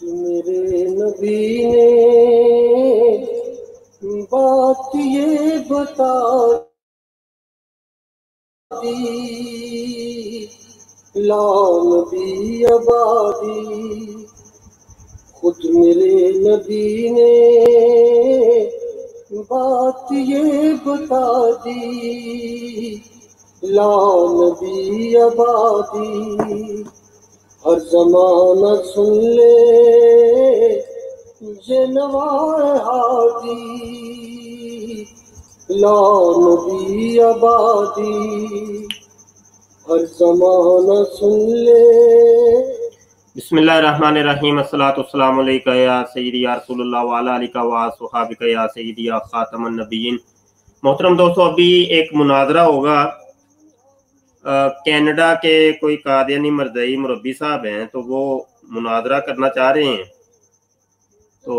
मेरे नबी ने बात ये बता दी, ला नबी आबादी। खुद मेरे नबी ने बात ये बता दी, ला नबी आबादी। हर जमाना सुन ले ये नवाए हादी, ला नबी आबादी। हर जमाना सुन ले। बिस्मिल्लाहिर्रहमानिर्रहीम। अस्सलातु वस्सलामु अलैका या सय्यदी या रसूलल्लाह व अला आलिका व अस्हाबिका या सय्यदी या खातमन नबिय्यीन। मोहतरम दोस्तों, अभी एक मुनाजरा होगा। कनाडा के कोई कादियानी मरदई मुरब्बी साहब हैं, तो वो मुनाजरा करना चाह रहे हैं। तो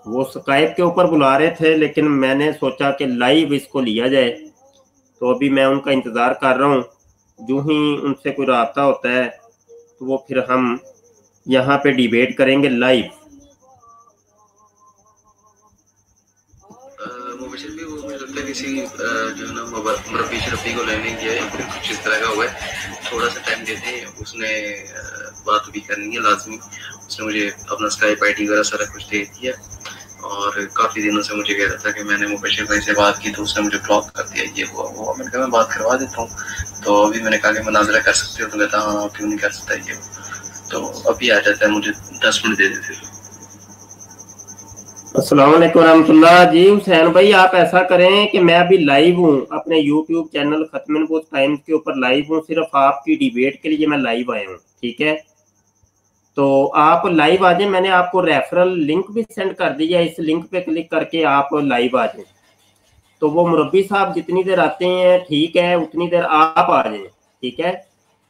वो स्काइप के ऊपर बुला रहे थे, लेकिन मैंने सोचा कि लाइव इसको लिया जाए। तो अभी मैं उनका इंतज़ार कर रहा हूँ। जो ही उनसे कोई राब्ता होता है तो वो फिर हम यहाँ पे डिबेट करेंगे लाइव। मुबशिर भी वो मुझे लगता है किसी जो है ना मुरब्बी शरब्बी को लेने गया है, फिर कुछ इस तरह का हुआ है। थोड़ा सा टाइम देते हैं, उसने बात भी करनी है लाजमी। उसने मुझे अपना स्काइप आईडी वगैरह सारा कुछ दे दिया और काफ़ी दिनों से मुझे कह रहा था कि मैंने मुबशिर भाई से बात की, तो उसने मुझे ब्लॉक कर दिया। ये हुआ वो, मैंने कहा मैं बात करवा देता हूँ। तो अभी मैंने कहा कि मुनाजरा कर सकते हो, तो कहता हाँ क्यों नहीं कर सकता ये। तो अभी आ जाता है, मुझे 10 मिनट दे देते। अस्सलाम वालेकुम रहमतुल्लाह। जी हुसैन भाई, आप ऐसा करें कि मैं अभी लाइव हूँ अपने यूट्यूब चैनल खत्म नबूवत टाइम्स के ऊपर लाइव हूँ। सिर्फ आपकी डिबेट के लिए मैं लाइव आया हूँ, ठीक है? तो आप लाइव आ जाए। मैंने आपको रेफरल लिंक भी सेंड कर दिया, इस लिंक पे क्लिक करके आप लाइव आ जाए। तो वो मुरब्बी साहब जितनी देर आते हैं ठीक है, उतनी देर आप आ जाए, ठीक है?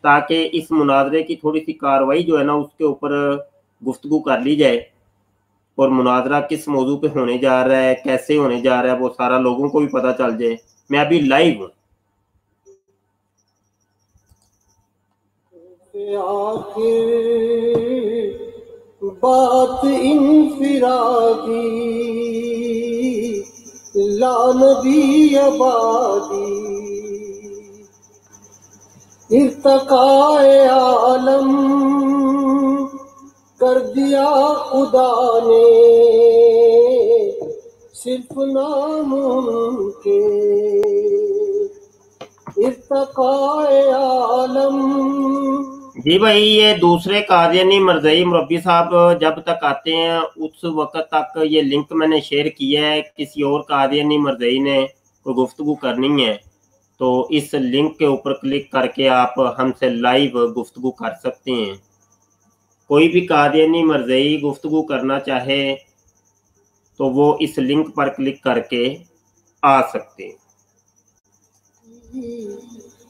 ताकि इस मुनाजरे की थोड़ी सी कार्रवाई जो है ना उसके ऊपर गुफ्तगू कर ली जाए, और मुनाजरा किस मौजू पे होने जा रहा है, कैसे होने जा रहा है, वो सारा लोगों को भी पता चल जाए। मैं अभी लाइव हूँ। बात इनफिरादी, ला नबी आबादी। इर्तकाए आलम कर दिया खुदा ने, सिर्फ नाम उनके। इर्तकाए आलम। जी भाई, ये दूसरे कादियानी मरज़ई मुरब्बी साहब जब तक आते हैं उस वक्त तक ये लिंक मैंने शेयर किया है। किसी और कादियानी मरज़ई ने कोई गुफ्तगू करनी है तो इस लिंक के ऊपर क्लिक करके आप हमसे लाइव गुफ्तगू कर सकते हैं। कोई भी कादियानी मरज़ई गुफ्तगू करना चाहे तो वो इस लिंक पर क्लिक करके आ सकते हैं।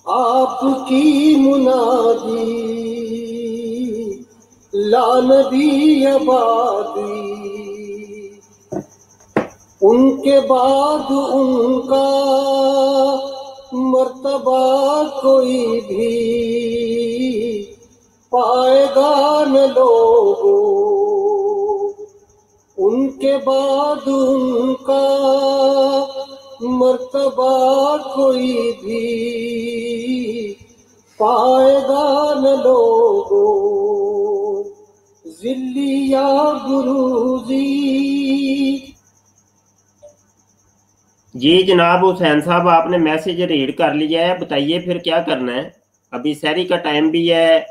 आपकी मुनादी, ला नबी आबादी। उनके बाद उनका मर्तबा कोई भी पाएगा न लोगो। उनके बाद उनका मर्तबा कोई भी पाएगा न लोगो। जिल्लिया गुरूजी। जी जनाब हुसैन साहब, आपने मैसेज रीड कर लिया है, बताइए फिर क्या करना है। अभी सहरी का टाइम भी है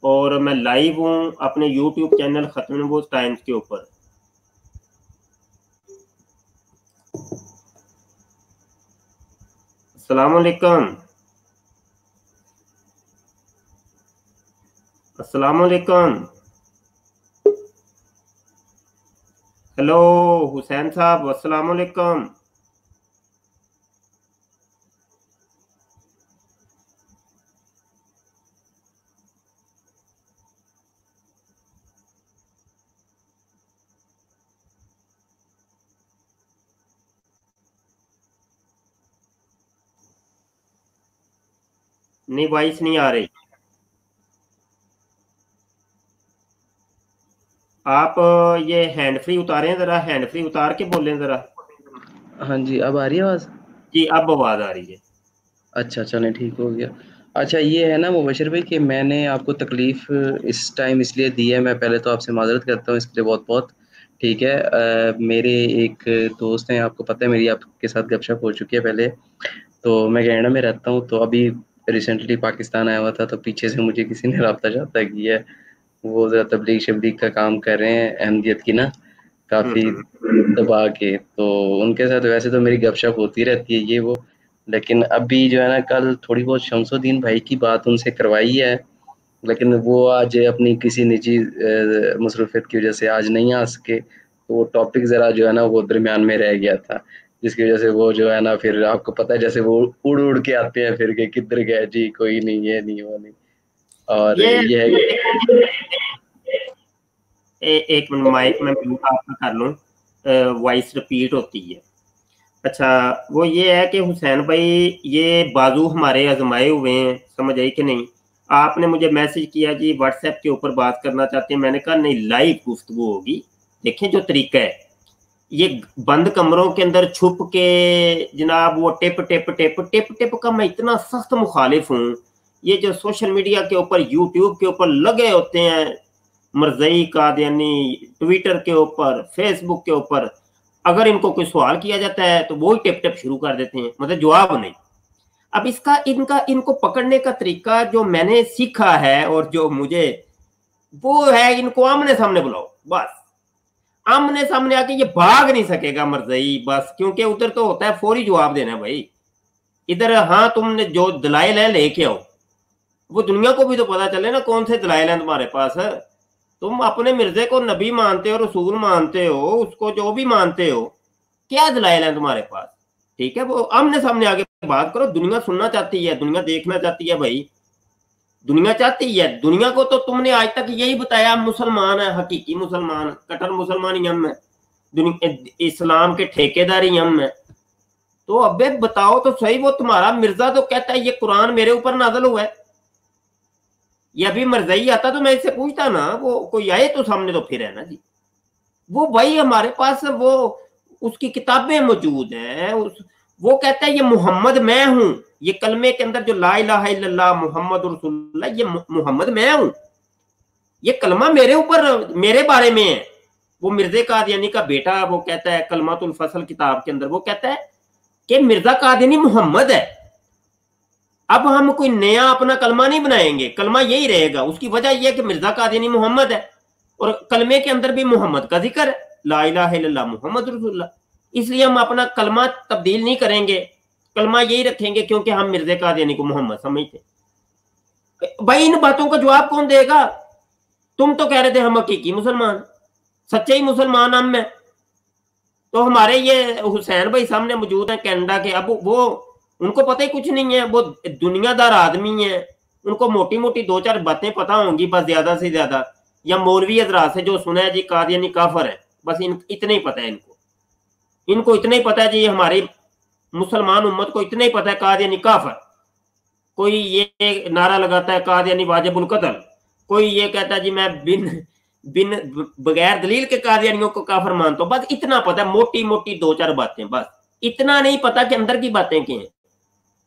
और मैं लाइव हूँ अपने यूट्यूब चैनल खत्म नबूवत टाइम्स के ऊपर। अस्सलाम वालेकुम। अस्सलाम वालेकुम। हेलो हुसैन साहब, अस्सलाम वालेकुम। नहीं, वॉइस नहीं आ रही। آپ یہ ہینڈ فری اتاریں ذرا, ہینڈ فری اتار کے بولیں ذرا. ہاں جی, اب آ رہی ہے آواز؟ جی اب آواز آ رہی ہے. اچھا چلیں ٹھیک ہو گیا. اچھا یہ ہے نا مبشر بھائی کہ میں نے آپ کو تکلیف اس ٹائم اس لیے دی ہے, میں پہلے تو آپ سے معذرت کرتا ہوں اس کے لیے بہت بہت. ٹھیک ہے, میرے ایک دوست ہیں, آپ کو پتہ ہے میری آپ کے ساتھ گپ شپ ہو چکی ہے پہلے, تو میں کینیڈا میں رہتا ہوں. تو ابھی ریسنٹلی پاکستان آیا ہوا تھا, تو پیچھے سے مجھے کسی نے رابطہ جاتا کیا ہے, وہ ذرا تبلیغ شبلیغ کا کام کر رہے ہیں احمدیت کی نا, کافی دبا کے. تو ان کے ساتھ ویسے تو میری گپ شپ ہوتی رہتی ہے یہ وہ, لیکن ابھی جو ہے نا کل تھوڑی بہت شمس الدین بھائی کی بات ان سے کروائی ہے, لیکن وہ آج اپنی کسی نجی مصروفیت کی وجہ سے آج نہیں آ سکے. تو وہ ٹاپک ذرا جو ہے نا وہ درمیان میں رہ گیا تھا, جس کی وجہ سے وہ جو ہے نا پھر آپ کو پتہ ہے جیسے وہ اڑ اڑ کے آتے ہیں پھر کہ کدھر گئے جی, کوئی نہیں, یہ نہیں وہ نہیں. اور یہ ہے ایک منٹ مائک میں آپ کا کر لوں, وائس ریپیٹ ہوتی ہے. اچھا وہ یہ ہے کہ حسین بھائی یہ بازو ہمارے آزمائے ہوئے ہیں, سمجھ آئی کہ نہیں. آپ نے مجھے میسج کیا جی واٹس ایپ کے اوپر بات کرنا چاہتے ہیں, میں نے کہا نہیں لائیو گفتگو ہوگی. دیکھیں جو طریقہ ہے, یہ بند کمروں کے اندر چھپ کے جناب وہ ٹپ ٹپ ٹپ ٹپ ٹپ کا میں اتنا سخت مخالف ہوں. یہ جو سوشل میڈیا کے اوپر یوٹیوب کے اوپر لگے ہوتے ہیں مرزئی قادیانی, ٹویٹر کے اوپر, فیس بک کے اوپر, اگر ان کو کوئی سوال کیا جاتا ہے تو وہی ٹپ ٹپ شروع کر دیتے ہیں, مطلب جواب نہیں. اب اس کا ان کو پکڑنے کا طریقہ جو میں نے سیکھا ہے اور جو مجھے وہ ہے, ان کو آمنے سامنے بلاؤ, بس آمنے سامنے آ کے یہ بھاگ نہیں سکے گا مرزئی, بس کیونکہ ادھر تو ہوتا ہے فوری جواب دینا بھائی. ادھر ہاں تم نے جو دلائل ہیں لے کے آؤ, وہ دنیا کو بھی تو پتا چلے نا کون سے دلائل ہیں تمہارے پاس. تم اپنے مرزے کو نبی مانتے ہو, رسول مانتے ہو, اس کو جو بھی مانتے ہو, کیا دلائل ہیں تمہارے پاس؟ ٹھیک ہے, وہ آمنے سامنے آگے بات کرو. دنیا سننا چاہتی ہے, دنیا دیکھنا چاہتی ہے بھائی, دنیا چاہتی ہے. دنیا کو تو تم نے آج تک یہی بتایا مسلمان ہے, حقیقی مسلمان, کٹر مسلمان ہی ہم ہیں, اسلام کے ٹھیکیدار ہی ہم ہیں. تو اب بتاؤ تو صحیح, وہ تمہارا مرزا تو کہتا ہے یہ قرآن میرے اوپر نازل ہوا ہے. یہ ابھی مرزئی آتا تو میں اس سے پوچھتا نا, وہ کوئی آئے تو سامنے تو پھر ہے نا جی. وہ بھائی ہمارے پاس وہ اس کی کتابیں موجود ہیں, وہ کہتا ہے یہ محمد میں ہوں. یہ کلمے کے اندر جو لا الہ الا اللہ محمد رسول اللہ, یہ محمد میں ہوں, یہ کلمہ میرے اوپر میرے بارے میں ہے. وہ مرزا قادیانی کا بیٹا وہ کہتا ہے کلمۃ الفصل کتاب کے اندر, وہ کہتا ہے کہ مرزا قادیانی محمد ہے. اب ہم کوئی نیا اپنا کلمہ نہیں بنائیں گے, کلمہ یہی رہے گا. اس کی وجہ یہ ہے کہ مرزا قادیانی محمد ہے, اور کلمے کے اندر بھی محمد کا ذکر ہے, لا الہ الا اللہ محمد رسول اللہ. اس لیے ہم اپنا کلمہ تبدیل نہیں کریں گے, کلمہ یہی رکھیں گے, کیونکہ ہم مرزا قادیانی کو محمد سمجھتے. بھائی ان باتوں کا جواب کون دے گا؟ تم تو کہہ رہے تھے ہم حقیقی مسلمان, سچے ہی مسلمان ہم ہیں. تو ہمارے یہ حسین بھائی سامنے موجود ہیں کینیڈا کے, اب وہ ان کو پتہ ہی کچھ نہیں ہے, وہ دنیا دار آدمی ہیں, ان کو موٹی موٹی دو چار باتیں پتہ ہوں گی بس, زیادہ سے زیادہ, یا مولوی حضرات سے جو سنا ہے جی قادیانی کافر ہے, بس اتنا ہی پتہ ہے. ان کو اتنا ہی پتہ ہے جی ہماری مسلمان امت کو اتنا ہی پتہ ہے قادیانی کافر. کوئی یہ نعرہ لگاتا ہے قادیانی واجب القتل, کوئی یہ کہتا ہے جی میں بغیر دلیل کے قادیانیوں کو کافر مانتا ہوں. بس اتنا پتہ ہے, موٹی موٹی دو چار باتیں, بس اتنا نہیں پتا کہ اندر کی باتیں کیا ہیں.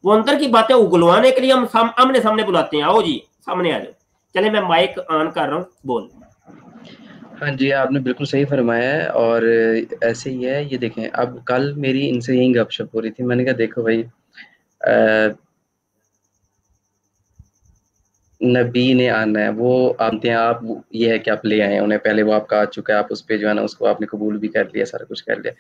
وہ اندر کی باتیں اگلوانے کے لیے ہم آمنے سامنے بلاتے ہیں, آؤ جی سامنے آ جاؤ. چلے میں مائک آن کر رہا ہوں, بول. ہاں جی, آپ نے بالکل صحیح فرمایا ہے, اور ایسے ہی ہے. یہ دیکھیں اب کل میری ان سے یہی گپ شپ ہو رہی تھی, میں نے کہا دیکھو بھائی نبی نے آنا ہے, وہ آتے ہیں, آپ یہ ہے کہ آپ لے آئے ہیں انہیں, پہلے وہ آپ کا آ چکا ہے, آپ اس پہ جو ہے نا اس کو آپ نے قبول بھی کر لیا, سارا کچھ کر لیا.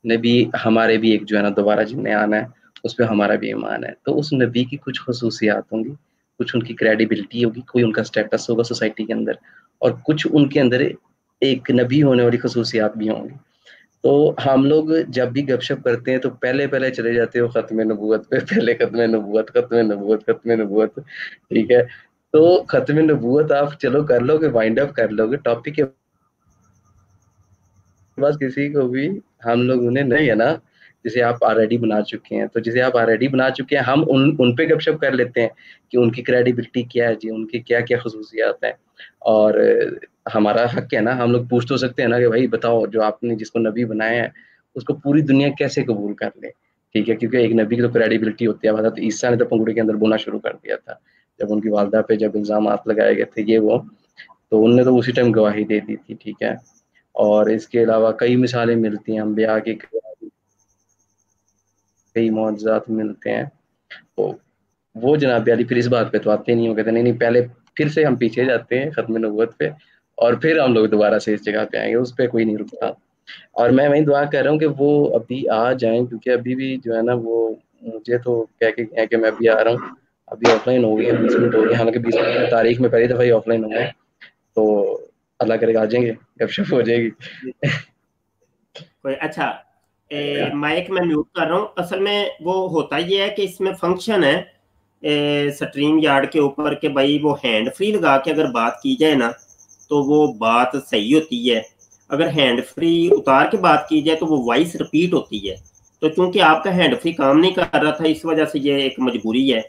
نبی ہمارے بھی ایک جو ہے نا دوبارہ جن نے آنا ہے, اس پہ ہمارا بھی ایمان ہے. تو اس نبی کی کچھ خصوصیات ہوں گی, کچھ ان کی کریڈیبلٹی ہوگی, کوئی ان کا سٹیٹس ہوگا سوسائٹی کے اندر, اور کچھ ان کے اندر ایک نبی ہونے والی خصوصیات بھی ہوں گی. تو ہم لوگ جب بھی گپ شپ کرتے ہیں تو پہلے چلے جاتے ہو ختم نبوت پہ, پہلے ختم نبوت, ختم نبوت. ٹھیک ہے, تو ختم نبوت آپ چلو کر لو گے, وائنڈ اپ کر لو گے ٹاپک کے, بس کسی کو بھی ہم لوگ انہیں نہیں ہے نا جسے آپ آلریڈی بنا چکے ہیں. تو جسے آپ آلریڈی بنا چکے ہیں ہم ان پہ گپ شپ کر لیتے ہیں کہ ان کی کریڈیبلٹی کیا ہے جی, ان کی کیا کیا خصوصیات ہیں. اور ہمارا حق ہے نا, ہم لوگ پوچھ تو سکتے ہیں نا کہ بھائی بتاؤ جو آپ نے جس کو نبی بنایا ہے اس کو پوری دنیا کیسے قبول کر لے. ٹھیک ہے, کیونکہ ایک نبی کی تو کریڈیبلٹی ہوتی ہے. حضرت عیسیٰ نے تو پنگڑی کے اندر بونا شروع کر دیا تھا جب ان کی والدہ پہ جب الزامات لگائے گئے تھے یہ وہ, تو ان نے تو اسی ٹائم گواہی دے دی تھی. ٹھیک ہے, اور اس کے علاوہ کئی مثالیں ملتی ہیں, انبیاء کی کئی معجزات ملتے ہیں. تو وہ جناب علی پھر اس بات پہ تو آتے نہیں ہو, کہتے نہیں پہلے پھر سے ہم پیچھے جاتے ہیں ختم نبوت پہ, اور پھر ہم لوگ دوبارہ سے اس جگہ پہ آئیں گے, اس پہ کوئی نہیں رکتا. اور میں وہیں دعا کر رہا ہوں کہ وہ ابھی آ جائیں, کیونکہ ابھی بھی جو ہے نا وہ مجھے تو کہہ کے گئے کہ میں ابھی آ رہا ہوں, ابھی آف لائن ہو گئی ہے 20 منٹ ہو گئے, حالانکہ 20 منٹ تاریخ میں پہلی دفعہ ہی آف لائن ہو گئے. تو اللہ کرے گا آ جائیں گے, گپ شپ ہو جائے گی. اچھا مائک میں میوٹ کر رہا ہوں. اصل میں وہ ہوتا یہ ہے کہ اس میں فنکشن ہے سٹریم یارڈ کے اوپر کہ بھائی وہ ہینڈ فری لگا کے اگر بات کی جائے نا تو وہ بات صحیح ہوتی ہے, اگر ہینڈ فری اتار کے بات کی جائے تو وہ وائس ریپیٹ ہوتی ہے. تو چونکہ آپ کا ہینڈ فری کام نہیں کر رہا تھا اس وجہ سے یہ ایک مجبوری ہے.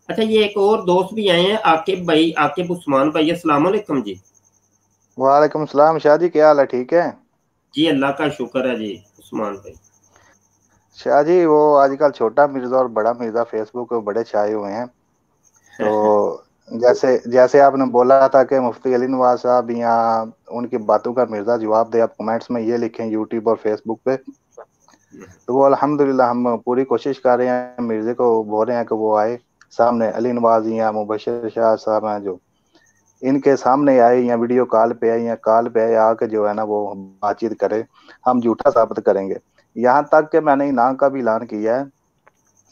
اچھا یہ ایک اور دوست بھی آئے ہیں, عاقب بھائی, عاقب عثمان بھائی, السلام علیکم جی. وعلیکم السلام شاہ جی, کیا حال ہے؟ ٹھیک ہے جی اللہ کا شکر ہے جی عثمان بھائی. شاہ جی وہ آج کل چھوٹا مرزا اور بڑا مرزا فیس بک پہ بڑے چھائے ہوئے ہیں. تو جیسے آپ نے بولا تھا کہ مفتی علی نواز صاحب یا ان کی باتوں کا مرزا جواب دے, آپ کمنٹس میں یہ لکھیں یوٹیوب اور فیس بک پہ. تو وہ الحمدللہ ہم پوری کوشش کر رہے ہیں, مرزے کو بول رہے ہیں کہ وہ آئے سامنے, علی نواز یا مبشر شاہ صاحب ہیں جو ان کے سامنے آئے یا ویڈیو کال پہ آئے یا کال پہ آئے, آ کے جو ہے نا وہ بات چیت کرے, ہم جھوٹا ثابت کریں گے. یہاں تک کہ میں نے انعام کا بھی اعلان کیا ہے,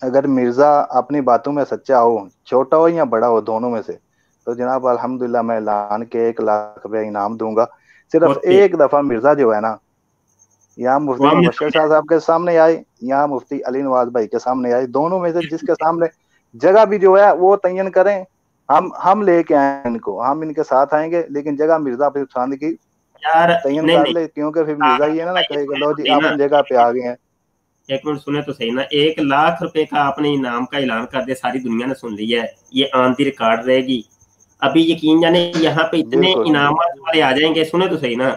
اگر مرزا اپنی باتوں میں سچا ہو, چھوٹا ہو یا بڑا ہو, دونوں میں سے, تو جناب الحمدللہ میں اعلان کے 1 لاکھ روپے انعام دوں گا. صرف ایک دفعہ مرزا جو ہے نا یا مفتی مبشر شاہ صاحب کے سامنے آئے یا مفتی علی نواز بھائی کے سامنے آئے, دونوں میں سے جس کے سامنے جگہ بھی جو ہے وہ تعین کریں, ہم لے کے آئیں ان کو, ہم ان کے ساتھ آئیں گے, لیکن جگہ مرزا پہ پسند کی تعین کر لے, کیونکہ پھر مرزا یہ نا کہے کہ لو جی آپ اپنی جگہ پہ آ گئے ہیں. ایک منٹ سنے تو صحیح نا, 1 لاکھ روپے کا آپ نے انعام کا اعلان کر دیا, ساری دنیا نے سن لیا ہے, یہ آن دی ریکارڈ رہے گی. ابھی یقین جانے یہاں پہ اتنے انعامات والے آ جائیں گے, سنے تو صحیح نا,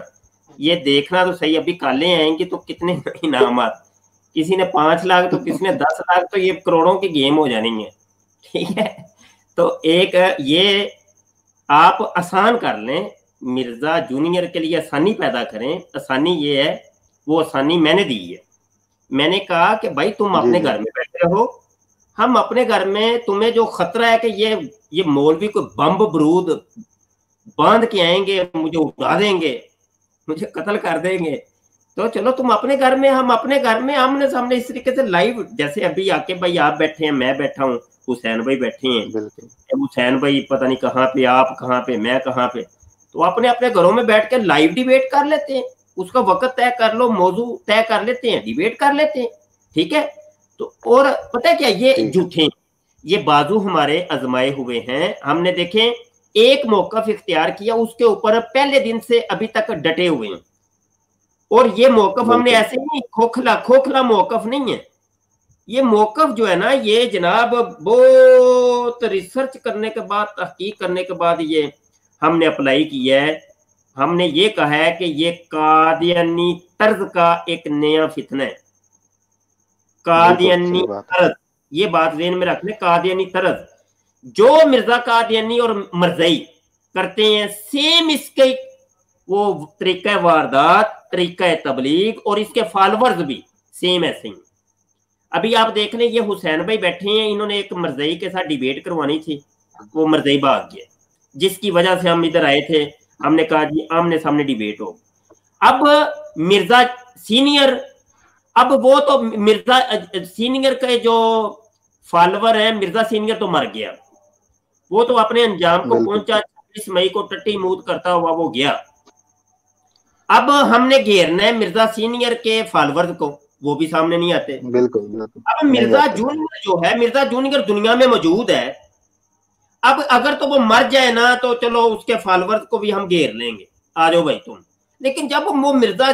یہ دیکھنا تو صحیح, ابھی کالیں آئیں گی تو کتنے انعامات, کسی نے 5 لاکھ تو کسی نے 10 لاکھ, تو یہ کروڑوں کی گیم ہو جانی ہے. ٹھیک ہے, تو ایک یہ آپ آسان کر لیں, مرزا جونیئر کے لیے آسانی پیدا کریں. آسانی یہ ہے, وہ آسانی میں نے دی ہے. میں نے کہا کہ بھائی تم اپنے گھر میں بیٹھے رہو, ہم اپنے گھر میں, تمہیں جو خطرہ ہے کہ یہ مولوی کو بمب برود باندھ کے آئیں گے, مجھے اڑا دیں گے, مجھے قتل کر دیں گے, تو چلو تم اپنے گھر میں, ہم اپنے گھر میں آمنے سامنے اس طریقے سے لائیو, جیسے ابھی عاقب بھائی آپ بیٹھے ہیں, میں بیٹھا ہوں, حسین بھائی بیٹھے ہیں, حسین بھائی پتہ نہیں کہاں پہ, آپ کہاں پہ, میں کہاں پہ, تو اپنے گھروں میں بیٹھ کے لائیو ڈیبیٹ کر لیتے ہیں. اس کا وقت طے کر لو, موضوع طے کر لیتے ہیں, ڈیبیٹ کر لیتے ہیں. ٹھیک ہے, تو اور پتہ کیا, یہ جھوٹے, یہ بازو ہمارے آزمائے ہوئے ہیں. ہم نے دیکھیں ایک موقف اختیار کیا, اس کے اوپر پہلے دن سے ابھی تک ڈٹے ہوئے ہیں. اور یہ موقف ہم نے ایسے نہیں, کھوکھلا موقف نہیں ہے. یہ موقف جو ہے نا, یہ جناب بہت ریسرچ کرنے کے بعد, تحقیق کرنے کے بعد یہ ہم نے اپلائی کیا ہے. ہم نے یہ کہا ہے کہ یہ قادیانی طرز کا ایک نیا فتنہ ہے. قادیانی طرز, یہ بات ذہن میں رکھ لیں, قادیانی طرز جو مرزا قادیانی اور مرزائی کرتے ہیں, سیم اس کے وہ طریقہ واردات, طریقہ تبلیغ, اور اس کے فالورز بھی سیم ایسے ہیں. ابھی آپ دیکھ لیں, یہ حسین بھائی بیٹھے ہیں, انہوں نے ایک مرزائی کے ساتھ ڈیبیٹ کروانی تھی, وہ مرزائی بھاگ گیا, جس کی وجہ سے ہم ادھر آئے تھے. ہم نے کہا جی آمنے سامنے ڈیبیٹ ہو. اب مرزا سینئر, اب وہ تو مرزا سینئر کے جو فالوور ہیں, مرزا سینئر تو مر گیا, وہ تو اپنے انجام کو پہنچا, 26 مئی کو ٹٹی موت کرتا ہوا وہ گیا. اب ہم نے گھیرنا ہے مرزا سینئر کے فالوور کو, وہ بھی سامنے نہیں آتے. اب مرزا جونیئر جو ہے, مرزا جونیئر دنیا میں موجود ہے. اب اگر تو وہ مر جائے نا تو چلو اس کے فالوورز کو بھی ہم گھیر لیں گے, آ جاؤ بھائی تم. لیکن جب وہ مرزا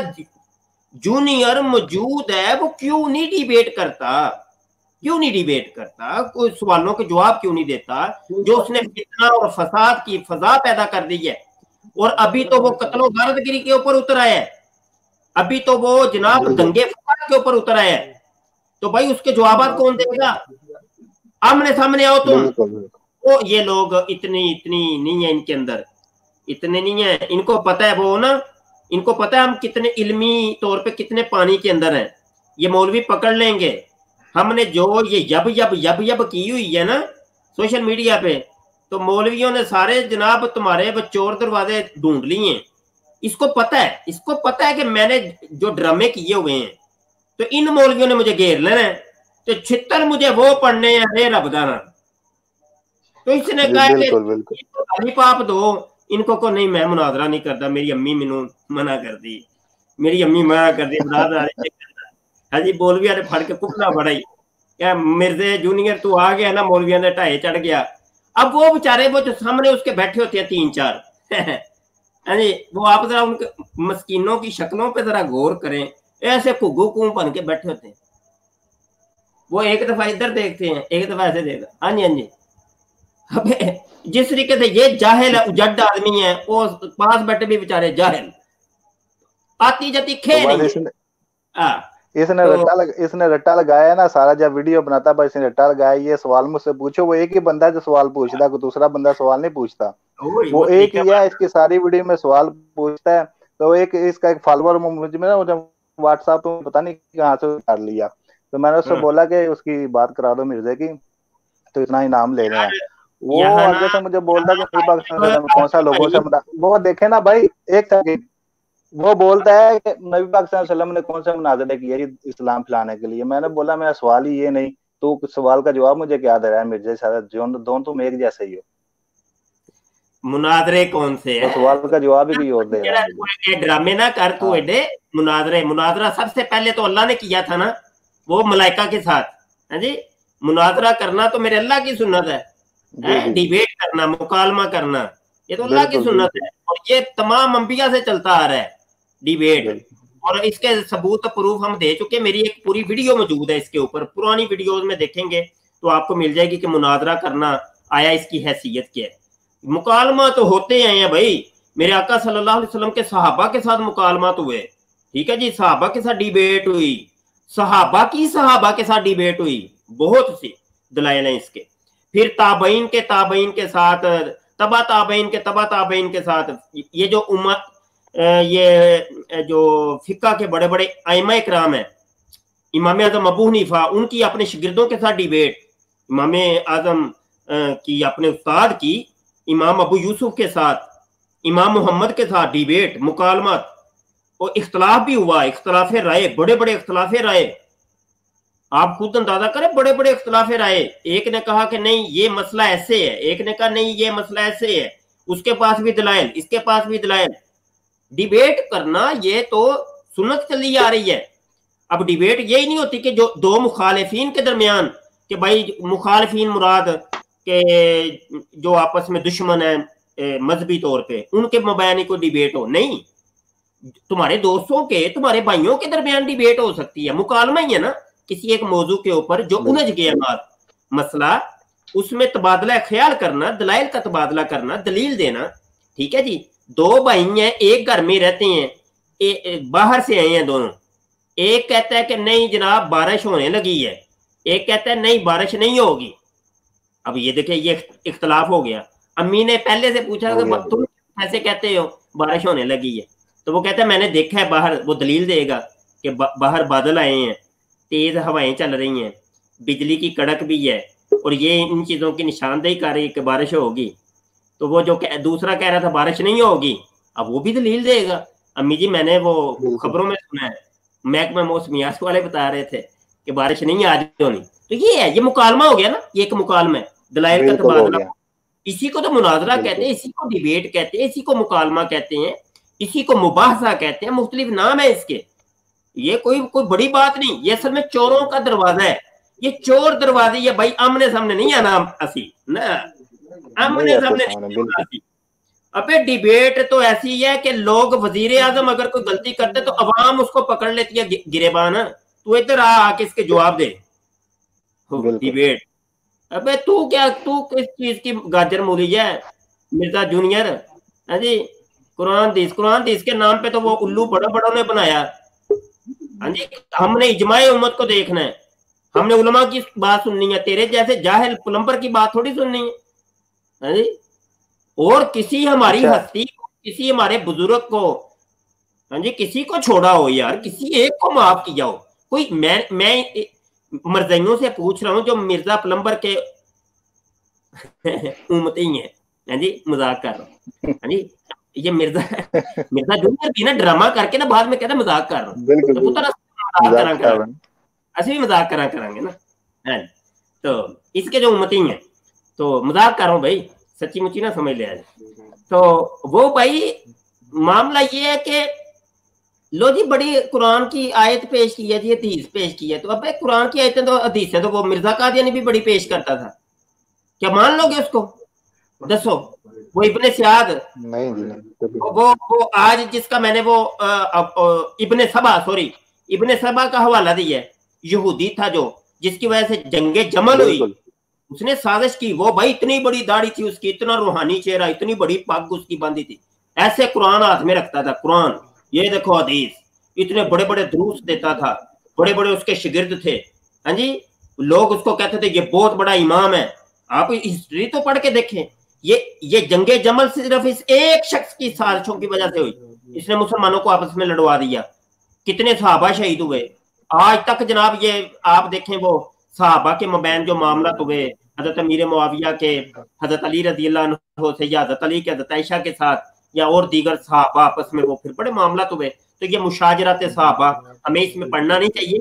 जूनियर मौजूद है, वो क्यों नहीं डिबेट करता, क्यों नहीं डिबेट करता, कोई सवालों के जवाब क्यों नहीं देता, जो उसने फितना और फसाद की फजा पैदा कर दी है। और अभी तो वो कत्लो गारदगिरी के ऊपर उतर आया है, अभी तो वो जनाब दंगे फसाद के ऊपर उतर आया है। तो भाई उसके जवाब कौन देगा? आमने सामने आओ तुम। वो ये लोग इतनी नहीं है इनके अंदर, इतने नहीं है, इनको पता है वो ना, इनको पता है हम कितने इल्मी तौर पे कितने पानी के अंदर हैं। ये मौलवी पकड़ लेंगे। हमने जो ये यब की हुई है ना सोशल मीडिया पे, तो मौलवियों ने सारे जनाब तुम्हारे वो चोर दरवाजे ढूंढ लिए। इसको पता है, इसको पता है कि मैंने जो ड्रामे किए हुए हैं, तो इन मौलवियों ने मुझे घेर लेना है, तो छितर मुझे वो पढ़ने हैं रे रबदाना। तो इसने कहा कि पाप दो इनको को, नहीं मैं मुनाजरा नहीं करता, मेरी अम्मी मैनू मना कर दी, मेरी अम्मी मना कर दी। हाँ जी, मौलविया ने फड़ के कुटना बड़ा ही, क्या मिर्जे जूनियर तू आ गया ना, मौलविया ने ढाए चढ़ गया। अब वो बेचारे वो जो सामने उसके बैठे होते हैं 3-4 हाँ जी, वो आप जरा उनके मस्कीनों की शक्लों पे जरा गौर करें, ऐसे घुग्गू कूं बन के बैठे होते हैं। वो एक दफा इधर देखते हैं, एक दफा ऐसे देखते, हाँ जी हाँ जी। अबे जिस तरीके से ये जाहिल है, उजड़ आदमी है, वो पास बैठे भी बेचारे जाहिल, आती जाती खे नहीं। इसने रट्टा लगाया ना सारा, जब वीडियो बनाता है इसने रट्टा लगाया, ये सवाल मुझसे पूछो, वो एक ही बंदा है जो सवाल पूछता, कोई दूसरा बंदा सवाल नहीं पूछता, वो एक ही है, इसकी सारी वीडियो में सवाल पूछता है। तो एक इसका एक फॉलोअर मुझे व्हाट्सएप पे पता नहीं कहाँ से कर लिया, तो मैंने उससे बोला कि उसकी बात करा दो मिर्जे की, तो इतना इनाम ले रहे हैं। वो आगे से मुझे बोलता कि कौन सा लोगों से, वो देखे ना भाई, एक सेकंड, वो बोलता है कि नबी पाक सल्लल्लाहु अलैहि वसल्लम ने कौन से मुनाज़रे किए इस्लाम फैलाने के लिए। मैंने बोला मेरा सवाल ही ये नहीं, तो सवाल का जवाब मुझे क्या दे रहा है मिर्जा साहब, दोनों तुम एक जैसे ही हो, मुनाजरे कौन से है, तो सवाल का जवाब भी और दे रहा है। ड्रामे ना कर तू एडे, मुनाजरा सबसे पहले तो अल्लाह ने किया था ना, वो मलाइका के साथ। है जी, मुनाजरा करना तो मेरे अल्लाह की सुन्नत है, डिबेट करना, मुकालमा करना, ये तो अल्लाह की सुन्नत है, और ये तमाम अंबिया से चलता आ रहा है डिबेट। और इसके सबूत प्रूफ हम दे चुके, मेरी एक पूरी वीडियो मौजूद है इसके ऊपर, पुरानी वीडियोस में देखेंगे तो आपको मिल जाएगी कि मुनाजरा करना आया इसकी हैसियत क्या है। मुकालमा तो होते हैं भाई, मेरे आका सल्लल्लाहु अलैहि वसल्लम के सहाबा के साथ मुकालमा तो हुए, ठीक है जी, सहाबा के साथ डिबेट हुई, सहाबा के साथ डिबेट हुई, बहुत सी दलाइल हैं इसके। फिर ताबईन के साथ, तबा ताबईन के साथ, ये जो ये जो फिक्का के बड़े बड़े आइमा इकराम है, इमाम आजम अबू हनीफा, उनकी अपने शागिर्दों के साथ डिबेट, इमाम आजम की अपने उस्ताद की इमाम अबू यूसुफ के साथ, इमाम मोहम्मद के साथ डिबेट, मुकालमत, और इख्तलाफ भी हुआ, इख्तलाफ राय, बड़े बड़े इख्तलाफ राय, आप खुद अंदाजा करें, बड़े बड़े इख्तलाफ राय। एक ने कहा कि नहीं ये मसला ऐसे है, एक ने कहा नहीं ये मसला ऐसे है, उसके पास भी दलाइल, इसके पास भी दलाइल। डिबेट करना ये तो सुन्नत चली आ रही है। अब डिबेट यही नहीं होती कि जो दो मुखालिफिन के दरमियान, कि भाई मुखालिफिन मुराद के जो आपस में दुश्मन है मजहबी तौर पे, उनके मबैनी को डिबेट हो, नहीं, तुम्हारे दोस्तों के, तुम्हारे भाइयों के दरमियान डिबेट हो सकती है, मुकालमा ही है ना, किसी एक मौजू के ऊपर जो उलझ गया मसला, उसमें तबादला ख्याल करना, दलाइल का तबादला करना, दलील देना, ठीक है जी। दो भाई हैं, एक घर में रहते हैं, बाहर से आए हैं दोनों, एक कहता है कि नहीं जनाब बारिश होने लगी है, एक कहता है नहीं बारिश नहीं होगी। अब ये देखिए ये इख्तलाफ हो गया। अम्मी ने पहले से पूछा कि तुम ऐसे कहते हो बारिश होने लगी है, तो वो कहता है मैंने देखा है बाहर, वो दलील देगा कि बाहर बादल आए हैं, तेज हवाएं चल रही हैं, बिजली की कड़क भी है, और ये इन चीज़ों की निशानदेही कर रही है कि बारिश होगी। तो वो जो दूसरा कह रहा था बारिश नहीं होगी, अब वो भी दलील देगा, अम्मी जी मैंने वो खबरों में सुना है, महकमा मौसमियात वाले बता रहे थे कि बारिश नहीं आज होनी। तो ये है, ये मुकालमा हो गया ना, ये एक मुकालमा है, दलाइल का तबादला, इसी को तो मुनाजरा कहते हैं, इसी को डिबेट कहते हैं, इसी को मुकालमा कहते हैं, इसी को मुबाहसा कहते हैं, मुख्तलिफ नाम है इसके। ये कोई बड़ी बात नहीं, ये असल में चोरों का दरवाजा है, ये चोर दरवाजे, ये भाई आमने सामने नहीं आना, असी ना आमने सामने नहीं आना। अबे डिबेट तो ऐसी है कि लोग वजीर आजम अगर कोई गलती करते तो अवाम उसको पकड़ लेती है गिरेबान। तू इधर आके इसके जवाब दे डिबेट। अबे तू किस चीज की गाजर मूली है मिर्जा जूनियर? है जी, कुरान हदीस के नाम पे तो वो उल्लू बड़ों ने बनाया। हाँ जी, हमने इजमाए उम्मत को देखना है, हमने उलमा की बात सुननी है, तेरे जैसे जाहिल प्लम्बर की बात थोड़ी सुननी है। हाँ जी, और किसी हमारी हस्ती को, किसी हमारे बुजुर्ग को, हाँ जी, किसी को छोड़ा हो यार, किसी एक को माफ किया हो। कोई मैं मर्जियों से पूछ रहा हूँ जो मिर्जा प्लम्बर के उम्मती हैं। हाँ जी, मजाक कर रहा हूँ। हाँ जी, ये मिर्जा जूनियर भी ना ड्रामा करके ना बाद में कहता मजाक कर रहा हूँ। तो पुत्र मजाक करा असि भी मजाक करा करांगे ना। है तो इसके जो उम्मती हैं तो मजाक कर रहा हूँ भाई, सच्ची मुच्ची ना समझ लिया। तो वो भाई मामला ये है कि लो जी बड़ी कुरान की आयत पेश की है जी, हदीस पेश की है। तो अब कुरान की आयतें तो हदीस है तो वो मिर्जा कादियानी भी बड़ी पेश करता था, क्या मान लोगे उसको? दसो। वो इब्ने सियाद वो आज जिसका मैंने वो इब्ने सबा का हवाला दिया है, यहूदी था जो, जिसकी वजह से जंगे जमल हुई, उसने साजिश की। वो भाई इतनी बड़ी दाढ़ी थी उसकी, इतना रूहानी चेहरा, इतनी बड़ी पग उसकी बांधी थी, ऐसे कुरान हाथ में रखता था। कुरान ये देखो हदीस, इतने बड़े बड़े दुरूस देता था, बड़े बड़े उसके शिगिर्द थे। हाँ जी, लोग उसको कहते थे ये बहुत बड़ा इमाम है। आप हिस्ट्री तो पढ़ के देखें, ये जंगे जमल सिर्फ इस एक शख्स की साजिशों की वजह से हुई। इसने मुसलमानों को आपस में लड़वा दिया, कितने सहाबा शहीद हुए। आज तक जनाब ये आप देखें वो सहाबा के मबैन जो मामला हुए, हजरत अमीर मुआविया के हजरत अली रज़ी अल्लाह अन्हु से, या हजरत अली के हजरत आयशा के साथ, या और दीगर सहाबा आपस में, वो फिर बड़े मामला हुए। तो ये मुशाजरात सहाबा हमें इसमें पढ़ना नहीं चाहिए।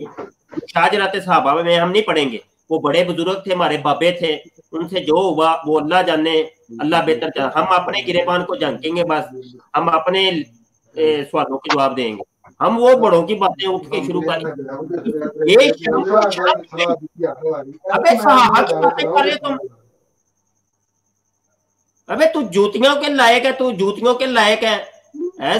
मुशाजरात सहाबा में हम नहीं पढ़ेंगे, वो बड़े बुजुर्ग थे, हमारे बाबे थे, उनसे जो हुआ वो अल्लाह जाने, अल्लाह बेहतर जाने। हम अपने गिरेबान को झांकेंगे बस, हम अपने सवालों के जवाब देंगे। हम वो बड़ों की बातें उठ के शुरू करें। अबे सहाबा की बातें कर रहे तुम, अबे तू जूतियों के लायक है, तू जूतियों के लायक है।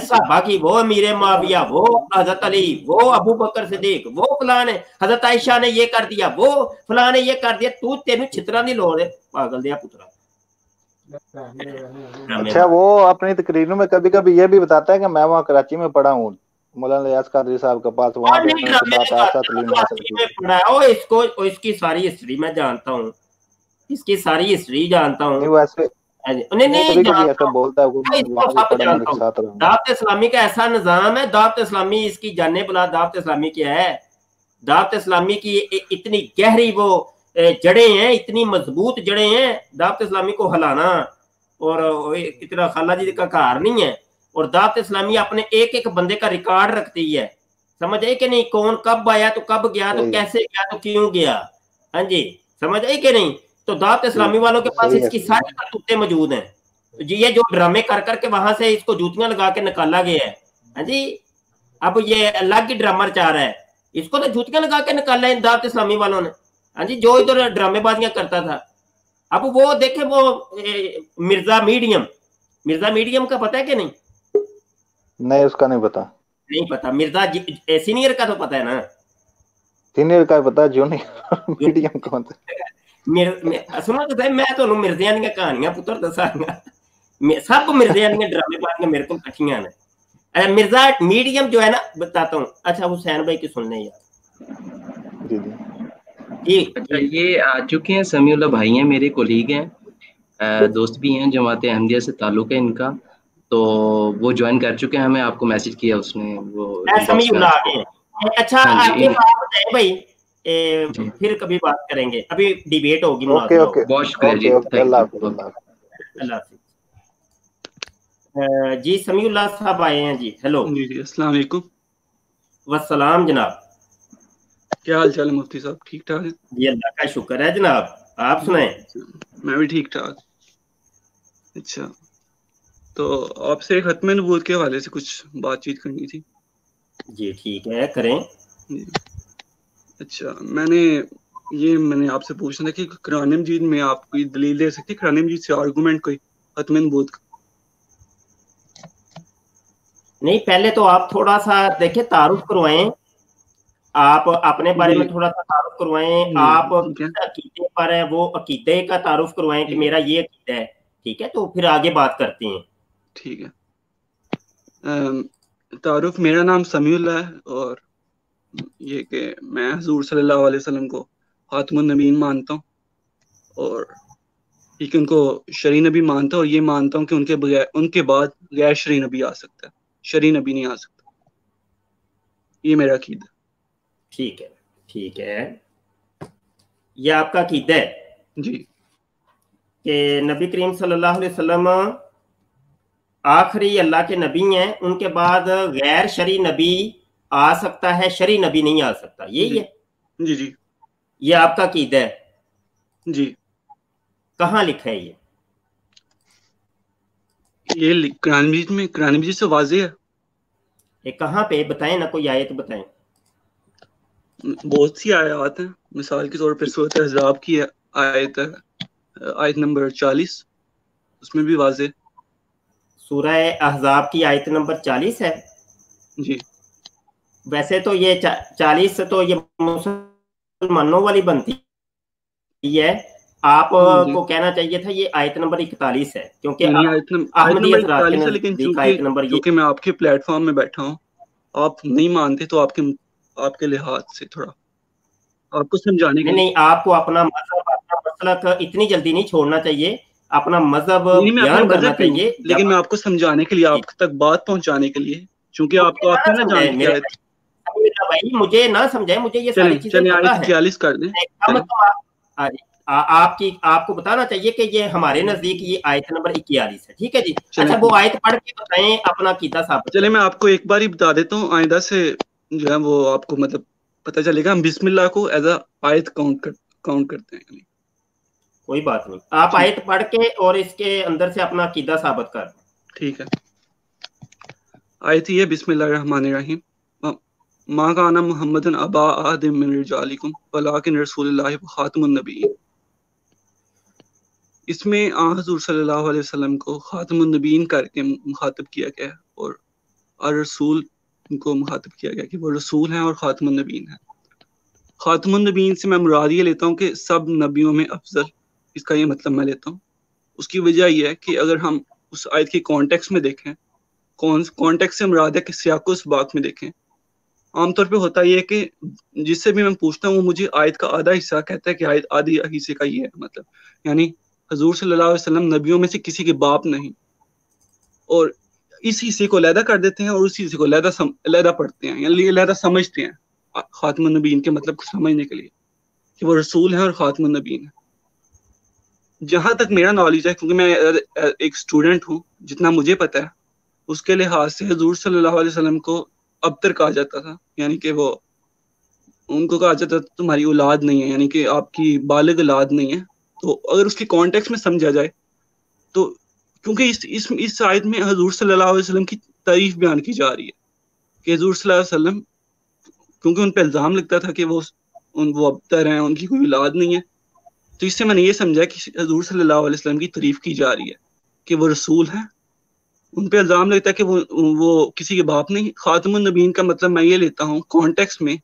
सहाबा की वो अमीर मुआविया, वो हजरत अली, वो अबू बकर सिद्दीक, वो फलाने हजरत आयशा ने ये कर दिया, वो फलाने ये कर दिया। तू तेन छितरा नहीं लो रहे पागल दिया पुत्रा। अच्छा, वो अपनी तकरीरों में कभी कभी ये भी बताता है कि मैं वहाँ कराची में पढ़ा हूँ मौलाना रियाज कादरी साहब के पास, वहाँ पे इसको इसकी सारी हिस्ट्री मैं जानता हूँ, इसकी सारी हिस्ट्री जानता हूँ। दावत इस्लामी का ऐसा निजाम है, दावत इस्लामी इसकी जाने बुला, दावत इस्लामी क्या है, दावत इस्लामी की इतनी गहरी वो जड़े हैं, इतनी मजबूत जड़े हैं। दावत इस्लामी को हिलाना और इतना खाला जी का कार नहीं है। और दावत इस्लामी अपने एक एक बंदे का रिकॉर्ड रखती है, समझ आई कि नहीं? कौन कब आया तो कब गया तो कैसे गया तो क्यों गया। हाँ जी, समझ आई कि नहीं? तो दावत इस्लामी वालों के पास इसकी सारी करतूतें मौजूद हैं। जी, ये जो ड्रामे कर करके वहां से इसको जूतियां लगा के निकाला गया है। हाँ जी, अब ये अलग ही ड्रामा रचा रहा है, इसको तो जूतियां लगा के निकाला है दावत इस्लामी वालों ने। हाँ जी, जो इधर ड्रामेबाजियां करता था। अब वो देखे वो मिर्जा मीडियम का पता है कि नहीं? नहीं, उसका नहीं पता। नहीं पता। मिर्जा सीनियर का तो पता है ना? सीनियर का पता, जूनियर मीडियम कौन सा? सुनो तो सही, मैं तो मिर्जियां दी कहानियां पुत्र दसांगा, सब मिर्जियां दी ड्रामेबाजियां मेरे को कठियां ने। मिर्जा मीडियम जो है ना, बताता हूँ। अच्छा, हुसैन भाई की सुनने यार। जी, अच्छा, ये आ चुके हैं समीउल्लाह भाई हैं, मेरे कोलीग हैं, दोस्त भी हैं, जमात अहमदिया से ताल्लुक है इनका। तो वो ज्वाइन कर चुके हैं, हमें आपको मैसेज किया उसने, वो समीउल्लाह आ गए। अच्छा, आपके बात बताएं भाई, फिर कभी बात करेंगे, अभी डिबेट होगी। बहुत शुक्रिया जी, अल्लाह हाफिज़। जी समीउल्लाह साहब आए हैं जी। हेलो जी, अस्सलाम वालेकुम। वस्सलाम जनाब, क्या हाल चाल है मुफ्ती साहब? ठीक ठाक है जी, अल्लाह का शुक्र है जनाब, आप सुनाएं? मैं भी ठीक ठाक। अच्छा, तो आपसे खत्म नबूवत के हवाले से कुछ बातचीत करनी थी। जी ठीक है, करें। अच्छा, मैंने आपसे पूछना था कि कुरान मजीद में आप कोई दलील दे सकते हैं, कुरान मजीद से आर्गुमेंट कोई खत्म नबूवत का? नहीं, पहले तो आप थोड़ा सा देखिए, तारुफ करवाएं, आप अपने बारे जी में थोड़ा सा तारुफ करवाएं, जी आप ठीक है किस अकीदे पर है वो अकीदे का तारुफ करवाएं कि ठीक है मेरा ये अकीदा है, ठीक है, तो फिर आगे बात करते हैं। ठीक है। तारुफ, मेरा नाम समीउल्लाह है, और ये कि मैं हुजूर सल्लल्लाहु अलैहि वसल्लम को खातमुन नबीन मानता हूँ, और ठीक है, उनको शरी नबी मानता हूँ, और ये मानता हूँ कि उनके बाद गैर शरी नबी आ सकता है, शरी नबी नहीं आ सकता। ये मेरा अकीदा। ठीक है, ठीक है, ये आपका अकीदा है जी कि नबी करीम सल्लल्लाहु अलैहि वसल्लम आखिरी अल्लाह के नबी हैं, उनके बाद गैर शरी नबी आ सकता है, शरी नबी नहीं आ सकता, यही जी है? जी जी ये आपका अकीदा है? जी। कहाँ लिखा है ये? ये कुरान मजीद से वाज़ेह है। ये कहाँ पे बताएं ना, कोई आयत बताएं। बहुत सी आयत हैं, मिसाल के तौर पर सूरत अहज़ाब की आयत है, आयत नंबर 40, उसमें भी वाज़ेह। सूरह अहज़ाब की आयत नंबर 40 है। जी वैसे तो ये 40 तो ये मुसलमानों वाली बनती है, आप जी। को कहना चाहिए था ये आयत नंबर 41 है, क्योंकि नहीं, आयत अहमदी नंबर हज़रात के 41 है, लेकिन नज़दीक आयत नंबर ये। चूंकि मैं आपके प्लेटफॉर्म में बैठा हूँ, आप नहीं मानते, तो आपके लिहाज से थोड़ा आपको समझाने के नहीं लिए। नहीं, आपको अपना मजहब, अपना मसलक इतनी जल्दी नहीं छोड़ना चाहिए, अपना मजहब नहीं, मैं अपना बयान करना मजहब क्यों, चाहिए लेकिन जब मैं आपको समझाने के लिए, आप तक बात पहुंचाने के लिए, चूंकि मुझे आपको ना आपने ना समझाए जान की मेरे आयत। भाई, मुझे ना समझाए, मुझे ये सारी चलें चीजें चलें, पता आयत है। 41 कर दें। चलें आपको बताना चाहिए कि ये हमारे नजदीक ये आयत नंबर 41 है, ठीक है जी। चलें अच्छा, वो ठीक है। आयत पढ़ के बताएं, अपना कीदा साबित चलें, करें। मैं आपको एक बार ही बता देता हूँ, आइंदा से जो है वो आपको मतलब पता चलेगा। हम बिस्मिल्लाह को एज अ आयत काउंट करते हैं यानी। कोई बात नहीं, आप ठीक आयत पढ़ के और इसके अंदर से अपना कीदा साबित कर। ठीक है। आयत ये, बिस्मिल्लाहिर्रहमानिर्रहीम, मा काना मुहम्मदन अबा अहदिम मिन रिजालिकुम वलाकिन रसूलुल्लाहि व खातमुन नबिय्यीन। इसमें हुज़ूर सल्लल्लाहु अलैहि वसल्लम को खातमुन नबिय्यीन करके मुखातब किया गया है, और रसूल को मुखातब किया गया कि वो रसूल हैं और खातमुन नबिय्यीन हैं। खातमुन नबिय्यीन से मैं मुराद ये लेता हूँ कि सब नबियों में अफजल, इसका ये मतलब मैं लेता हूँ। उसकी वजह यह है कि अगर हम उस आयत के कॉन्टेक्स्ट में देखें, कॉन्टेक्स्ट से मुराद है कि सियाको सबाक में देखें, आमतौर पे होता ये है कि जिससे भी मैं पूछता हूँ वो मुझे आयत का आधा हिस्सा कहता है कि आयत आधी हिस्से का ये है, मतलब यानी हजूर सल्लल्लाहु अलैहि वसल्लम नबियों में से किसी के बाप नहीं, और इस हिस्से को अलहदा कर देते हैं और उस हिस्से को अलहदा पढ़ते हैं, यानी अलहदा समझते हैं खातमुन नबीन के मतलब को समझने के लिए कि वो रसूल हैं और खातमुन नबीन है। जहां तक मेरा नॉलेज है, क्योंकि मैं एक स्टूडेंट हूँ, जितना मुझे पता है उसके लिहाज से हजूर सल्लल्लाहु अलैहि वसल्लम को अबतर कहा जाता था, यानी कि वो उनको कहा जाता था तुम्हारी औलाद नहीं है, यानी कि आपकी बालिग औलाद नहीं है। तो अगर उसके कॉन्टेक्स्ट में समझा जाए तो, क्योंकि इस आयत में हजूर सल्लल्लाहु अलैहि वसल्लम की तारीफ बयान की जा रही है कि हजूर सल्लल्लाहु अलैहि वसल्लम, क्योंकि उन पर इल्जाम लगता था कि वो अबतर हैं, उनकी कोई औलाद नहीं है, तो इससे मैंने ये समझा कि हजूर सल्लल्लाहु अलैहि वसल्लम की तारीफ की जा रही है कि वो रसूल हैं। उन पे इल्जाम लगता है कि वो किसी के बाप नहीं। खातमुन नबीन का मतलब मैं ये लेता हूँ कॉन्टेक्स्ट में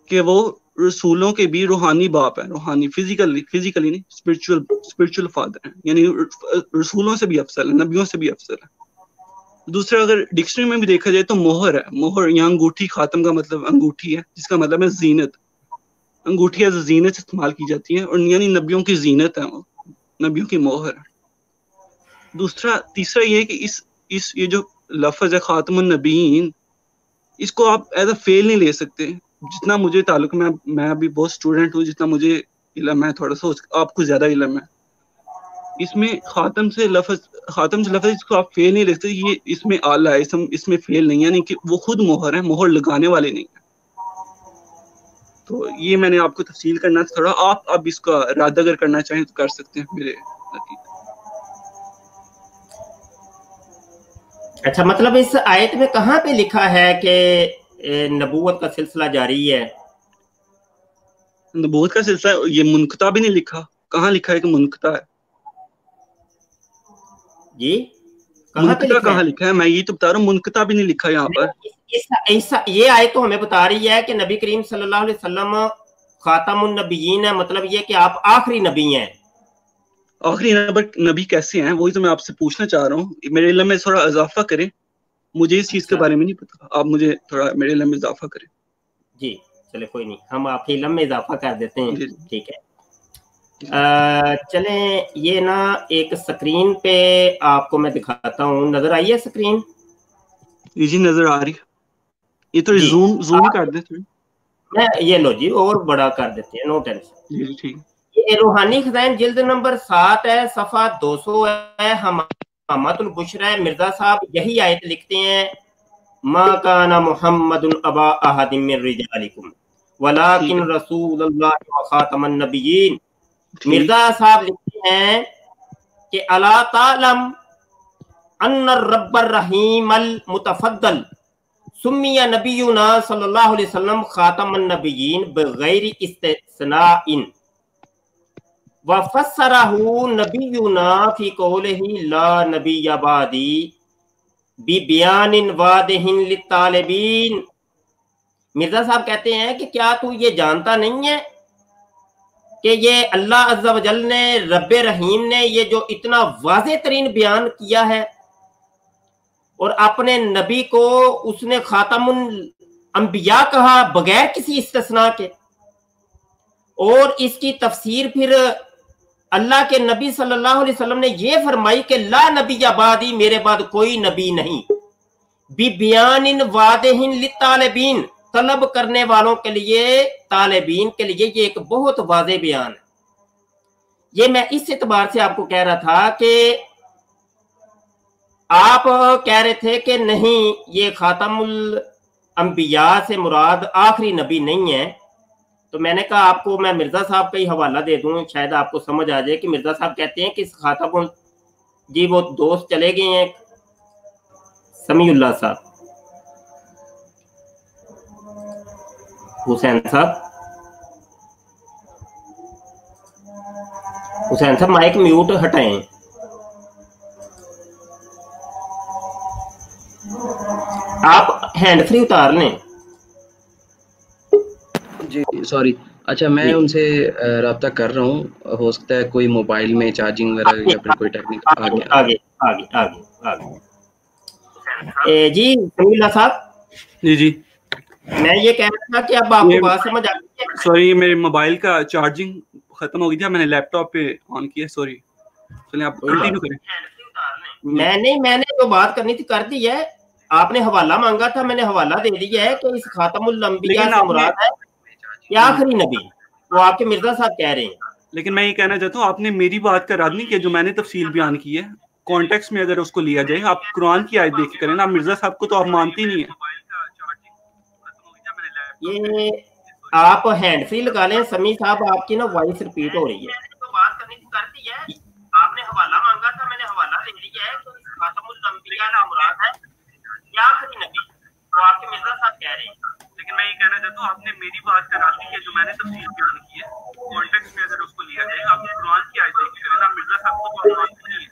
कि वो रसूलों के भी रूहानी बाप है, रूहानी, फिजिकली नहीं, स्पिरिचुअल फादर हैं, यानी रसूलों से भी अफसल है, नबियों से भी अफसल है। दूसरा, अगर डिक्शनरी में भी देखा जाए तो मोहर है, मोहर या अंगूठी, खातम का मतलब अंगूठी है, जिसका मतलब है जीनत। अंगूठी एज जीनत इस्तेमाल की जाती है, और यानी नबियों की जीनत है, नबियों की मोहर है। तीसरा ये है कि इस ये जो लफ्ज है खातमुन नबीन, इसको आप एज अ फेल नहीं ले सकते। जितना मुझे ताल्लुक, मैं अभी बहुत स्टूडेंट हूँ, जितना मुझे इल्म है, थोड़ा सा आपको ज्यादा इल्म है। इसमें खातम से लफ्ज इसको आप फेल नहीं ले सकते। ये इसमें आला है, इसमें फेल नहीं है, यानी कि वो खुद मोहर है, मोहर लगाने वाले नहीं है। तो ये मैंने आपको तफसील करना था थोड़ा। आप अब इसका रद्द अगर करना चाहें तो कर सकते हैं मेरे नतीजे। अच्छा, मतलब इस आयत में कहाँ पे लिखा है कि नबूवत का सिलसिला जारी है? नबूवत का सिलसिला ये मुनक़ता भी नहीं लिखा। कहाँ लिखा है कि मुनक़ता है? जी, मुनकता कहाँ लिखा है? मैं ये तो बता रहा हूँ, मुनकता भी नहीं लिखा यहाँ पर। ये आयत तो हमें बता रही है कि नबी करीम सल्लल्लाहु अलैहि वसल्लम खातमुन नबिय्यीन है, मतलब ये कि आप आखिरी नबी हैं। आखिरी नबी कैसे हैं, वही तो मैं आपसे पूछना चाह रहा हूँ। मेरे इल्म में थोड़ा इजाफा करें, मुझे इस चीज के बारे में नहीं पता, आप मुझे थोड़ा मेरे इल्म में इजाफा करें। जी चले कोई नहीं, हम आपके इल्म में इजाफा कर देते हैं, ठीक है। चलें, ये ना एक स्क्रीन पे आपको मैं दिखाता हूँ, नजर आई है स्क्रीन? जी नजर आ रही है। ये तो जूम कर दे थोड़ी। मैं ये लो जी, और बड़ा कर देते हैं, नो टेंशन। जी ठीक। ये रूहानी खजाइन जिल्द नंबर 7 है, सफा 200 है। हमातुल बुशरा है, मिर्जा साहब यही आयत लिखते हैं, मा काना मुहम्मदुन अबा अहदिम मिन रिजालिकुम वलाकिन रसूलुल्लाह व खातमन नबिय्यीन। मिर्जा साहब लिखते हैं कि अला तालम अन्ना रब्बर रहीमल मुतफद्दल सुम्मिया नबियुना सल्लल्लाहु अलैहि वसल्लम खातमन नबिय्यीन बगैर इस्तिस्नाइन व फस्सरहु नबियुना फी कौलिही ला नबिय्य बादी बि बयानिन वादिहिन लितालिबीन। मिर्जा साहब कहते हैं कि क्या तू ये जानता नहीं है कि ये अल्लाह अज़्ज़ा वजल ने, रब्बे रहीम ने ये जो इतना वाज़े तरीन बयान किया है और अपने नबी को उसने खातमुल अंबिया कहा बगैर किसी इस्तिस्ना के, और इसकी तफसीर फिर अल्लाह के नबी सल्लल्लाहु अलैहि वसल्लम ने ये फरमाई कि ला नबी बादी, मेरे बाद कोई नबी नहीं, बि बयानिन वादिहिन लितालिबीन, तलब करने वालों के लिए, तालिबीन के लिए ये एक बहुत वाज़े बयान है। ये मैं इस एतबार से आपको कह रहा था कि आप कह रहे थे कि नहीं ये खातमुल अंबिया से मुराद आखिरी नबी नहीं है, तो मैंने कहा आपको मैं मिर्जा साहब का ही हवाला दे दूं, शायद आपको समझ आ जाए कि मिर्जा साहब कहते हैं कि खातमुल, जी वो दोस्त चले गए हैं समीउल्लाह साहब, हुसैन साहब माइक म्यूट हटाएं। आप हैंड फ्री उतार लें। जी सॉरी, अच्छा मैं उनसे राब्ता कर रहा हूँ, हो सकता है कोई मोबाइल में चार्जिंग वगैरह या फिर कोई टेक्निक आगे। जी समीउल्लाह साहब। जी मैं ये कह रहा था कि अब आपको बात समझ आ गई है? सॉरी मेरे मोबाइल का चार्जिंग खत्म हो गई थी, मैंने लैपटॉप पे ऑन किया, सॉरी। चलिए आप कंटिन्यू करें। मैंने जो बात करनी थी कर दी है, आपने हवाला मांगा था, मैंने हवाला दे दिया है कि इस खातमुल अंबिया से मुराद है कि आखिरी नबी, वो आपके मिर्जा साहब कह रहे हैं। लेकिन मैं ये कहना चाहता हूँ, आपने मेरी बात का रद्द नहीं किया, जो मैंने तफसील बयान की है, कॉन्टेक्स्ट में अगर उसको लिया जाए, आप कुरान की आयत देख के करें ना, मिर्जा साहब को तो आप मानते ही नहीं है। ये आप हैंड फ्री लगा लें समी साहब, आपकी ना वॉइस रिपीट हो रही है। तो बात करनी थी कर दी है, आपने हवाला मांगा था, मैंने हवाला दे दिया है, तो खातमुल अंबिया से मुराद है या आखिरी नबी, वो आपके मिर्जा साहब कह रहे हैं। लेकिन मैं ये कहना चाहता हूँ, आपने मेरी बात का रद्द नहीं किया, जो मैंने तफसील बयान की है, कॉन्टेक्स्ट में अगर उसको लिया जाए, आप कुरान की आयत देख के करें ना, मिर्जा साहब को तो आप मानते नहीं है।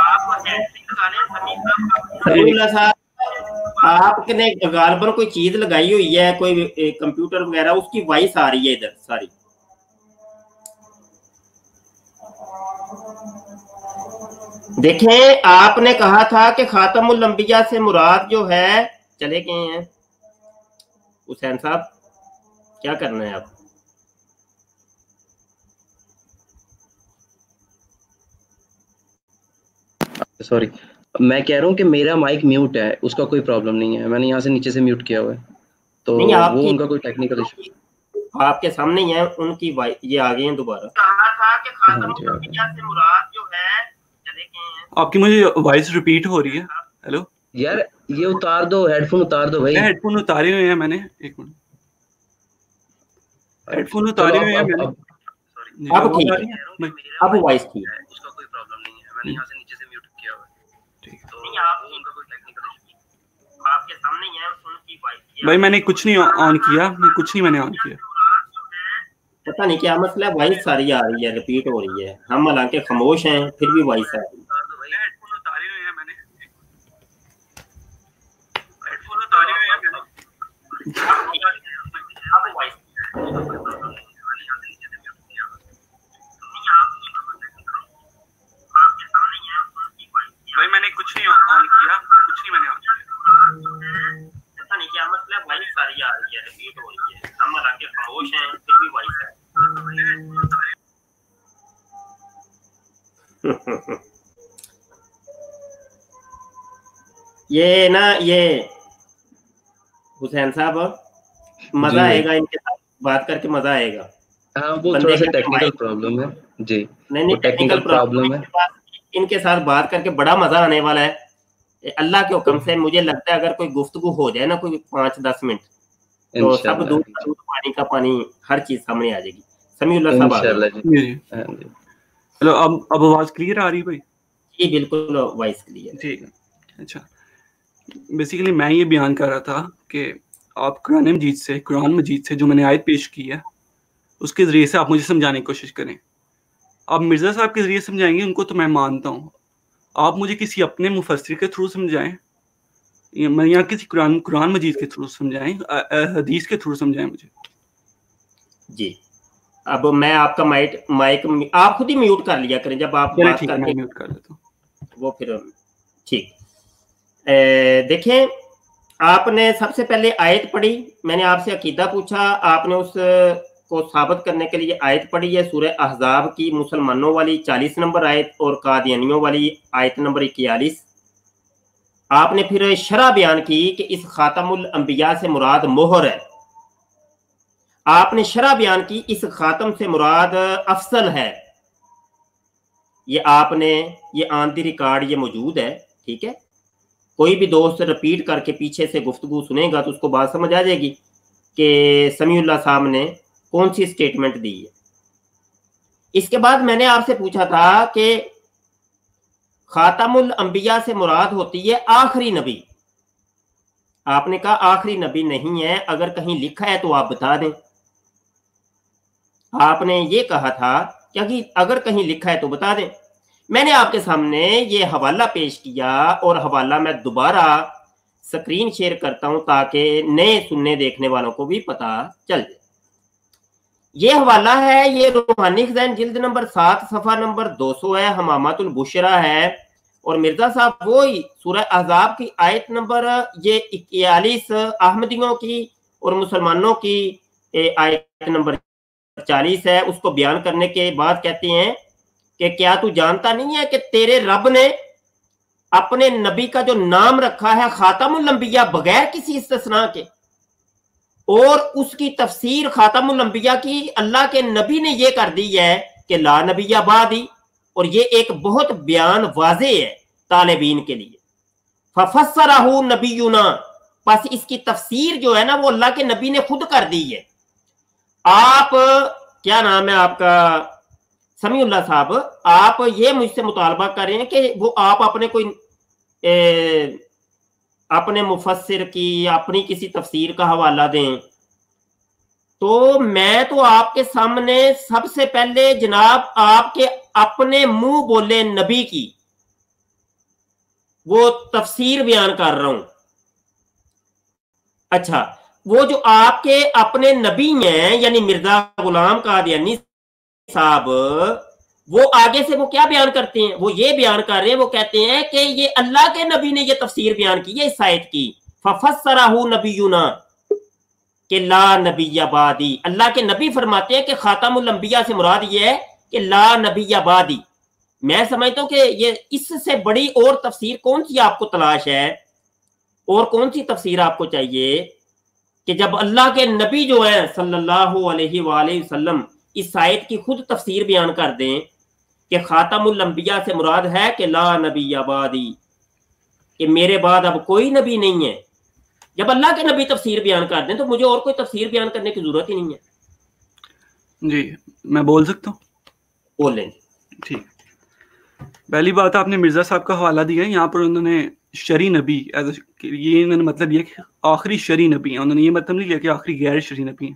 आप हैंड फ्री लगा लें समी साहब, आपने गालबन कोई चीज लगाई हुई है, कोई कंप्यूटर वगैरह, उसकी वॉइस आ रही है इधर सारी। देखें, आपने कहा था कि खातमुल अंबिया से मुराद जो है, चले गए हैं हुसैन साहब, क्या करना है आप? सॉरी, मैं कह रहा हूँ कि मेरा माइक म्यूट है, उसका कोई प्रॉब्लम नहीं है, मैंने यहाँ से नीचे से म्यूट किया हुआ है, तो वो उनका कोई टेक्निकल इशू आपके सामने ही है, उनकी ये आ गए हैं दोबारा। कहा था कि खातमुल अंबिया से मुराद जो है, चले गए हैं। आपकी मुझे वॉइस रिपीट हो रही है। हेलो यार, ये उतार दो, हेडफोन उतार दो भाई। हेडफोन उतारे हुए हैं मैंने, एक मिनट, हेडफोन उतारे हुए हैं मैंने। अब ठीक है, अब वॉइस ठीक है, उसका कोई प्रॉब्लम नहीं है, मैंने यहाँ से नीचे से म्यूट किया हुआ है। ठीक, तो उनका कोई टेक्निकल इशू आपके सामने ही है, उनकी वॉइस। भाई मैंने कुछ नहीं ऑन किया, मैं कुछ नहीं मैंने ऑन किया। पता नहीं क्या मसला है, वॉइस सारी आ रही है, रिपीट हो रही है, हम हालांकि खामोश हैं फिर भी वॉइस आ रही है। हेडफोन उतारे हुए हैं मैंने, हेडफोन उतारे हुए हैं मैंने। भाई मैंने कुछ नहीं ऑन किया, कुछ नहीं मैंने ऑन किया। पता नहीं क्या मसला है, वॉइस सारी आ रही है, रिपीट हो रही है, हम हालांकि खामोश हैं फिर भी वॉइस आ रही है। ये ना, ये हुसैन साहब मजा आएगा इनके साथ बात करके, मजा आएगा। हाँ वो थोड़ा सा टेक्निकल प्रॉब्लम है जी, नहीं टेक्निकल प्रॉब्लम है, इनके साथ बात करके बड़ा मजा आने वाला है। अल्लाह के हुक्म से मुझे लगता है अगर कोई गुफ्तगू हो जाए ना कोई 5-10 मिनट, तो सब दूध पानी का पानी हर चीज सामने आ जाएगी। समीउल्लाह साहब इंशाल्लाह जी। हेलो, अब आवाज क्लियर आ रही भाई? जी बिल्कुल वॉइस क्लियर, ठीक है। अच्छा, बेसिकली मैं ये बयान कर रहा था कि आप कुरान मजीद से जो मैंने आयत पेश की है उसके ज़रिए से आप मुझे समझाने की कोशिश करें। आप मिर्ज़ा साहब के ज़रिए समझाएंगे, उनको तो मैं मानता हूँ, आप मुझे किसी अपने मुफस्सिर के थ्रू समझाएं, या किसी कुरान मजीद के थ्रू समझाएं, हदीस के थ्रू समझाएं मुझे। जी अब मैं आपका माइक आप खुद ही म्यूट कर लिया करें जब आप बात करके, मैं म्यूट कर लेता हूँ वो फिर ठीक। देखें, आपने सबसे पहले आयत पढ़ी, मैंने आपसे अकीदा पूछा, आपने उस को साबित करने के लिए आयत पढ़ी है सूरह अहज़ाब की मुसलमानों वाली 40 नंबर आयत और कादियानियों वाली आयत नंबर 41। आपने फिर शरह बयान की कि इस खातमुल अंबिया से मुराद मोहर है। आपने शरह बयान की इस खातम से मुराद अफसल है। ये आपने, ये ऑन द रिकॉर्ड ये मौजूद है, ठीक है। कोई भी दोस्त रिपीट करके पीछे से गुफ्तगू सुनेगा तो उसको बात समझ आ जाएगी कि समीउल्लाह साहब ने कौन सी स्टेटमेंट दी है। इसके बाद मैंने आपसे पूछा था कि खातमुल अंबिया से मुराद होती है आखिरी नबी। आपने कहा आखिरी नबी नहीं है, अगर कहीं लिखा है तो आप बता दें। आपने ये कहा था कि अगर कहीं लिखा है तो बता दें। मैंने आपके सामने ये हवाला पेश किया और हवाला मैं दोबारा स्क्रीन शेयर करता हूं ताकि नए सुनने देखने वालों को भी पता चल जाए। ये हवाला है, ये रूहानी खज़ाइन जिल्द नंबर 7 सफ़ा नंबर 200 है, हमामतुल बुशरा है। और मिर्जा साहब वही सूरह अहज़ाब की आयत नंबर ये 41 अहमदियों की और मुसलमानों की आयत नंबर 40 है। उसको बयान करने के बाद कहते हैं कि क्या तू जानता नहीं है कि तेरे रब ने अपने नबी का जो नाम रखा है खातमुल अंबिया बगैर किसी इस्तिस्ना के, और उसकी तफसीर खातमुल अंबिया की अल्लाह के नबी ने ये कर दी है कि ला नबिया बादी। और ये एक बहुत बयान वाज़े है तालिबीन के लिए। फफस्सरहु नबियुना, बस इसकी तफसीर जो है ना वो अल्लाह के नबी ने खुद कर दी है। आप क्या नाम है आपका समीउल्लाह साहब, आप ये मुझसे मुतालबा कर रहे हैं कि वो आप अपने कोई अपने मुफस्सिर की अपनी किसी तफसीर का हवाला दें। तो मैं तो आपके सामने सबसे पहले जनाब आपके अपने मुंह बोले नबी की वो तफसीर बयान कर रहा हूं। अच्छा, वो जो आपके अपने नबी हैं यानी मिर्जा गुलाम कादियानी साहब, वो आगे से वो क्या बयान करते हैं, वो ये बयान कर रहे हैं, वो कहते हैं कि ये अल्लाह के नबी ने ये तफसीर बयान की है इस आयत की। फफस्सरहु नबियुना कि ला नबिया बादी। अल्लाह के नबी फरमाते हैं कि खातमुल अंबिया से मुराद ये है कि ला नबिया बादी। मैं समझता हूं कि ये इससे बड़ी और तफसीर कौन सी आपको तलाश है और कौन सी तफसीर आपको चाहिए कि जब अल्लाह के नबी जो है सल्लल्लाहु अलैहि वसल्लम इस आयत की खुद तफसीर बयान कर दें कि खातमुल अंबिया से मुराद है कि ला नबिया बादी, कि मेरे बाद अब कोई नबी नहीं है। जब अल्लाह के नबी तफसीर बयान कर दें तो मुझे और कोई तफसीर बयान करने की जरूरत ही नहीं है। जी मैं बोल सकता हूँ? बोल लें। ठीक, पहली बात आपने मिर्जा साहब का हवाला दिया है, यहाँ पर उन्होंने शरी नबी ये इन्होंने मतलब लिया कि आखिरी शरी नबी है। उन्होंने ये मतलब नहीं लिया कि आखिरी गैर शरी नबी है।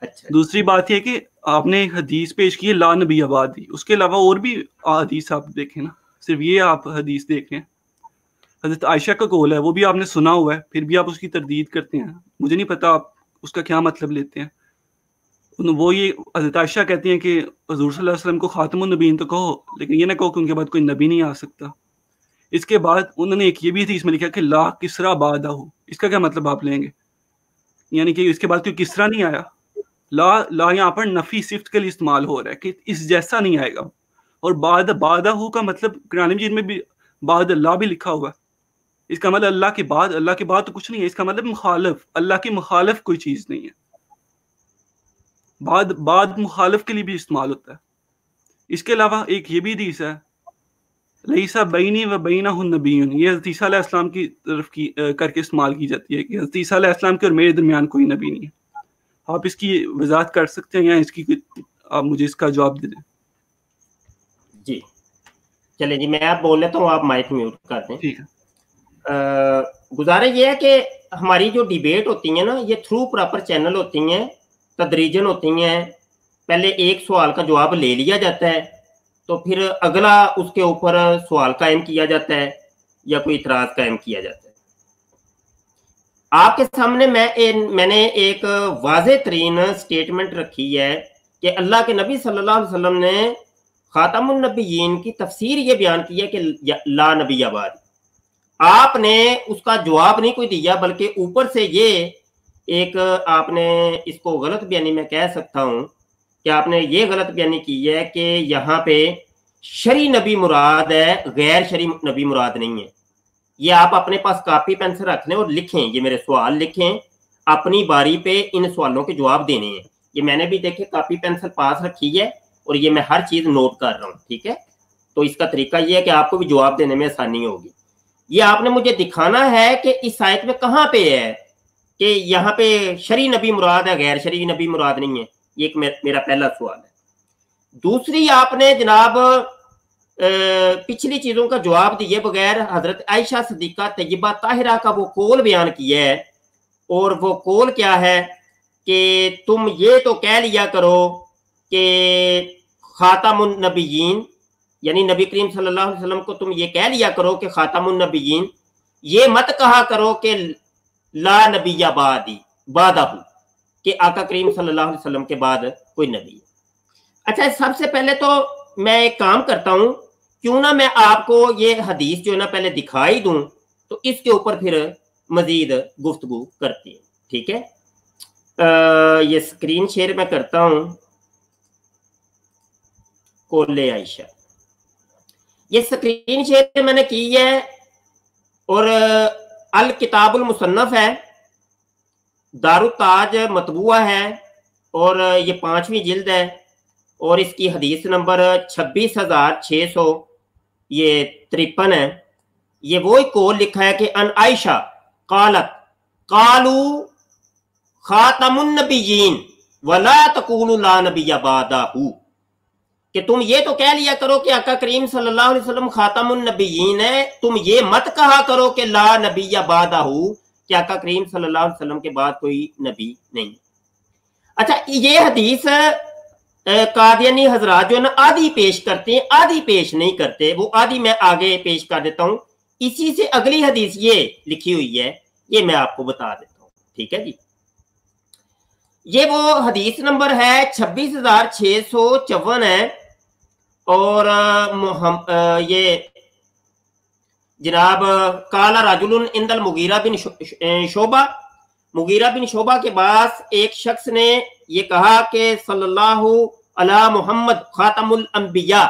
اچھا دوسری بات یہ کہ آپ نے ایک حدیث پیش کی ہے لا نبی آبادی، اس کے علاوہ اور بھی حدیث آپ دیکھیں نا، صرف یہ آپ حدیث دیکھیں. حضرت عائشہ کا قول ہے، وہ بھی آپ نے سنا ہوا ہے، پھر بھی آپ اس کی تردید کرتے ہیں. مجھے نہیں پتا آپ اس کا کیا مطلب لیتے ہیں. وہ یہ حضرت عائشہ کہتی ہیں کہ حضور صلی اللہ علیہ وسلم کو خاتم النبیین تو کہو، لیکن یہ نہ کہو کہ ان کے بعد کوئی نبی نہیں آ سکتا. اس کے بعد انہوں نے ایک یہ بھی حدیث میں لکھا کہ لا کسرا بعدہ، اس کا کیا مطلب آپ لیں گے؟ یعنی کہ اس کے بعد کوئی کسرا نہیں آیا. لا یہاں پر نفی صفت کے لیے استعمال ہو رہا ہے کہ اس جیسا نہیں آئے گا. اور بعدہ کا مطلب قرآن مجید میں بھی بعد اللہ بھی لکھا ہوا ہے. اس کا مطلب اللہ کے بعد تو کچھ نہیں ہے. اس کا مطلب مخالف، اللہ کی مخالف کوئی چیز نہیں ہے. بعد مخالف کے لیے بھی استعمال ہوتا ہے. اس کے علاوہ ایک یہ بھی حدیث ہے لیسا بینی و بینہ النبی، یہ حضرت عیسیٰ علیہ السلام کی طرف کر کے استعمال کی جاتی ہے کہ حضرت عیسیٰ علیہ السلام کے اور میرے درمیان کوئی نبی نہیں ہے. آپ اس کی وضاحت کر سکتے ہیں یا اس کی آپ مجھے اس کا جواب دے دیں؟ جی چلے جی، میں آپ بول لیتا ہوں، آپ مائک میوٹ کر دیں. ٹھیک ہے. گزارش یہ ہے کہ ہماری جو ڈیبیٹ ہوتی ہیں نا، یہ تھرو پراپر چینل ہوتی ہیں، تدریجن ہوتی ہیں. پہلے ایک سوال کا جواب لے لیا جاتا ہے، تو پھر اگلا اس کے اوپر سوال قائم کیا جاتا ہے یا کوئی اعتراض قائم کیا جاتا ہے. آپ کے سامنے میں نے ایک واضح ترین سٹیٹمنٹ رکھی ہے کہ اللہ کے نبی صلی اللہ علیہ وسلم نے خاتم النبیین کی تفسیر یہ بیان کی ہے کہ لا نبی آباد. آپ نے اس کا جواب نہیں کوئی دیا، بلکہ اوپر سے یہ ایک آپ نے اس کو غلط بیانی میں کہہ سکتا ہوں کہ آپ نے یہ غلط بیانی کی ہے کہ یہاں پہ شرعی نبی مراد ہے، غیر شرعی نبی مراد نہیں ہے. یہ آپ اپنے پاس کاپی پینسل رکھ لیں اور لکھیں، یہ میرے سوال لکھیں، اپنی باری پہ ان سوالوں کے جواب دینے ہیں. یہ میں نے بھی دیکھے کاپی پینسل پاس رکھی ہے اور یہ میں ہر چیز نوٹ کر رہا ہوں. ٹھیک ہے، تو اس کا طریقہ یہ ہے کہ آپ کو بھی جواب دینے میں آسانی ہوگی. یہ آپ نے مجھے دکھانا ہے کہ اس آیت میں کہاں پہ ہے کہ یہاں پہ شرعی نبی مراد ہے، غیر شرعی نبی مراد نہیں ہے. یہ ایک میرا پہلا سوال ہے. دوسری، آپ نے جناب پچھلی چیزوں کا جواب دیے بغیر حضرت عائشہ صدیقہ طیبہ طاہرہ کا وہ قول بیان کیا ہے، اور وہ قول کیا ہے کہ تم یہ تو کہہ لیا کرو کہ خاتم النبیین، یعنی نبی کریم صلی اللہ علیہ وسلم کو تم یہ کہہ لیا کرو کہ خاتم النبیین، یہ مت کہا کرو کہ لا نبی بعدہ، کہ آقا کریم صلی اللہ علیہ وسلم کے بعد کوئی نبی ہے. اچھا، سب سے پہلے تو میں ایک کام کرتا ہوں، کیوں نہ میں آپ کو یہ حدیث جو ہے نا پہلے دکھائی دوں، تو اس کے اوپر پھر مزید گفتگو کرتی ہیں. ٹھیک ہے، یہ اسکرین شیئر میں کرتا ہوں. قول عائشہ، یہ اسکرین شیئر میں نے کی ہے، اور الکتاب المصنف ہے، دار التاج مطبوعہ ہے، اور یہ 5ویں جلد ہے، اور اس کی حدیث نمبر 26,653 ہے. یہ وہی قول لکھا ہے کہ ان عائشہ قالت قالوا خاتم النبیین ولا تقولوا لا نبی بعدہ، کہ تم یہ تو کہہ لیا کرو کہ آقا کریم صلی اللہ علیہ وسلم خاتم النبیین ہے، تم یہ مت کہا کرو کہ لا نبی بعدہ، کہ آقا کریم صلی اللہ علیہ وسلم کے بعد کوئی نبی نہیں. اچھا، یہ حدیث قادیانی حضرات جو ہے نا آدھی پیش کرتے ہیں، آدھی پیش نہیں کرتے. وہ آدھی میں آگے پیش کر دیتا ہوں. اسی سے اگلی حدیث یہ لکھی ہوئی ہے، یہ میں آپ کو بتا دیتا ہوں. ٹھیک ہے جی، یہ وہ حدیث نمبر ہے 26,654 ہے، اور یہ جناب قال رجل عند المغیرہ بن شعبہ، مغیرہ بن شعبہ کے پاس ایک شخص نے یہ کہا کہ صلی اللہ علی محمد خاتم الانبیاء،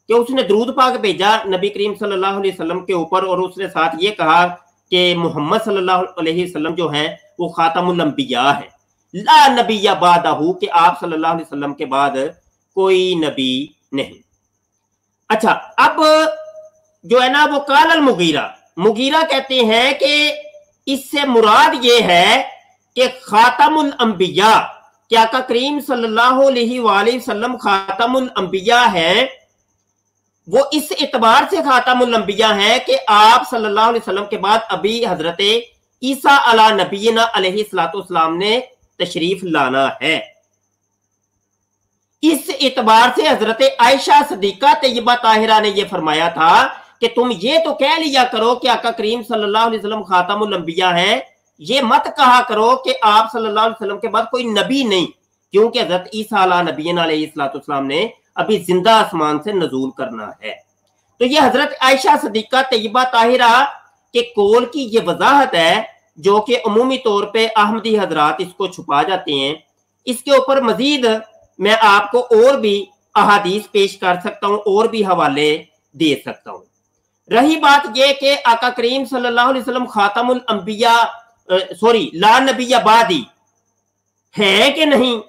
کہ اس نے درود پاک بھیجا نبی کریم صلی اللہ علیہ وسلم کے اوپر، اور اس نے ساتھ یہ کہا کہ محمد صلی اللہ علیہ وسلم جو ہیں وہ خاتم الانبیاء ہے، لا نبی بعدہ، کہ آپ صلی اللہ علیہ وسلم کے بعد کوئی نبی نہیں. اچھا، اب جو ہے نا وہ قال المغیرہ، مغیرہ کہتے ہیں کہ اس سے مراد یہ ہے کہ خاتم الانبیاء، کہ آقا کریم صلی اللہ علیہ وآلہ وسلم خاتم الانبیاء ہیں. وہ اس اعتبار سے خاتم الانبیاء ہیں کہ آپ صلی اللہ علیہ وسلم کے بعد ابھی حضرت عیسیٰ علی نبینا علیہ الصلوۃ والسلام نے تشریف لانا ہے. इस इतबार से हजरत आयशा सदीका तैयबा ताहिरा ने यह फरमाया था कि तुम ये तो कह लिया करो कि आका करीम सल्लल्लाहु अलैहि वसल्लम खातमुल अंबिया है, ये मत कहा करो कि आप सल्लल्लाहु अलैहि वसल्लम के बाद कोई नबी नहीं, क्योंकि हजरत ईसा अला नबीना अलैहिस्सलाम ने अभी जिंदा आसमान से नजूल करना है। तो ये हजरत आयशा सदीका तैयबा ताहिरा के कौल की ये वजाहत है, जो कि अमूमी तौर पे अहमदी हजरात इसको छुपा जाते हैं। इसके ऊपर मजीद मैं आपको और भी अहादीस पेश कर सकता हूँ, और भी हवाले दे सकता हूँ। रही बात यह कि आका करीम सल्लल्लाहु अलैहि वसल्लम खातमुल अंबिया ला नबिया बादी है कि नहीं,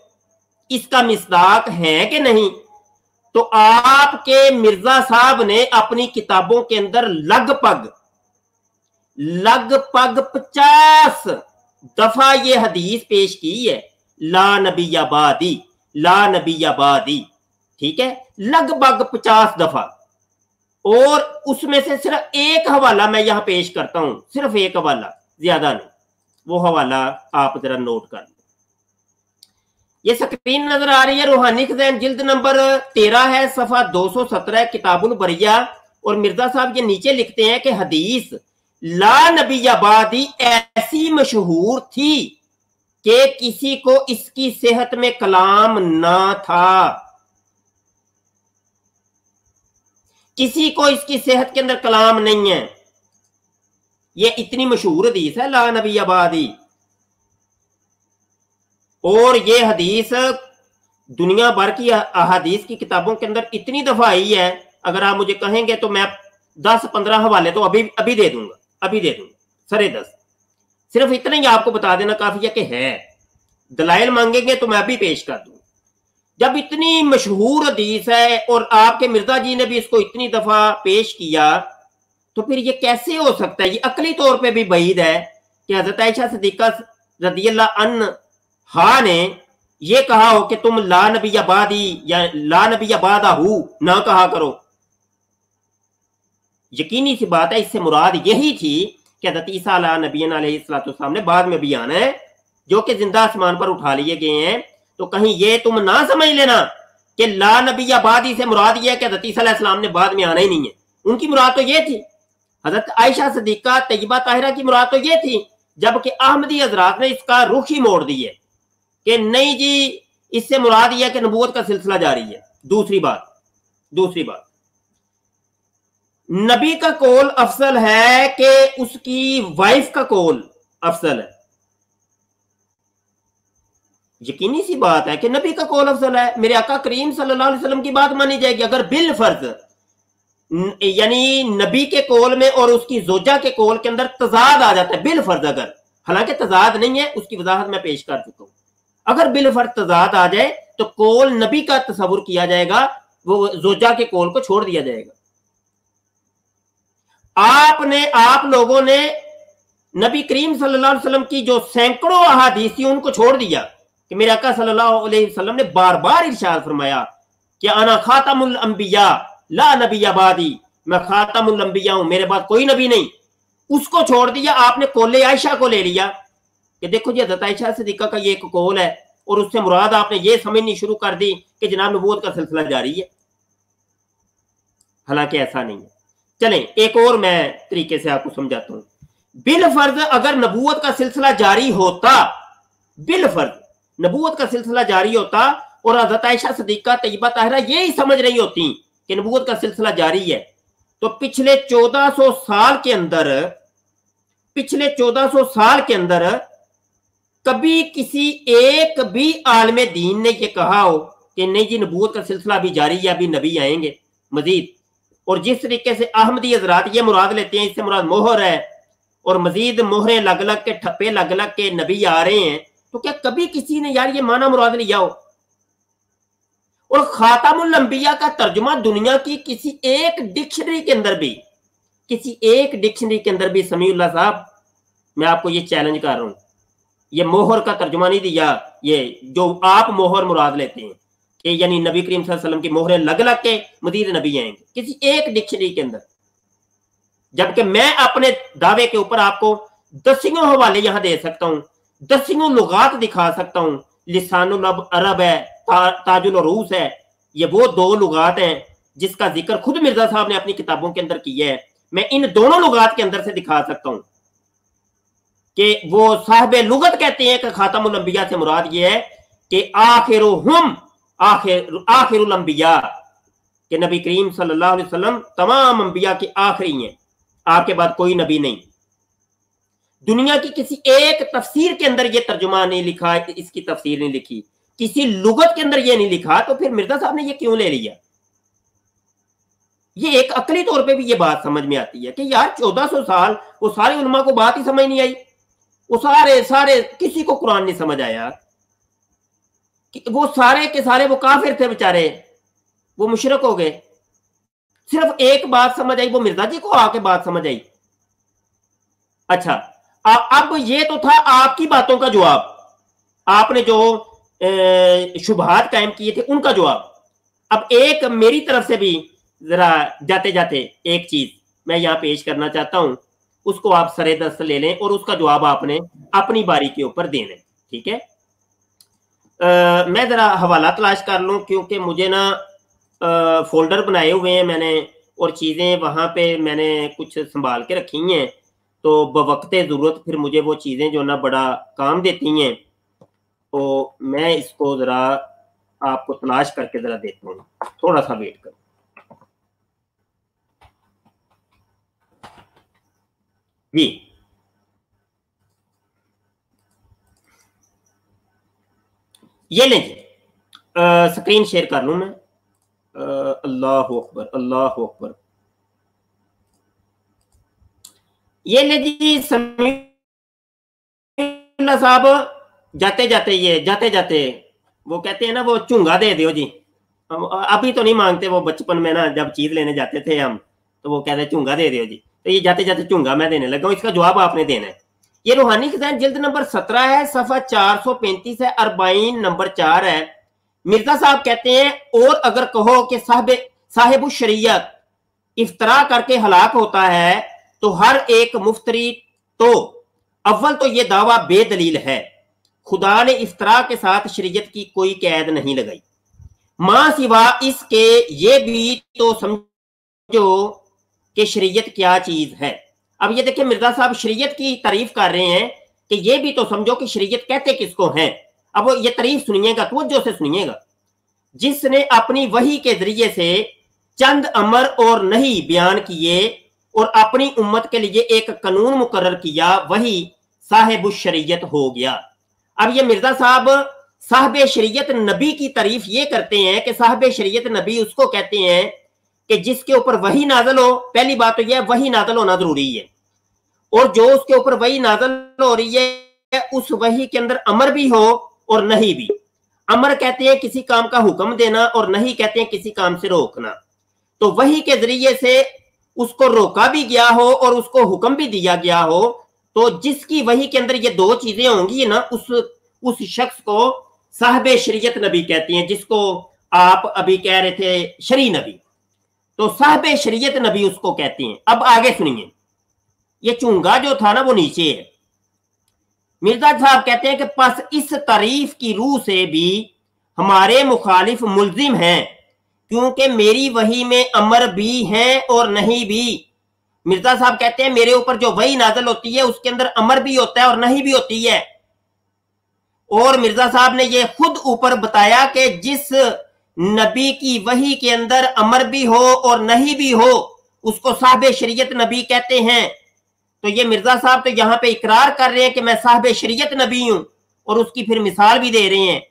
इसका मिसदाक है कि नहीं, तो आपके मिर्जा साहब ने अपनी किताबों के अंदर लगभग 50 दफा ये हदीस पेश की है, ला नबिया बादी, ला नबिया बादी, ठीक है, लगभग 50 दफा। और उसमें से सिर्फ एक हवाला मैं यहां पेश करता हूं, सिर्फ एक हवाला, ज्यादा नहीं, वो हवाला आप जरा नोट कर लें। ये स्क्रीन नजर आ रही है, रूहानी खज़ाइन जिल्द नंबर 13 है, सफा 217 किताबुल बरिया। और मिर्जा साहब ये नीचे लिखते हैं कि हदीस ला नबिया बादी ऐसी मशहूर थी कि किसी को इसकी सेहत में कलाम ना था, किसी को इसकी सेहत के अंदर कलाम नहीं है। ये इतनी मशहूर हदीस है ला नबिया बादी। और ये हदीस दुनिया भर की अहादीस की किताबों के अंदर इतनी दफा आई है, अगर आप मुझे कहेंगे तो मैं 10-15 हवाले तो अभी दे दूंगा, सरे 10। सिर्फ इतना ही आपको बता देना काफी है कि है, दलाइल मांगेंगे तो मैं अभी पेश कर दूंगा। जब इतनी मशहूर हदीस है और आपके मिर्जा जी ने भी इसको इतनी दफा पेश किया, तो फिर ये कैसे हो सकता है? ये अकली तौर पे भी बईद है कि हजरत आयशा सिद्दीका रज़ियल्लाहु अन्हा ने ये कहा हो कि तुम ला नबिया बादी या ला नबिया बादाहू ना कहा करो। यकीनी सी बात है, इससे मुराद यही थी कि हज़रत ईसा अला नबीना अलैहिस्सलाम ने बाद में भी आना है, जो कि जिंदा आसमान पर उठा लिए गए हैं। तो कहीं ये तुम ना समझ लेना कि ला नबिया बादी से मुराद ये है कि हज़रत ईसा अलैहिस्सलाम ने बाद में आना ही नहीं है। उनकी मुराद तो ये थी, हज़रत आयशा सिद्दीका तैयबा ताहिरा की मुराद तो ये थी, जबकि अहमदी हजरात ने इसका रुख ही मोड़ दिए कि नहीं जी, इससे मुराद यह है कि नबूवत का सिलसिला जारी है। दूसरी बात, नबी का कौल अफसल है कि उसकी वाइफ का कौल अफसल है। यकीनी सी बात है कि नबी का कौल अफसल है। मेरे आका करीम सल्लल्लाहु अलैहि वसल्लम की बात मानी जाएगी अगर बिल फर्ज, यानी नबी के कौल में और उसकी जोजा के कौल के अंदर तजाद आ जाता है बिल फर्ज। अगर हालांकि तजाद नहीं है, उसकी वजाहत मैं पेश कर चुका हूं। अगर बिल फर्ज तजाद आ जाए तो कौल नबी का तस्वुर किया जाएगा, वो जोजा के कौल को छोड़ दिया जाएगा। आप लोगों ने नबी करीम सल्लल्लाहु अलैहि वसल्लम की जो सैकड़ों अहादीस थी उनको छोड़ दिया कि मेरे आका सल्लल्लाहु अलैहि वसल्लम ने बार बार इरशाद फरमाया कि अना खातमुल अंबिया ला नबिया बादी, मैं खातमुल अंबिया हूं, मेरे बाद कोई नबी नहीं। उसको छोड़ दिया, आपने कौले आयशा को ले लिया कि देखो जी हज़रत आयशा सिद्दीका का ये एक कौल है, और उससे मुराद आपने ये समझनी शुरू कर दी कि जनाब नबूवत का सिलसिला जारी है। हालांकि ऐसा नहीं है। चलें एक और मैं तरीके से आपको समझाता हूं। बिल फर्ज अगर नबूवत का सिलसिला जारी होता, बिल फर्ज नबूवत का सिलसिला जारी होता और हज़रत आयशा सिद्दीका तैयबा ताहिरा यही समझ रही होती कि नबूवत का सिलसिला जारी है, तो पिछले 1400 साल के अंदर कभी किसी एक भी आलमे दीन ने यह कहा हो कि नहीं जी नबूवत का सिलसिला भी जारी है, अभी नबी आएंगे मजीद। और जिस तरीके से अहमदी हजरात ये मुराद लेते हैं, इससे मुराद मोहर है और मजीद मोहरें लग लग के, ठप्पे लग लग के नबी आ रहे हैं, तो क्या कभी किसी ने यार ये माना मुराद लिया हो? और खातमुल अंबिया का तर्जुमा दुनिया की किसी एक डिक्शनरी के अंदर भी समीउल्लाह साहब, मैं आपको ये चैलेंज कर रहा हूं, ये मोहर का तर्जुमा नहीं दिया, ये जो आप मोहर मुराद लेते हैं कि यानी नबी करीम सल्लल्लाहु अलैहि वसल्लम की मोहरें लग लग के मजीद नबी आएंगे, किसी एक डिक्शनरी के अंदर। जबकि मैं अपने दावे के ऊपर आपको दसियों हवाले यहां दे सकता हूं, दसियों लुगात दिखा सकता हूं। लिसानुल अरब है, ताजुल उरूस है, ये वो दो लुगात हैं जिसका जिक्र खुद मिर्जा साहब ने अपनी किताबों के अंदर किया है। मैं इन दोनों लुगात के अंदर से दिखा सकता हूं कि वो साहिब लुगत कहते हैं कि खातमुल अंबिया से मुराद ये है कि आखिरुहुम आखिरुल अंबिया, कि नबी करीम सल्लल्लाहु अलैहि वसल्लम तमाम अंबिया के आखिरी हैं, आपके बाद कोई नबी नहीं। दुनिया की किसी एक तफसीर के अंदर ये तर्जुमा नहीं लिखा, इसकी तफसीर नहीं लिखी, किसी लुगत के अंदर ये नहीं लिखा, तो फिर मिर्जा साहब ने ये क्यों ले लिया? ये एक अकली तौर पे भी ये बात समझ में आती है कि यार 1400 साल वो सारे उलमा को बात ही समझ नहीं आई, वो सारे किसी को कुरान नहीं समझ आया, वो सारे के सारे वो काफिर थे बेचारे, वो मुशरक हो गए। सिर्फ एक बात समझ आई, वो मिर्जा जी को आके बात समझ आई। अच्छा, अब ये तो था आपकी बातों का जवाब, आपने जो शुबहात कायम किए थे उनका जवाब। अब एक मेरी तरफ से भी जरा जाते जाते एक चीज मैं यहां पेश करना चाहता हूं, उसको आप सरे दस्त ले लें और उसका जवाब आपने अपनी बारी के ऊपर देना है, ठीक है। मैं जरा हवाला तलाश कर लूं, क्योंकि मुझे ना फोल्डर बनाए हुए हैं मैंने, और चीज़ें वहाँ पे मैंने कुछ संभाल के रखी हैं, तो बवक्ते ज़रूरत फिर मुझे वो चीज़ें जो ना बड़ा काम देती हैं, तो मैं इसको ज़रा आपको तलाश करके ज़रा देता हूँ, थोड़ा सा वेट करो। जी, ये लीजिए, स्क्रीन शेयर कर लूँ मैं। अल्लाह अकबर, अल्लाह अकबर। ये लीजिए समीउल्लाह साहब, जाते जाते वो कहते हैं ना, वो चुंगा दे दो जी। अभी तो नहीं मांगते, वो बचपन में ना जब चीज लेने जाते थे हम, तो वो कहते चुंगा दे दो जी, तो ये जाते जाते चुंगा मैं देने लगा हूं, इसका जवाब आपने देना है। ये रूहानी खजान जिल्द नंबर 17 है, सफा 435 है, 40 नंबर 4 है। मिर्जा साहब कहते हैं, और अगर कहो कि साहिब शरीयत इफ्तरा करके हलाक होता है तो हर एक मुफ्तरी, तो अव्वल तो ये दावा बेदलील है, खुदा ने इफ्तरा के साथ शरीयत की कोई कैद नहीं लगाई, मां सिवा इसके ये भी तो समझो कि शरीयत क्या चीज है। अब ये देखिए, मिर्जा साहब शरीयत की तारीफ कर रहे हैं कि ये भी तो समझो कि शरीयत कहते किसको है। अब वो ये तारीफ सुनिएगा, तवज्जो से सुनिएगा। जिसने अपनी वही के जरिए से चंद अमर और नहीं बयान किए और अपनी उम्मत के लिए एक कानून मुकर्रर किया, वही साहिब शरीयत हो गया। अब ये मिर्जा साहब साहिब शरीयत नबी की तारीफ ये करते हैं कि साहिब शरीयत नबी उसको कहते हैं कि जिसके ऊपर वही नाजल हो। पहली बात तो यह वही नाजल होना जरूरी है, और जो उसके ऊपर वही नाजल हो रही है उस वही के अंदर अमर भी हो और नहीं भी। अमर कहते हैं किसी काम का हुक्म देना, और नहीं कहते हैं किसी काम से रोकना। तो वही के जरिए से उसको रोका भी गया हो और उसको हुक्म भी दिया गया हो, तो जिसकी वही के अंदर ये दो चीजें होंगी ना, उस शख्स को साहिब शरीयत नबी कहते हैं, जिसको आप अभी कह रहे थे शरी नबी, तो साहिब शरीयत नबी उसको कहते हैं। अब आगे सुनिए, ये चुंगा जो था ना वो नीचे है। मिर्जा साहब कहते हैं कि बस इस तारीफ की रूह से भी हमारे मुखालिफ मुल्जिम हैं, क्योंकि मेरी वही में अमर भी है और नहीं भी। मिर्जा साहब कहते हैं मेरे ऊपर जो वही नाजल होती है उसके अंदर अमर भी होता है और नहीं भी होती है। और मिर्जा साहब ने ये खुद ऊपर बताया कि जिस नबी की वही के अंदर अमर भी हो और नहीं भी हो उसको साहिब शरीयत नबी कहते हैं। तो ये मिर्जा साहब तो यहाँ पे इकरार कर रहे हैं कि मैं साहिब शरीयत नबी हूं, और उसकी फिर मिसाल भी दे रहे हैं।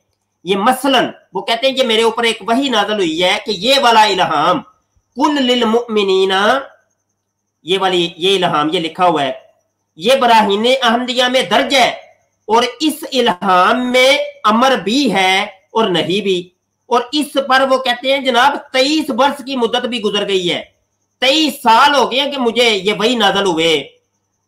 ये मसलन वो कहते हैं कि मेरे ऊपर एक वही नाज़िल हुई है कि ये वाला इल्हाम कुल लिल मुमिनीना, ये इल्हाम ये लिखा हुआ है, ये बराहीने अहमदिया में दर्ज है, और इस इल्हाम में अमर भी है और नहीं भी। और इस पर वो कहते हैं जनाब 23 वर्ष की मुद्दत भी गुजर गई है, 23 साल हो गए कि मुझे ये वही नाज़िल हुए,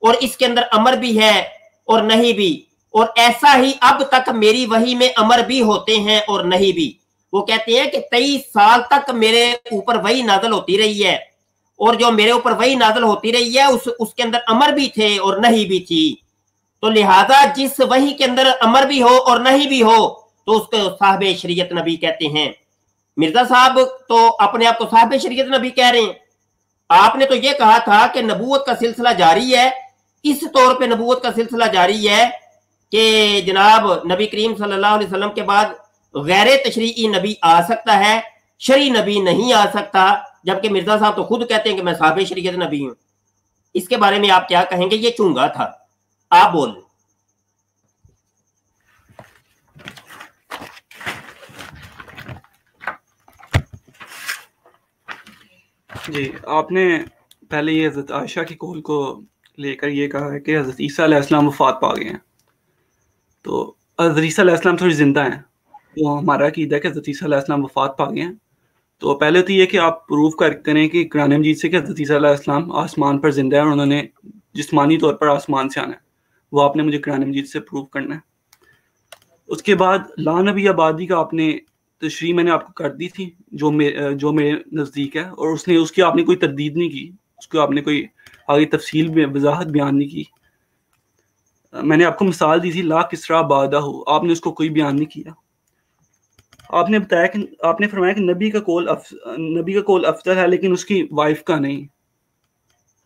और इसके अंदर अमर भी है और नहीं भी, और ऐसा ही अब तक मेरी वही में अमर भी होते हैं और नहीं भी। वो कहते हैं कि 23 साल तक मेरे ऊपर वही नाज़िल होती रही है, और जो मेरे ऊपर वही नाज़िल होती रही है उसके अंदर अमर भी थे और नहीं भी थी। तो लिहाजा जिस वही के अंदर अमर भी हो और नहीं भी हो, تو उसको साहब शरीयत नबी कहते हैं। मिर्जा साहब तो अपने आप को साहब शरीयत नबी कह रहे हैं। आपने तो ये कहा था कि नबूवत का सिलसिला जारी है, इस तौर पे नबूवत का सिलसिला जारी है कि जनाब नबी करीम सल्लल्लाहु अलैहि वसल्लम के बाद गैर तशरीई नबी आ सकता है, शरी नबी नहीं आ सकता, जबकि मिर्जा साहब तो खुद कहते हैं कि मैं साहब शरीयत नबी हूं। इसके बारे में आप क्या कहेंगे? ये चूंगा था, आप बोल। जी, आपने पहले ये हज़रत आयशा की कौल को लेकर ये कहा है कि हज़रत ईसा अलैहिस्सलाम वफ़ात पा गए हैं। तो हज़रत ईसा अलैहिस्सलाम थोड़ी ज़िंदा हैं, तो हमारा अक़ीदा है कि हज़रत ईसा अलैहिस्सलाम वफ़ात पा गए हैं। तो पहले तो ये कि आप प्रूव करें कि कुरान मजीद से कि हज़रत ईसा अलैहिस्सलाम आसमान पर ज़िंदा है और उन्होंने जिस्मानी तौर पर आसमान से आना है, वो आपने मुझे कुरान मजीद से प्रूव करना है। उसके बाद ला नबी आबादी का आपने तशरीह मैंने आपको कर दी थी, जो मेरे नज़दीक है, और उसकी आपने कोई तरदीद नहीं की, उसको आपने कोई आगे तफसील में वजाहत बयान नहीं की। मैंने आपको मिसाल दी थी ला किसरा बादा हो, आपने उसको कोई बयान नहीं किया। आपने बताया कि आपने फरमाया कि नबी का कौल अफजल है लेकिन उसकी वाइफ का नहीं।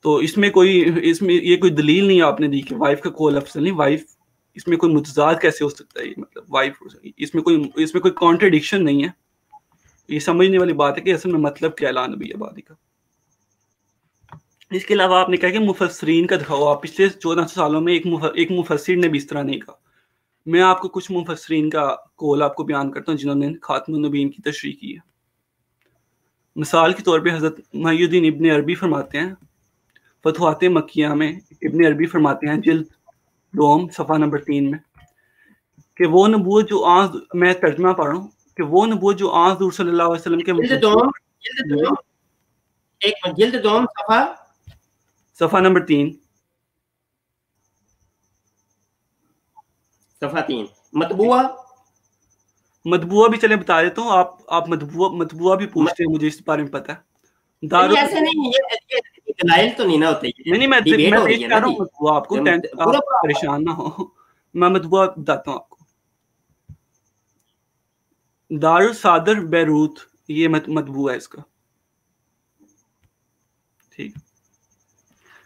तो इसमें ये कोई दलील नहीं आपने दी कि वाइफ का कौल अफजल नहीं। वाइफ इसमें कोई मुतजाद कैसे हो सकता है? मतलब वाइफ इसमें कोई कॉन्ट्रडिक्शन नहीं है। ये समझने वाली बात है कि असल में मतलब क्या है ला नबी आबादी का। इसके अलावा आपने कहा कि मुफस्सिरीन का दिखाओ। आप पिछले 1400 सालों में एक मुफस्सिर ने भी इस तरह नहीं कहा। मैं आपको कुछ मुफस्सिरीन का कौल आपको बयान करता हूँ जिन्होंने खातमुन नबीयीन की तशरीह की है। मिसाल के तौर पे हज़रत मुहय्यिद्दीन इब्न अरबी फरमाते हैं, फतवात मक्किया में इब्न अरबी फरमाते हैं जिल्द 2 सफ़ा नंबर 3 में कि वो नबूवत जो मैं तर्जुमा पढ़ रहा हूँ कि वो नबूवत जो हुज़ूर सल्लल्लाहु अलैहि वसल्लम के जिल्द 2 सफ़ा नंबर 3 सफ़ा 3 मतबूआ भी चले बता देता हूँ। आप मतबूआ भी पूछते हैं, मुझे इस बारे में पता है। ऐसे नहीं, ये दलाइल तो नहीं ना होते। नहीं मैं पेश कर रहा हूँ मतबूआ आपको, आप परेशान ना हो। मैं मतबूआ बताता हूँ आपको। दारुल सादर बैरूत, ये मतबूआ है इसका। ठीक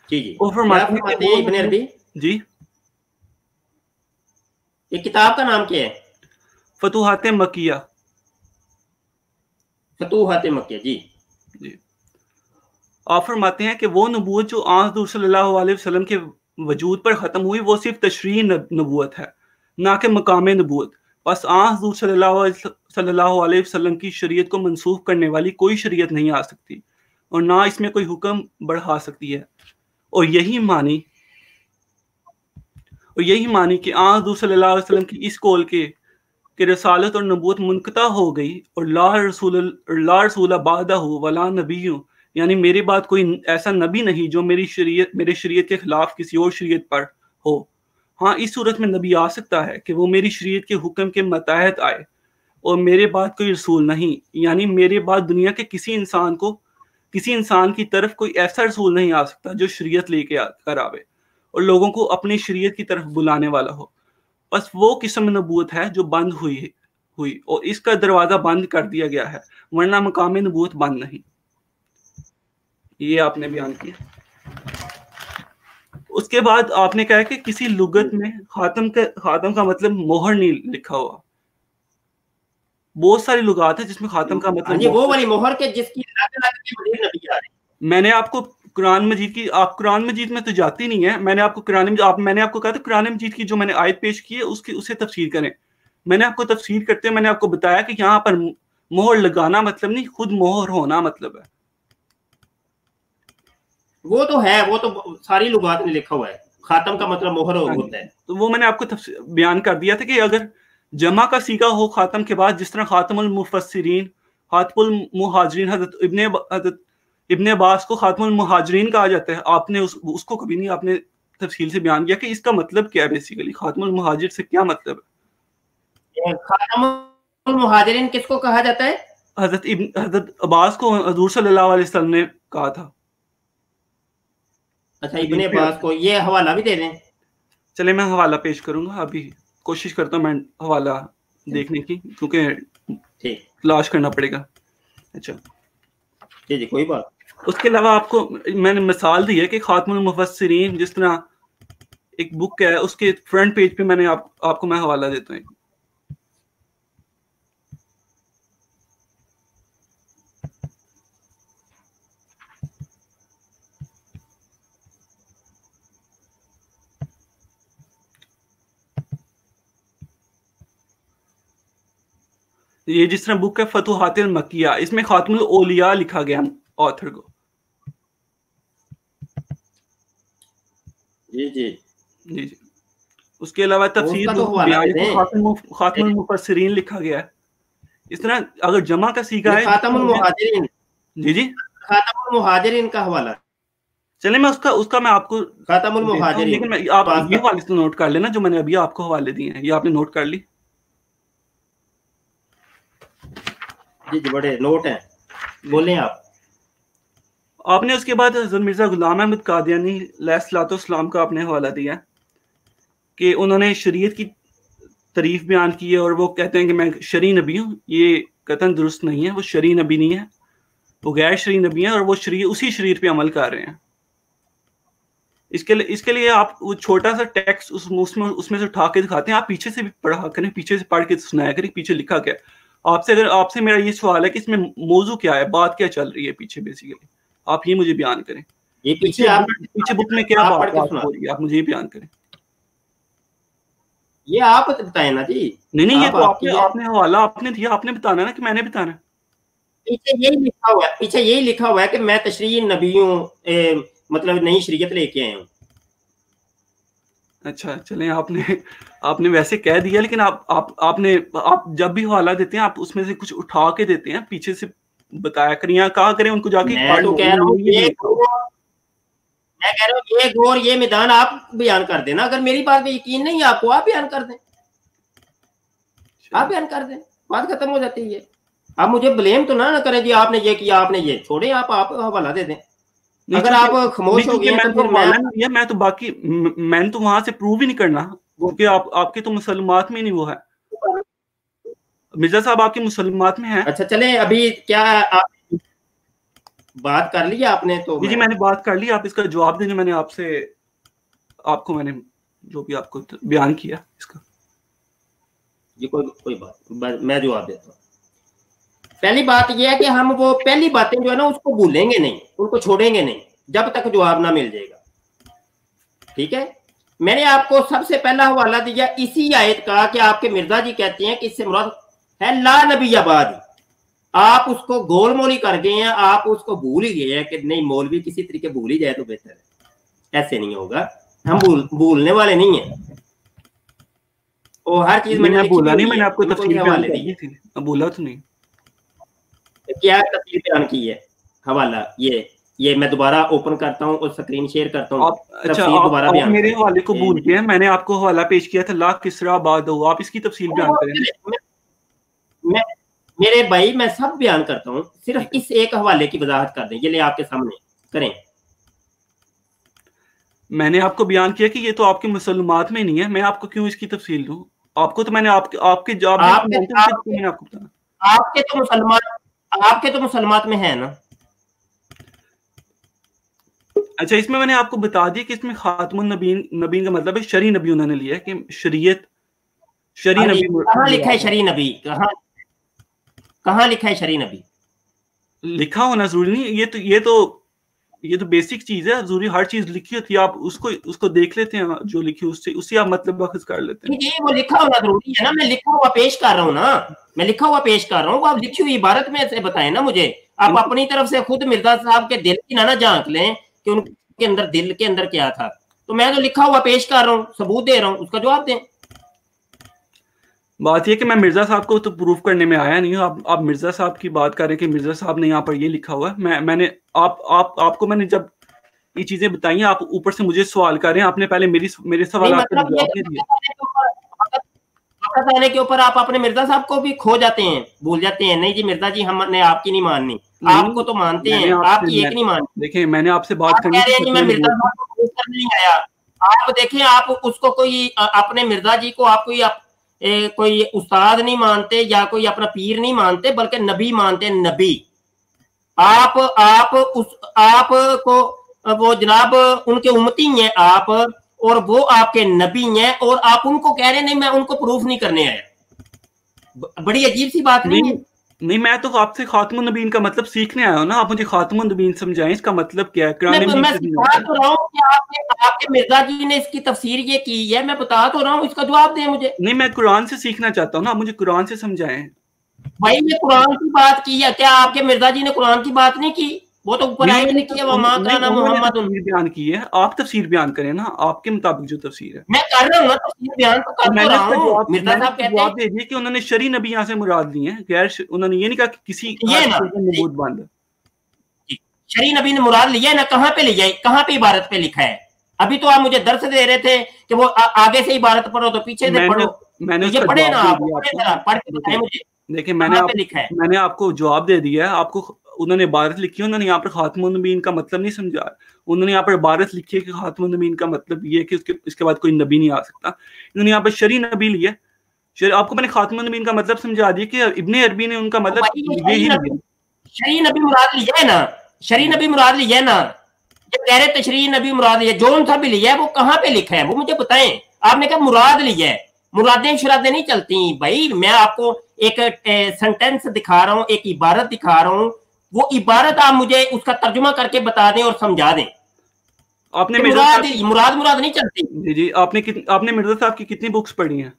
जी इब्न अरबी जी। ये किताब का नाम क्या है? फतूहात मक्किया। फतूहात मक्किया जी। आप फरमाते हैं कि वो नबूवत जो हुज़ूर सल्लल्लाहु अलैहि वसल्लम के वजूद पर ख़त्म हुई वो सिर्फ तशरीह नबूवत है, ना कि मकाम नबूवत। बस हुज़ूर सल्लल्लाहु अलैहि वसल्लम की शरीयत को मनसूख करने वाली कोई शरीयत नहीं आ सकती और ना इसमें कोई हुक्म बढ़ा सकती है। और यही मानी कि हुज़ूर सल्लल्लाहु अलैहि वसल्लम की इस कौल के रसालत और नबूवत मुनक़ता हो गई और ला रसूल बादहु वला नबिय्यु, यानी मेरे बाद कोई ऐसा नबी नहीं जो मेरे शरीयत के खिलाफ किसी और शरीयत पर हो। हाँ, इस सूरत में नबी आ सकता है कि वो मेरी शरीयत के हुक्म के मतहत आए और मेरे बाद कोई रसूल नहीं, यानी मेरे बाद दुनिया के किसी इंसान की तरफ कोई ऐसा रसूल नहीं आ सकता जो शरीयत लेके कर आवे और लोगों को अपनी शरीयत की तरफ बुलाने वाला हो। बस वो किस्म नबूवत है जो बंद हुई और इसका दरवाज़ा बंद कर दिया गया है, वरना मकाम नबूवत बंद नहीं। ये आपने बयान किया। उसके बाद आपने कहा कि किसी लुगत में खातम का मतलब मोहर नहीं लिखा हुआ। बहुत सारी लुगात है जिसमें खातम का मतलब वो वाली मोहर के जिसकी नबी आ रहे। मैंने आपको कुरान मजीद में तो जाती नहीं है। मैंने आपको कहा था कुरान मजीद की जो मैंने आयत पेश की है उसे तफसीर करें। मैंने आपको तफसीर करते मैंने आपको बताया कि यहाँ पर मोहर लगाना मतलब नहीं, खुद मोहर होना मतलब है। वो तो है, वो तो सारी लुगात में लिखा हुआ है, खातम का मतलब मोहर होता है। तो वो मैंने आपको बयान कर दिया था कि अगर जमा का सीगा हो खातम के बाद, जिस तरह खातमुल मुफस्सिरीन, खातमुल मुहाजिरीन, हज़रत इब्ने अब्बास को खातमुल मुहाजिरीन कहा जाता है। आपने उसको कभी नहीं आपने तफसील से बयान किया कि इसका मतलब क्या है। बेसिकली खातमुल मुहाजिर से क्या मतलब है? खातमुल मुहाजिरीन किसको कहा जाता है? हज़रत अब्बास को हुज़ूर सल्लल्लाहु अलैहि वसल्लम ने कहा था। अच्छा, इब्ने अब्बास को। ये हवाला भी दे दें। चले मैं हवाला पेश करूंगा, अभी कोशिश करता हूँ मैं हवाला دیکھنے کی کیونکہ ٹھیک تلاش کرنا پڑے گا. اچھا جی کوئی بات. اس کے علاوہ آپ کو میں نے مثال دی ہے کہ خاتم المفسرین جس طرح ایک بک ہے اس کے فرنٹ پیج پہ میں نے آپ کو میں حوالہ دیتا ہوں. یہ جس طرح بک ہے فتوحات المکیہ، اس میں خاتم الاولیاء لکھا گیا آتھر کو. جی جی جی جی. اس کے علاوہ تفسیر خاتم المفسرین لکھا گیا ہے. اس طرح اگر جمع کا سیکھا ہے خاتم المہاجرین. جی جی خاتم المہاجرین کا حوالہ. چلے میں اس کا میں آپ کو خاتم المہاجرین، لیکن آپ یہ حوالے سے نوٹ کر لینا جو میں نے ابھی آپ کو حوالے دیے ہیں، یہ آپ نے نوٹ کر لی. جی جی بڑے نوٹ ہیں، بولیں آپ نے. اس کے بعد حضرت مرزا غلام احمد قادیانی علیہ الصلوۃ والسلام کا آپ نے حوالہ دیا کہ انہوں نے شریعت کی تعریف بیان کی ہے اور وہ کہتے ہیں کہ میں شرعی نبی ہوں. یہ قطعاً درست نہیں ہے، وہ شرعی نبی نہیں ہے، وہ غیر شرعی نبی ہیں اور وہ اسی شریعت پہ عمل کر رہے ہیں. اس کے لیے آپ وہ چھوٹا سا ٹیکسٹ اس میں سے اٹھا کے دکھاتے ہیں. آپ پیچھے سے بھی پڑھا کریں، پیچھے سے پڑھ کے سنایا کریں پیچھے لکھا کیا. آپ سے میرا یہ سوال ہے کہ اس میں موضوع کیا ہے، بات کیا چل رہی ہے پیچھے بیسیکلی، آپ یہ مجھے بیان کریں. یہ پیچھے بک میں کیا بات ہو رہی ہے، آپ مجھے یہ بیان کریں. یہ آپ بتائیں نا جی. نہیں یہ تو آپ نے حوالہ آپ نے دیا، آپ نے بتانا نا کہ میں نے بتانا. پیچھے یہی لکھا ہوا ہے کہ میں تشریعی نبی ہوں، مطلب نئی شریعت لے کے آئے ہوں. اچھا چلیں آپ نے ویسے کہہ دیا، لیکن آپ جب بھی حوالہ دیتے ہیں آپ اس میں سے کچھ اٹھا کے دیتے ہیں، پیچھے سے بتایا کریں یا کہا کریں ان کو جا کے. میں تو کہہ رہا ہوں یہ غور یہ میدان آپ بیان کر دیں نا. اگر میری بات پہ یقین نہیں آپ کو، آپ بیان کر دیں، آپ بیان کر دیں، بات ختم ہو جاتی ہے. آپ مجھے بلیم تو نہ کریں جی آپ نے یہ کیا، آپ نے یہ چھوڑیں، آپ حوالہ دے دیں. اگر آپ خاموش ہو گئے ہیں تو پھر میں تو باقی میں نے تو وہاں سے پروو ہی نہیں کرنا کیونکہ آپ کے تو مسلمات میں نہیں وہ ہے. مرزا صاحب آپ کی مسلمات میں ہیں. اچھا چلیں ابھی کیا آپ بات کر لی آپ نے؟ تو جی میں نے بات کر لی، آپ اس کا جواب دیں. میں نے آپ کو میں نے جو بھی آپ کو بیان کیا اس کا. جی کوئی بات میں جواب دیتا ہوں. پہلی بات یہ ہے کہ ہم وہ پہلی باتیں جو ہے نا اس کو بھولیں گے نہیں، ان کو چھوڑیں گے نہیں جب تک جواب نہ مل جائے گا. ٹھیک ہے. میں نے آپ کو سب سے پہلا حوالہ دیا اسی آیت کا کہ آپ کے مرزا جی کہتے ہیں کہ اس سے مراد ہے لا نبی آباد. آپ اس کو گول مولی کر گئے ہیں، آپ اس کو بھول ہی گئے ہیں کہ نہیں مولوی کسی طریقے بھول ہی جائے تو بہتر ہے. ایسے نہیں ہوگا، ہم بھولنے والے نہیں ہیں. اور ہر چیز میں بولا نہیں، میں نے آپ کو تفصیل بیان کی تھی، بولا تو نہیں. کیا تفصیل بیان کی ہے حوالہ؟ یہ میں دوبارہ اوپن کرتا ہوں اور سکرین شیئر کرتا ہوں. اچھا آپ میرے حوالے کو بھول گئے ہیں، میں نے آپ کو حوالہ پیش کیا تھا لا کسرا آباد ہو، آپ اس کی تفصیل بیان کریں. میرے بھائی میں سب بیان کرتا ہوں، صرف اس ایک حوالے کی وضاحت کر دیں، یہ لے آپ کے سامنے کریں. میں نے آپ کو بیان کیا کہ یہ تو آپ کے مسلمات میں نہیں ہے، میں آپ کو کیوں اس کی تفصیل دوں؟ آپ کو تو میں نے آپ کے جواب آپ کے تو مسلمات میں ہے نا. اچھا اس میں نے آپ کو بتا دیا کہ اس میں خاتم النبیین کا مطلب ہے شرعی نبی انہوں نے لیا ہے کہ شریعت شرعی نبی. کہاں لکھا ہے شرعی نبی؟ کہاں لکھا ہے شرعی نبی؟ لکھا ہونا ضروری نہیں، یہ تو بیسک چیز ہے. ضروری ہر چیز لکھی ہوتی ہے، آپ اس کو دیکھ لیتے ہیں جو لکھی اس سے آپ مطلب اخذ کر لیتے ہیں. جی وہ لکھا ہونا ضروری ہے نا، میں لکھا ہوا پیش کر رہا ہوں نا، میں لکھا ہوا پیش کر رہا ہوں. آپ لکھی ہوئی عبارت میں سے بتائیں نا مجھے. آپ اپنی طرف سے خود مرزا صاحب کے دل کی نہ جھانک لیں کہ ان کے اندر دل کے اندر کیا تھا. تو میں تو لکھا ہوا پیش کر رہا ہوں، ثبوت دے رہا ہوں، اس کا جواب دیں. بات یہ کہ میں مرزا صاحب کو تو پروف کرنے میں آیا نہیں ہوں. آپ مرزا صاحب کی بات کر رہے ہیں کہ مرزا صاحب نے یہاں پر یہ لکھا ہوا ہے. میں نے آپ کو میں نے جب یہ چیزیں بتائی ہیں، آپ اوپر سے مجھے سوال کر رہے ہیں. آپ نے پہلے میرے سوالات کا جواب نہیں دیا. آنے کے اوپر آپ اپنے مرزا صاحب کو بھی کھو جاتے ہیں، بھول جاتے ہیں. نہیں جی مرزا جی ہم نے آپ کی نہیں ماننی، آپ کو تو مانتے ہیں، آپ کی ایک نہیں ماننی. دیکھیں میں نے آپ سے بات کرنی میں مرزا صاحب کو نہیں آیا. آپ دیکھیں آپ اس کو کوئی اپنے مرزا جی کو آپ کوئی कोई उस्ताद नहीं मानते या कोई अपना पीर नहीं मानते, बल्कि नबी मानते, नबी। आप को वो जनाब उनके उम्मती हैं आप, और वो आपके नबी हैं, और आप उनको कह रहे हैं नहीं मैं उनको प्रूफ नहीं करने आया। बड़ी अजीब सी बात नहीं है? नहीं, मैं तो आपसे खातमुन नबीन का मतलब सीखने आया हूँ ना, आप मुझे खातमुन नबीन समझाएं, इसका मतलब क्या है? मैं बता तो रहा हूँ कि आपके मिर्जा जी ने इसकी तफसीर ये की है, मैं बता तो रहा हूँ, इसका जवाब दें मुझे। नहीं, मैं कुरान से सीखना चाहता हूँ ना, आप मुझे कुरान से समझाएं। भाई मैं कुरान की बात की है, क्या आपके मिर्जा जी ने कुरान की बात नहीं की? वो तो ऊपर आयत लिखी है, वमा काना मुहम्मद बयान की है, आप तफसीर बयान करें ना, आपके मुताबिक जो तफसीर है। मैं कर रहा हूँ ना तफसीर बयान, तो कर रहा हूँ। मिर्जा साहब कहते हैं दे दिए कि उन्होंने शरी नबी यहाँ से मुराद ली है, गैर उन्होंने ये नहीं कहा कि किसी नबूवत बंद। शरी नबी ने मुराद लिया है ना, कहाँ पे लिया है, कहाँ पे इबारत पे लिखा है? अभी तो आप मुझे दर्स दे रहे थे कि वो आगे से इबारत पढ़ो तो पीछे से पढ़ो। मैंने ये पढ़े ना, आप पढ़ के बताएं मुझे। देखिए मैंने आपको जवाब दे दिया है। आपको उन्होंने इबारत लिखी है, उन्होंने यहाँ पर खातमुन नबीन का मतलब नहीं समझा। उन्होंने यहाँ पर इबारत लिखी है कि खातमुन नबीन का मतलब ये है कि इसके बाद कोई नबी नहीं आ सकता। उन्होंने यहाँ पर शरी नबी लिया। आपको मैंने खातमुन नबीन का मतलब समझा दिया कि इब्ने अरबी ने उनका मतलब यही लिया। शरी नबी मुराद लिया है ना, शरी नबी मुराद लिया है ना, जब कह रहे तशरीह नबी मुराद लिया, जो उनका भी लिया है वो कहाँ पे लिखा है, वो मुझे बताएं। आपने कहा मुराद लिया है, मुरादें शुरादें नहीं चलती भाई। मैं आपको एक सेंटेंस दिखा रहा हूँ, एक इबारत दिखा रहा हूँ, वो इबारत आप मुझे उसका तर्जुमा करके बता दें और समझा दें। आपने मुराद नहीं चलती। जी जी, आपने मिर्जा साहब की कितनी बुक्स पढ़ी हैं?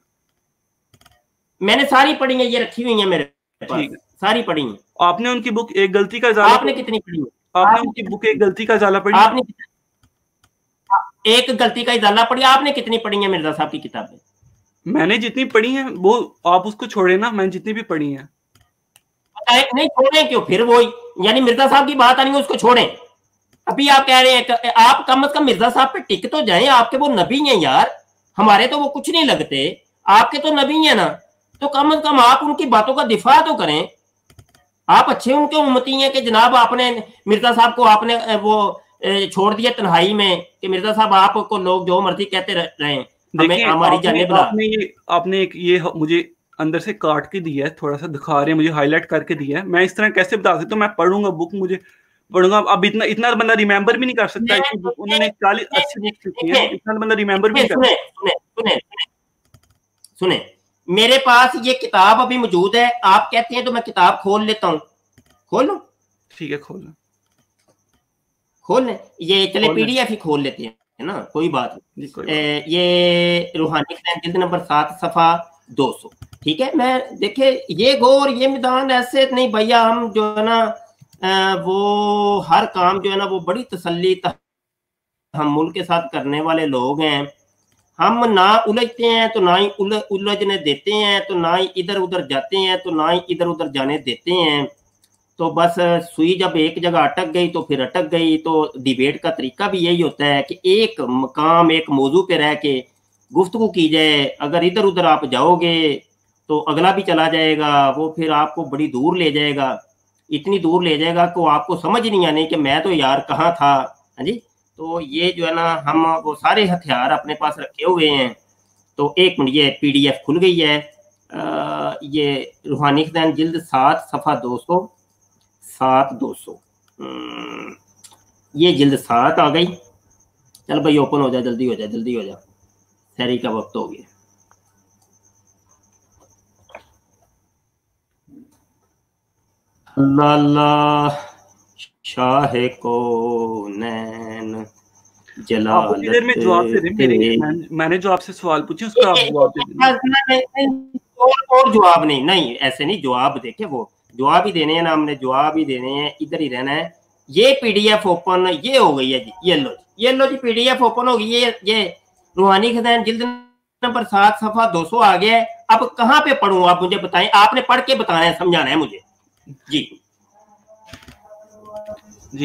मैंने सारी पढ़ी हैं, ये रखी हुई हैं मेरे पास, सारी पढ़ी हैं। आपने उनकी बुक एक गलती का ज़ाला, आपने कितनी पढ़ी है? आपने उनकी बुक एक गलती का ज़ाला पढ़ी? आपने एक गलती का इजाला पढ़ी, आपने कितनी पढ़ी है मिर्जा साहब की किताबें? मैंने जितनी पढ़ी हैं वो आप उसको छोड़े ना, मैंने जितनी भी पढ़ी हैं। नहीं छोड़ें क्यों फिर? वो यानी मिर्जा साहब की बात आनी है उसको छोड़ें। अभी आप कह रहे हैं आप कम से कम मिर्जा साहब पे टिक तो जाएं, आपके वो नबी हैं यार, हमारे तो वो कुछ नहीं लगते, आपके तो नबी हैं ना, तो कम से कम आप उनकी बातों का दिफा तो करें। आप अच्छे उनके उम्मती हैं कि जनाब आपने मिर्जा साहब को आपने वो छोड़ दिया तन्हाई में कि मिर्जा साहब आपको लोग जो मर्जी कहते रहे, हमें हमारी जाने बुला। आपने एक ये मुझे अंदर से काट के दिया है, थोड़ा सा दिखा रहे हैं, मुझे हाईलाइट करके दिया है। मैं इस तरह कैसे बता सकता हूँ? मैं पढ़ूंगा बुक, मुझे पढ़ूंगा। अब इतना बंदा रिमेंबर भी नहीं कर सकता। उन्होंने 40-80 बुक लिखी है, इतना बंदा रिमेंबर भी नहीं कर। सुने, मेरे पास ये किताब अभी मौजूद है, आप कहते हैं तो मैं किताब खोल लेता हूँ। खोल लो, ठीक है, खोल लें। ये चले पीडीएफ ही खोल लेते हैं, है ना, कोई बात नहीं। ये रूहानी जिल्द नंबर 7 सफा 200, ठीक है। मैं देखे ये गौर ये मैदान ऐसे नहीं भैया, हम जो है ना वो हर काम जो है ना वो बड़ी तसल्ली तहम्मुल के साथ करने वाले लोग हैं। हम ना उलझते हैं तो ना ही उलझने देते हैं, तो ना ही इधर उधर जाते हैं, तो ना ही इधर उधर जाने देते हैं। तो बस सुई जब एक जगह अटक गई तो फिर अटक गई। तो डिबेट का तरीका भी यही होता है कि एक मकाम एक मौजू पे रह के गुफ्तगू की जाए। अगर इधर उधर आप जाओगे तो अगला भी चला जाएगा, वो फिर आपको बड़ी दूर ले जाएगा, इतनी दूर ले जाएगा कि आपको समझ नहीं आने कि मैं तो यार कहाँ था। हाँ जी, तो ये जो है ना हम वो सारे हथियार अपने पास रखे हुए हैं। तो एक मिनट, ये पीडीएफ खुल गई है। ये रूहानी खजान जिल्द 7 सफ़ा 200 ये जिल्द 7 आ गई। चल भाई ओपन हो जा, जल्दी हो जा, सहरी का वक्त हो गया। लाला शाह को नैन जलालत में जवाब दे रहे। मैंने जो आपसे सवाल पूछे उसका आप जवाब दे दें। और जवाब नहीं ऐसे नहीं जवाब देखे, वो जवाब ही देने हैं ना, हमने जवाब ही देने हैं, इधर ही रहना है। ये पीडीएफ ओपन ये हो गई है जी, ये लो जी पीडीएफ ओपन हो गई। ये रूहानी खजान जिल्द नंबर 7 सफ़ा 200 आ गया है। अब कहाँ पे पढ़ूं आप मुझे बताएं, आपने पढ़ के बताना है, समझाना है मुझे जी।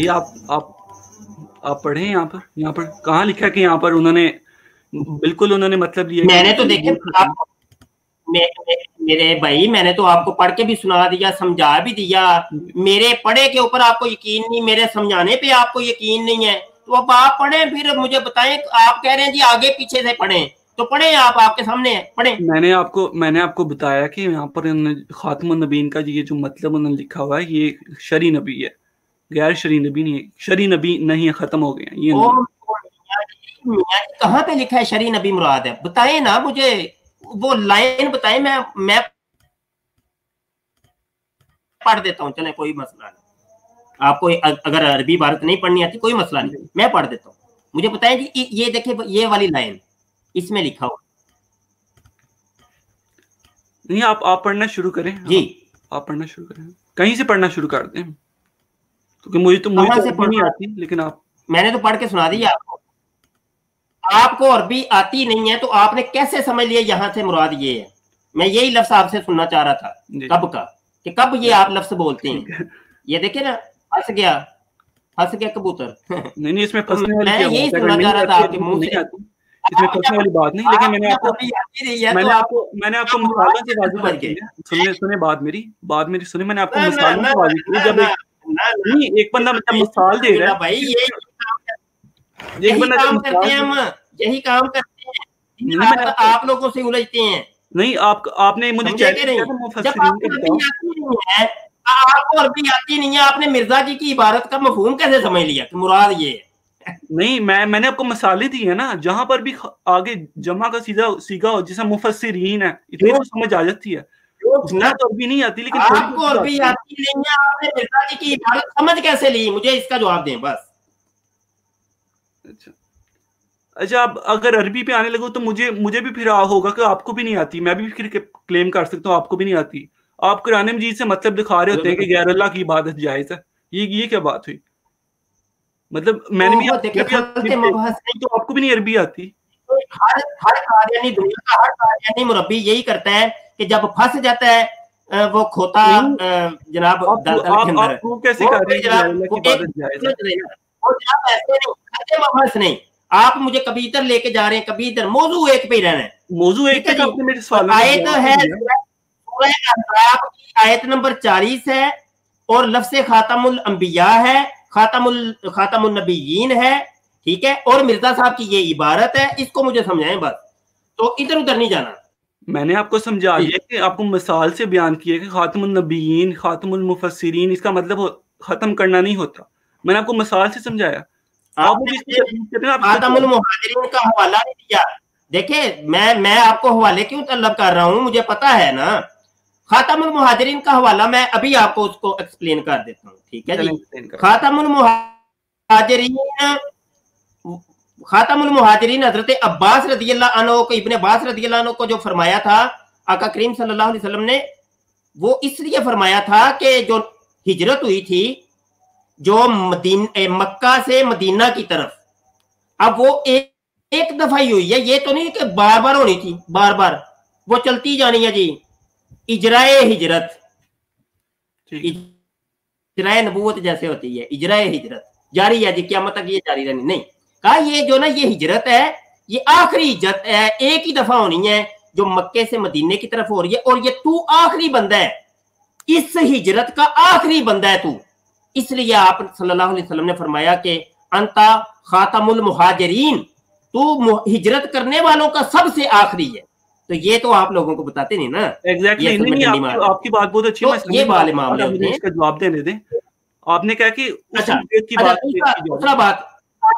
आप पढ़े यहाँ पर कहाँ लिखा है कि यहाँ पर उन्होंने बिल्कुल उन्होंने मतलब लिया? मैंने तो देखे मेरे भाई, मैंने तो आपको पढ़ के भी सुना दिया, समझा भी दिया। मेरे पढ़े के ऊपर आपको यकीन नहीं, मेरे समझाने पे आपको यकीन नहीं है, तो अब आप पढ़ें फिर मुझे बताएं। आप कह रहे हैं जी आगे पीछे से पढ़ें, तो पढ़े आप, आपके सामने है, पढ़े। मैंने आपको बताया कि यहाँ पर खातमुन नबीन का ये जो मतलब उन्होंने लिखा हुआ है, ये शरी नबी है, गैर शरी नबी नहीं है। शरी नबी नहीं है, खत्म हो गए ये। कहाँ पे लिखा है शरी नबी मुराद है? बताएं ना मुझे, वो लाइन बताएं, मैं पढ़ देता हूँ, चले कोई मसला नहीं। आपको अगर अरबी इबारत नहीं पढ़नी आती कोई मसला नहीं, मैं पढ़ देता हूँ। मुझे बताएं जी, ये देखिए ये वाली लाइन इसमें लिखा हुआ नहीं। आप पढ़ना शुरू करें जी, आप पढ़ना शुरू करें, कहीं से पढ़ना शुरू कर दें, क्योंकि मुझे तो नहीं आती, लेकिन आप, मैंने तो पढ़ के सुना दी आपको। आपको अरबी आती नहीं है तो आपने कैसे समझ लिया यहाँ से मुराद ये है? मैं यही लफ्ज आपसे सुनना चाह रहा था, कब का, कि कब ये आप लफ्ज बोलते हैं। ये देखिए ना, फंस गया कबूतर। नहीं, इसमें फंसने वाली मैं यही सुनना चाह रहा था आपके मुंह से, इसमें फंसने वाली बात नहीं। लेकिन मैंने आपको मिसालों से वाजिब कर दिया। सुने बात मेरी सुने, मैंने आपको मिसालों से वाजिब की। जब एक बंदा मतलब मिसाल दे रहा है भाई, यही काम करते हैं हम, यही काम करते हैं, आप लोगों से उलझते हैं। नहीं, आपने मुझे आपको अरबी आती नहीं है, आपने मिर्जा जी की इबारत का मफहूम कैसे समझ लिया कि मुराद ये है? नहीं, मैंने आपको मिसालें दी है ना, जहां पर भी आगे जमा का सीगा हो, जैसा मुफस्सिरीन है, इतनी तो समझ आ जाती है। ना तो अरबी नहीं आती, लेकिन आपको अरबी आती नहीं है, आपने मिर्जा जी की इबारत समझ कैसे ली? मुझे इसका जवाब दें बस। अच्छा, आप अगर अरबी पे आने लगो तो मुझे भी फिर होगा कि आपको भी नहीं आती, मैं भी फिर क्लेम कर सकता हूँ आपको भी नहीं आती। आप कुरान मजीद से मतलब दिखा रहे होते हैं कि गैर अल्लाह की इबादत जायज है। ये क्या बात हुई? मतलब मैंने भी तो आपको भी नहीं अरबी आती। हर कादियानी, दुनिया का हर कादियानी मुरब्बी यही करता है कि जब फंस जाता है वो खोता जनाब दलदल के अंदर, वो कैसे कर रहे हैं? नहीं, आप मुझे कभी इधर लेके जा रहे हैं, कभी इधर, मौजू एक पे ही रहना है। मौजू एक पे आपने मेरे सवाल आयत है की आयत नंबर 40 है और लफ्ज़ खातमुल अंबिया है, खातमुल नबीयीन है, ठीक है, और मिर्जा साहब की ये इबारत है। इसको मुझे समझाएं बस, तो इधर उधर नहीं जाना। मैंने आपको समझा दिया कि आपको मिसाल से बयान किया कि खातमुल नबीयीन, खातमुल मुफस्सिरीन, इसका मतलब खत्म करना नहीं होता। मैंने आपको मिसाल से समझाया। खातमुल मुहाजिरीन का हवाला नहीं दिया। देखिए, मैं आपको हवाले क्यों तलब कर रहा हूं, मुझे पता है ना। खातमुल मुहाजिरीन का हवाला मैं अभी आपको उसको एक्सप्लेन कर देता हूँ, ठीक है जी। खातमुल मुहाजिरीन हजरत अब्बास रदियल्लाहु अन्हु को, इब्ने अब्बास रदियल्लाहु अन्हु को जो फरमाया था आका करीम सल्लल्लाहु अलैहि वसल्लम ने, वो इसलिए फरमाया था कि जो हिजरत हुई थी जो मक्का से मदीना की तरफ, अब वो एक दफा ही हुई है, ये तो नहीं कि बार बार होनी थी, बार बार वो चलती जानी है जी। इजराए हिजरत, इजराए नबूवत जैसे होती है, इजराए हिजरत जारी है जी, क़यामत तक ये जारी रहनी। नहीं कहा, ये जो ना ये हिजरत है, ये आखिरी हिजरत है, एक ही दफा होनी है जो मक्के से मदीने की तरफ हो रही है, और ये तू आखिरी बंदा है, इस हिजरत का आखिरी बंदा है तू। इसलिए आप सल्लल्लाहु अलैहि वसल्लम ने फरमाया कि अंता खातमुल मुहाजिरीन, तू हिजरत करने वालों का सबसे आखिरी है। तो ये तो आप लोगों को बताते नहीं ना। एग्जैक्टली नहीं, आपकी बात बहुत अच्छी है। ये वाले मामले मुझे इसका जवाब देने दें। आपने कहा कि अच्छा, की बात, दूसरा बात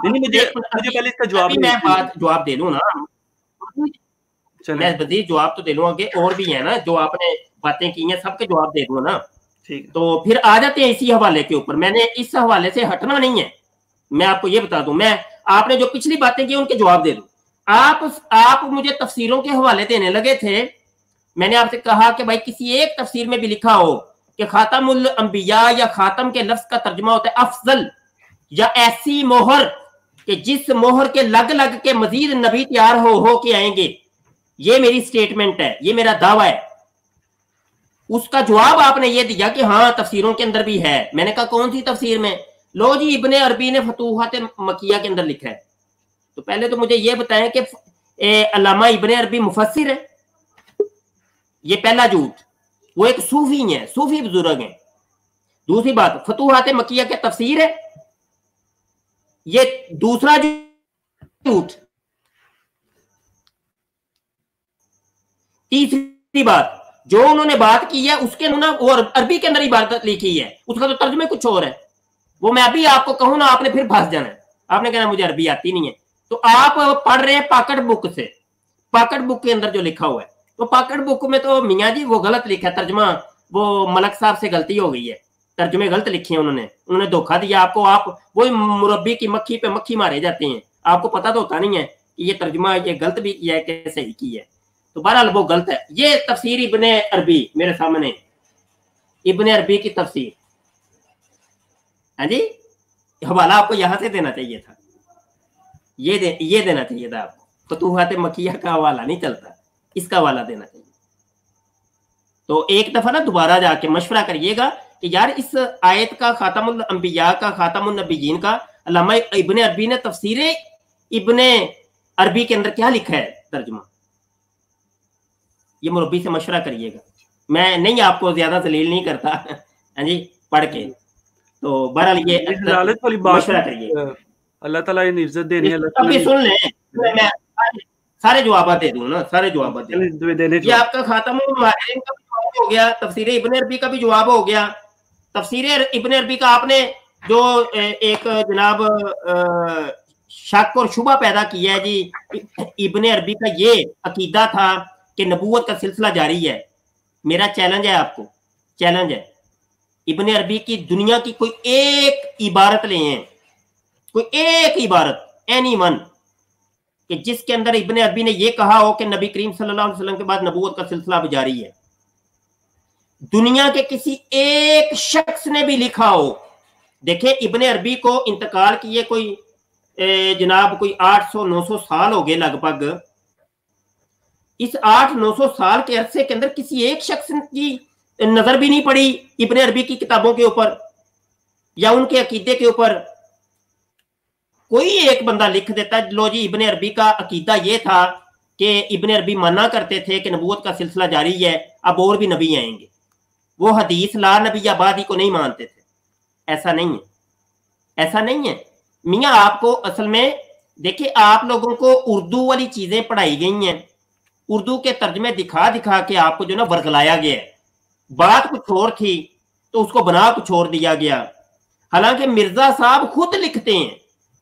नहीं, मुझे पहले इसका जवाब, मैं जवाब दे लूं ना, मैं मजीद जवाब तो दे लूं, आगे और भी है ना जो आपने बातें की हैं, सबके जवाब दे दूं ना। ठीक, तो फिर आ जाते हैं इसी हवाले के ऊपर। मैंने इस हवाले से हटना नहीं है, मैं आपको ये बता दूं, मैं आपने जो पिछली बातें की उनके जवाब दे दूं। आप मुझे तफसीरों के हवाले देने लगे थे। मैंने आपसे कहा कि भाई किसी एक तफसीर में भी लिखा हो कि खातमुल अंबिया या खातम के लफ्ज का तर्जुमा होता है अफजल, या ऐसी मोहर कि जिस मोहर के लग लग के मजीद नबी तैयार हो के आएंगे। ये मेरी स्टेटमेंट है, ये मेरा दावा है। उसका जवाब आपने ये दिया कि हाँ तफसीरों के अंदर भी है। मैंने कहा कौन सी तफसीर में? लो जी, इब्ने अरबी ने फतूहात मकिया के अंदर लिखा है। तो पहले तो मुझे ये बताएं कि अल्लामा इब्ने अरबी मुफस्सिर है? ये पहला झूठ, वो एक सूफी है, सूफी बुजुर्ग हैं। दूसरी बात, फतूहात मकिया के तफसीर है, ये दूसरा झूठ। तीसरी बात, जो उन्होंने बात की है उसके उन्होंने वो अरबी के अंदर ही बात लिखी है, उसका तो तर्जुमे कुछ और है। वो मैं अभी आपको कहूं ना, आपने फिर फंस जाना है, आपने कहना मुझे अरबी आती नहीं है। तो आप पढ़ रहे हैं पॉकेट बुक से, पॉकेट बुक के अंदर जो लिखा हुआ है, तो पॉकेट बुक में तो मियाँ जी वो गलत लिखा है तर्जुमा, वो मलक साहब से गलती हो गई है, तर्जुमे गलत लिखे हैं उन्होंने धोखा दिया आपको। आप वही मुरब्बी की मक्खी पे मक्खी मारे जाते हैं, आपको पता तो होता नहीं है कि ये तर्जुमा ये गलत भी किया है कि सही की है। तो बहरहाल वो गलत है। ये तफसीर इब्ने अरबी मेरे सामने, इब्ने अरबी की तफसीर, हाँ जी, हवाला आपको यहां से देना चाहिए था, ये देना चाहिए था आपको। फतूहात मक्किया का हवाला नहीं चलता, इसका हवाला देना चाहिए। तो एक दफा ना दोबारा जाके मशवरा करिएगा कि यार इस आयत का खातमुल अंबिया का खातमुन नबीयीन का अल्लामा इब्ने अरबी ने तफसीर इब्ने अरबी के अंदर क्या लिखा है तर्जुमा, ये मुरब्बी से मशवरा करिएगा। मैं नहीं आपको ज्यादा दलील नहीं करता हाँ जी पढ़ के। तो बहरहाल ये लालच वाली बात मशवरा करिए, अल्लाह ताला ने इज्जत देनी है। अभी सुन लें, मैं सारे जवाब दे दूं ना, सारे जवाब दे। ये आपका खातमुल मुहाजिरीन का भी जवाब हो गया, तफसीर इब्ने अरबी का भी जवाब हो गया। तफसीर इब्ने अरबी का आपने जो एक जनाब शक और शुबा पैदा किया है जी, इब्ने अरबी का ये अकीदा था कि नबूवत का सिलसिला जारी है। मेरा चैलेंज है आपको, चैलेंज है, इब्ने अरबी की दुनिया की कोई एक इबारत ले हैं, कोई एक इबारत, एनी वन, कि जिसके अंदर इब्ने अरबी ने यह कहा हो कि नबी करीम सल्लल्लाहु अलैहि वसल्लम के बाद नबूवत का सिलसिला अब जारी है। दुनिया के किसी एक शख्स ने भी लिखा हो। देखें, इब्ने अरबी को इंतकाल किए कोई जनाब कोई 800-900 साल हो गए लगभग। इस 800-900 साल के अरसे के अंदर किसी एक शख्स की नजर भी नहीं पड़ी इब्ने अरबी की किताबों के ऊपर या उनके अकीदे के ऊपर। कोई एक बंदा लिख देता लो जी इब्ने अरबी का अकीदा ये था कि इब्ने अरबी माना करते थे कि नबूवत का सिलसिला जारी है, अब और भी नबी आएंगे। वो हदीस ला नबी आबादी को नहीं मानते थे। ऐसा नहीं है, ऐसा नहीं है मियाँ। आपको असल में देखिए, आप लोगों को उर्दू वाली चीजें पढ़ाई गई हैं, उर्दू के तर्जमे दिखा दिखा के आपको जो ना वर्गलाया गया है। बात कुछ और थी तो उसको बना कुछ और दिया गया। हालांकि मिर्जा साहब खुद लिखते हैं,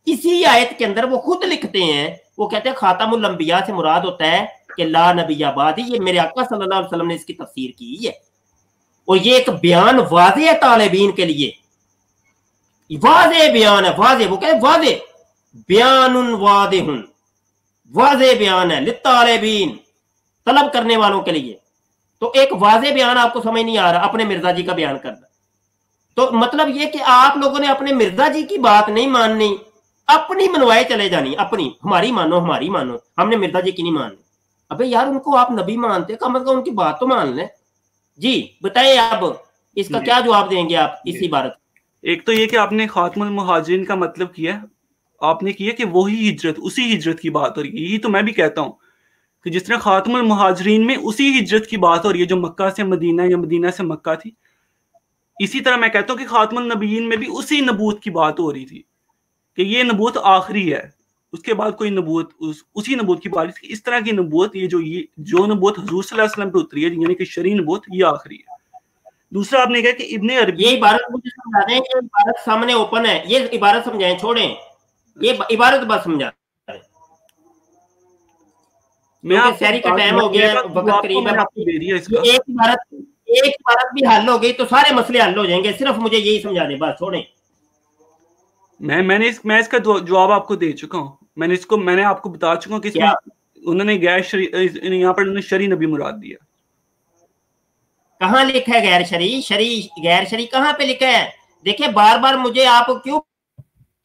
इसी आयत के अंदर वो खुद लिखते हैं, वो कहते हैं खातमुल अंबिया से मुराद होता है कि ला नबी आबादी। ये मेरे आका सल्लल्लाहु अलैहि वसल्लम ने इसकी तफसीर की है, और ये एक बयान वाज़े है तालिबीन के लिए, वाज़े बयान है, वाज़े, वो कहते वाज़े बयानुन वाज़ेहुन, वाज़े बयान है लित्तालिबीन, तलब करने वालों के लिए। तो एक वाज़े बयान आपको समझ नहीं आ रहा, अपने मिर्जा जी का बयान करना। तो मतलब ये कि आप लोगों ने अपने मिर्जा जी की बात नहीं माननी, अपनी मनवाए चले जानी, अपनी, हमारी मानो, हमारी मानो, हमने मिर्जा जी की नहीं माननी। अबे यार, उनको आप नबी मानते, कम से कम उनकी बात तो मान लें। जी बताइए, अब इसका क्या जवाब देंगे आप इस इबारत? एक तो ये कि आपने खातमुल मुहाजिरीन का मतलब किया, आपने किया कि वही हिजरत, उसी हिजरत की बात हो रही है। यही तो मैं भी कहता हूँ कि जिस तरह खातमुल मुहाजिरीन में उसी हिजरत की बात हो रही है जो मक्का से मदीना या मदीना से मक्का थी, इसी तरह मैं कहता हूँ कि खातमुल नबीयीन में भी उसी नबूत की बात हो रही थी कि ये नबूत आखिरी है, उसके बाद कोई नबूत उसी नबूत की बात। इस तरह की नबूत, ये जो नबूत हुजूर सल्लल्लाहु अलैहि वसल्लम पे उतरी है, यानी कि शरई नबूत, ये आखिरी है। दूसरा आपने कहा कि इब्ने अरबी, ये इबारत मुझे समझा दें, ये इबारत सामने ओपन है, ये इबारत समझाएं, छोड़ें ये इबारत बस समझा। मैं शहरी का टाइम हो गया, वक्त करीब है, एक इबारत भी हल हो गई तो सारे मसले हल हो जाएंगे। सिर्फ मुझे यही समझा दें, बस छोड़ें। मैं इसका जवाब आपको दे चुका हूँ। मैंने आपको बता चुका हूँ कि इसमें उन्होंने यहाँ पर उन्होंने शरई नबी मुराद दिया। कहाँ लिखा है गैर शरई? गैर शरई कहाँ पे लिखा है? देखिए, बार बार मुझे आप क्यों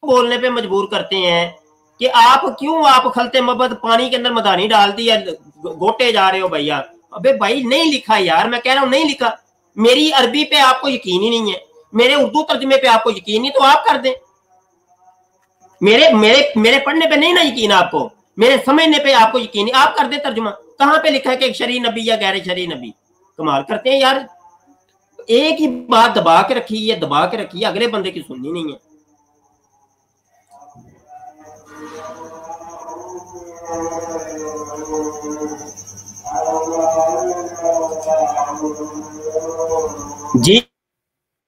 बोलने पे मजबूर करते हैं कि आप खलते मबद पानी के अंदर मदानी डाल दिया, गोटे जा रहे हो भैया। अबे भाई, नहीं लिखा यार, मैं कह रहा हूँ नहीं लिखा। मेरी अरबी पे आपको यकीन ही नहीं है, मेरे उर्दू तर्जमे पे आपको यकीन नहीं, तो आप कर दें। मेरे पढ़ने पे नहीं ना यकीन आपको, मेरे समझने पे आपको यकीन नहीं, आप कर दे तर्जुमा। कहाँ पे लिखा है कि शरई नबी या गैर शरई नबी? कमाल करते हैं यार, एक ही बात दबा के रखी है, दबा के रखी है, अगले बंदे की सुननी नहीं है। جی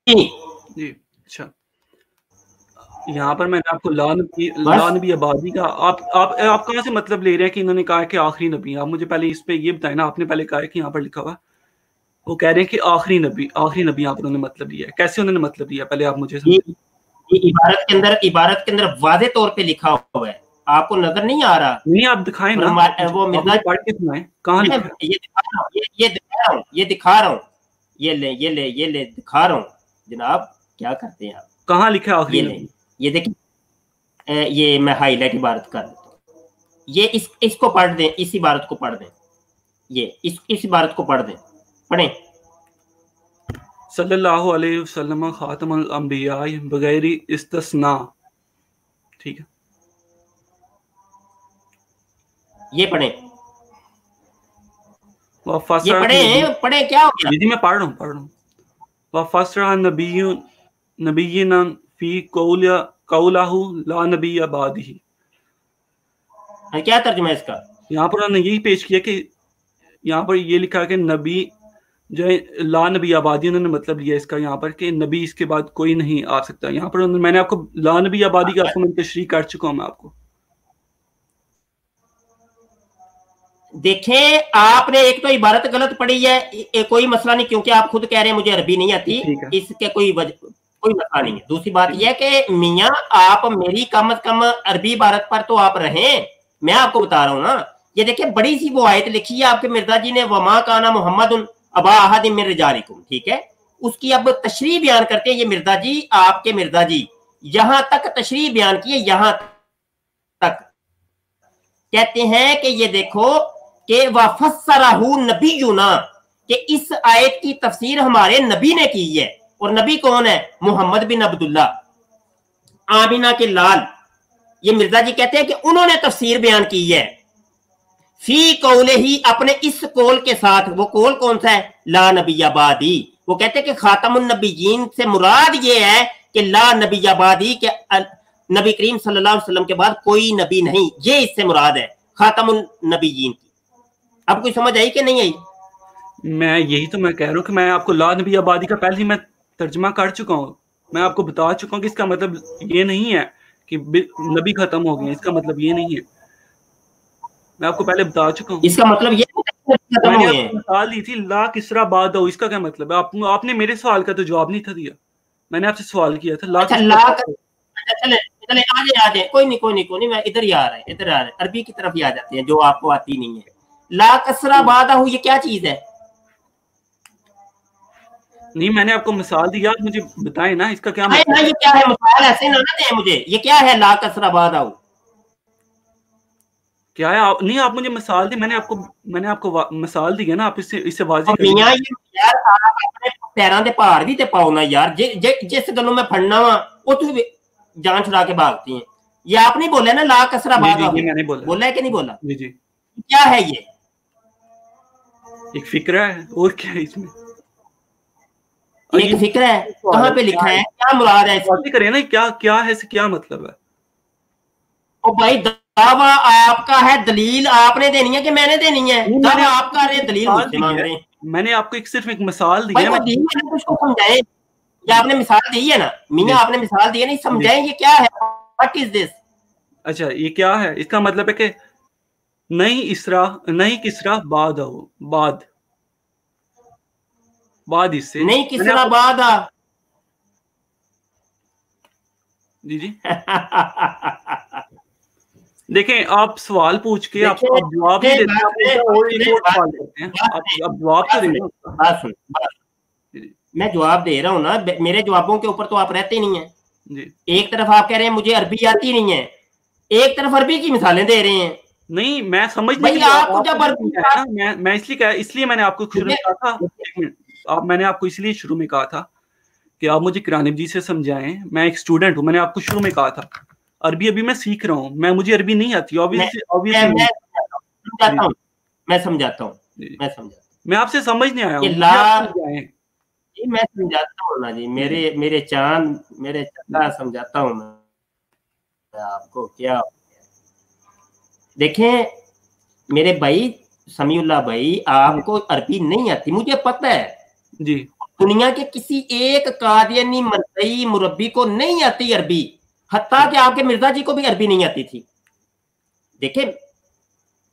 جی اچھا یہاں پر میں نے آپ کو لانبی آبادی کا آپ کہاں سے مطلب لے رہے ہیں کہ انہوں نے کہا کہ آخری نبی؟ آپ مجھے پہلے اس پہ یہ بتائیں نا. آپ نے پہلے کہا ہے کہ یہاں پر لکھا ہوا وہ کہہ رہے ہیں کہ آخری نبی یہاں پر انہوں نے مطلب لیا ہے. کیسے انہوں نے مطلب لیا پہلے آپ مجھے سمجھیں. عبارت کے اندر واضح طور پہ لکھا ہوا ہے, آپ کو نظر نہیں آ رہا؟ نہیں آپ دکھائیں نا, وہ مرزا پڑھ کے سنائیں کہاں لکھا ہے. یہ دکھا رہا ہوں, یہ لے دکھا رہا ہوں جناب. کیا کرتے ہیں آپ؟ کہاں لکھا ہے آخری نبی؟ یہ دیکھیں, یہ میں ہائی لائٹ عبارت کر دیتا ہوں. یہ اس کو پڑھ دیں, اس عبارت کو پڑھ دیں, یہ اس عبارت کو پڑھ دیں, پڑھیں. صلی اللہ علیہ وسلم خاتم الانبیاء بغیر استثناء. ٹھیک ہے یہ پڑھیں, پڑھیں. کیا ہو گیا؟ جی میں پڑھ رہا ہوں. وَفَسَرَ نَبِيًّا فِي قَوْلَهُ لَا نَبِيَّ بَعْدِهِ. کیا ترجمہ ہے اس کا؟ یہاں پر انہوں نے یہی پیش کیا کہ یہاں پر یہ لکھا کہ نبی جو ہے لا نبی آبادی, انہوں نے مطلب لیا اس کا یہاں پر کہ نبی اس کے بعد کوئی نہیں آ سکتا. یہاں پر میں نے آپ کو لا نبی آبادی کا میں تشریح کر چکا ہوں. میں آپ کو دیکھیں, آپ نے ایک تو عبارت غلط پڑھی ہے, کوئی مسئلہ نہیں, کیونکہ آپ خود کہہ رہے ہیں مجھے عربی نہیں آتی, اس کے کوئی مسئلہ نہیں ہے. دوسری بات یہ ہے کہ میاں آپ میری کم از کم عربی عبارت پر تو آپ رہیں. میں آپ کو بتا رہا ہوں نا, یہ دیکھیں بڑی سی وہ آیت لکھی ہے آپ کے مرزا جی نے, وما کانا محمد ابا احد من رجالکم. ٹھیک ہے, اس کی اب تشریح بیان کرتے ہیں یہ مرزا جی, آپ کے مرزا جی یہاں تک تشریح بیان کیے, یہاں تک کہتے ہیں کہ یہ دیکھو کہ وَفَسَّرَهُ نَبِيُّنَا, کہ اس آیت کی تفسیر ہمارے نبی نے کی ہے. اور نبی کون ہے؟ محمد بن عبداللہ آمینہ کے لال. یہ مرزا جی کہتے ہیں کہ انہوں نے تفسیر بیان کی ہے فی قولہ, اپنے اس قول کے ساتھ. وہ قول کون سا ہے؟ لا نبی آبادی. وہ کہتے ہیں کہ خاتم النبیین سے مراد یہ ہے کہ لا نبی آبادی, کہ نبی کریم صلی اللہ علیہ وسلم کے بعد کوئی نبی نہیں, یہ اس سے مراد ہے خاتم النبیین کی. اب کوئی سمجھ آئی کہ نہیں آئی؟ میں یہی تو میں کہہ رہا ہوں کہ میں آپ کو لا نبی آبادی کا پہلے ہی میں ترجمہ کر چکا ہوں. میں آپ کو بتا چکا ہوں کہ اس کا مطلب یہ نہیں ہے کہ نبی ختم ہو گئے, اس کا مطلب یہ نہیں ہے. میں آپ کو پہلے بتا چکا ہوں. اس کا مطلب یہ میں نے آپ کو مثال دی تھی لا کسرا بعد, اس کا کیا مطلب ہے؟ آپ نے میرے سوال کا تو جواب نہیں تھا دیا. میں نے آپ سے سوال کیا تھا لا چلے آ جائے, کوئی نہیں, میں ادھر ہی آ رہا ہے, ادھر آ رہا ہے, عربی کی طرف ہی آ جاتے ہیں جو آپ کو آتی نہیں ہے. لا کسرا بعدہ, یہ کیا چیز ہے؟ نہیں میں نے آپ کو مثال دی, آپ مجھے بتائیں نا اس کا کیا مطلب ہے. یہ کیا ہے مثال؟ ایسے نہ دیں مجھے, یہ کیا ہے لا کسرا بعدہ؟ کیا ہے؟ نہیں آپ مجھے مثال دی, میں نے آپ کو مثال دی ہے نا, آپ اس سے واضح کریں. میاں یار آپ اپنے پیراں دے پہاڑ بھی تے پاؤ نا یار, جس گلوں میں پھڑنا وا وہ تو جان چھڑا کے بھاگتی ہیں. یہ آپ نہیں بولے نا لا کسرا بعدہ؟ میں نے بولا ہے کہ نہیں بولا؟ جی کیا ہے یہ؟ ایک فکرہ ہے, اور کیا ہے اس میں؟ ایک فکر ہے, کہاں پہ لکھا ہے, کیا مراد ہے؟ باتیں کریں نا, کیا ہے, اس کیا مطلب ہے؟ او بھائی دعویٰ آپ کا ہے, دلیل آپ نے دینی ہے کہ میں نے دینی ہے؟ دعویٰ آپ کا ہے, دلیل مجھ سے مانگ رہے ہیں. میں نے آپ کو صرف ایک مثال دی ہے. کچھ کو سمجھائیں, یہ آپ نے مثال دی ہے نا میاں, آپ نے مثال دی ہے, نہیں سمجھائیں یہ کیا ہے, what is this؟ اچھا یہ کیا ہے؟ اس کا مطلب ہے کہ نہیں کسرا بعد اس سے نہیں کسرا بعد. جی دیکھیں آپ سوال پوچھ کے آپ جواب نہیں دیتے, آپ جواب تو دیں. میں جواب دے رہا ہوں نا, میرے جوابوں کے اوپر تو آپ رہتے نہیں ہیں. جی ایک طرف آپ کہہ رہے ہیں مجھے عربی آتی نہیں ہے, ایک طرف عربی کی مثالیں دے رہے ہیں. نہیں میں سمجھ نہیں, میں اس لیے میں نے آپ کو شروع میں کہا تھا, میں نے آپ کو اس لیے شروع میں کہا تھا کہ آپ مجھے قرآن جی سے سمجھائیں. میں ایک اسٹوڈنٹ ہوں, میں نے آپ کو شروع میں کہا تھا عربی ابھی میں سیکھ رہا ہوں, مجھے عربی نہیں آتی. میں سمجھاتا ہوں, میں آپ سے سمجھ نہیں آیا ہوں. میں سمجھاتا ہوں نا جی, میرے چاند میرے چندہ سمجھاتا ہوں میں آپ کو. کیا دیکھیں میرے بھائی, समीउल्लाह भाई आपको अरबी नहीं आती, मुझे पता है जी। दुनिया के किसी एक कादियानी मरकई मुरब्बी को नहीं आती अरबी, हत्ता कि आपके मिर्जा जी को भी अरबी नहीं आती थी। देखिए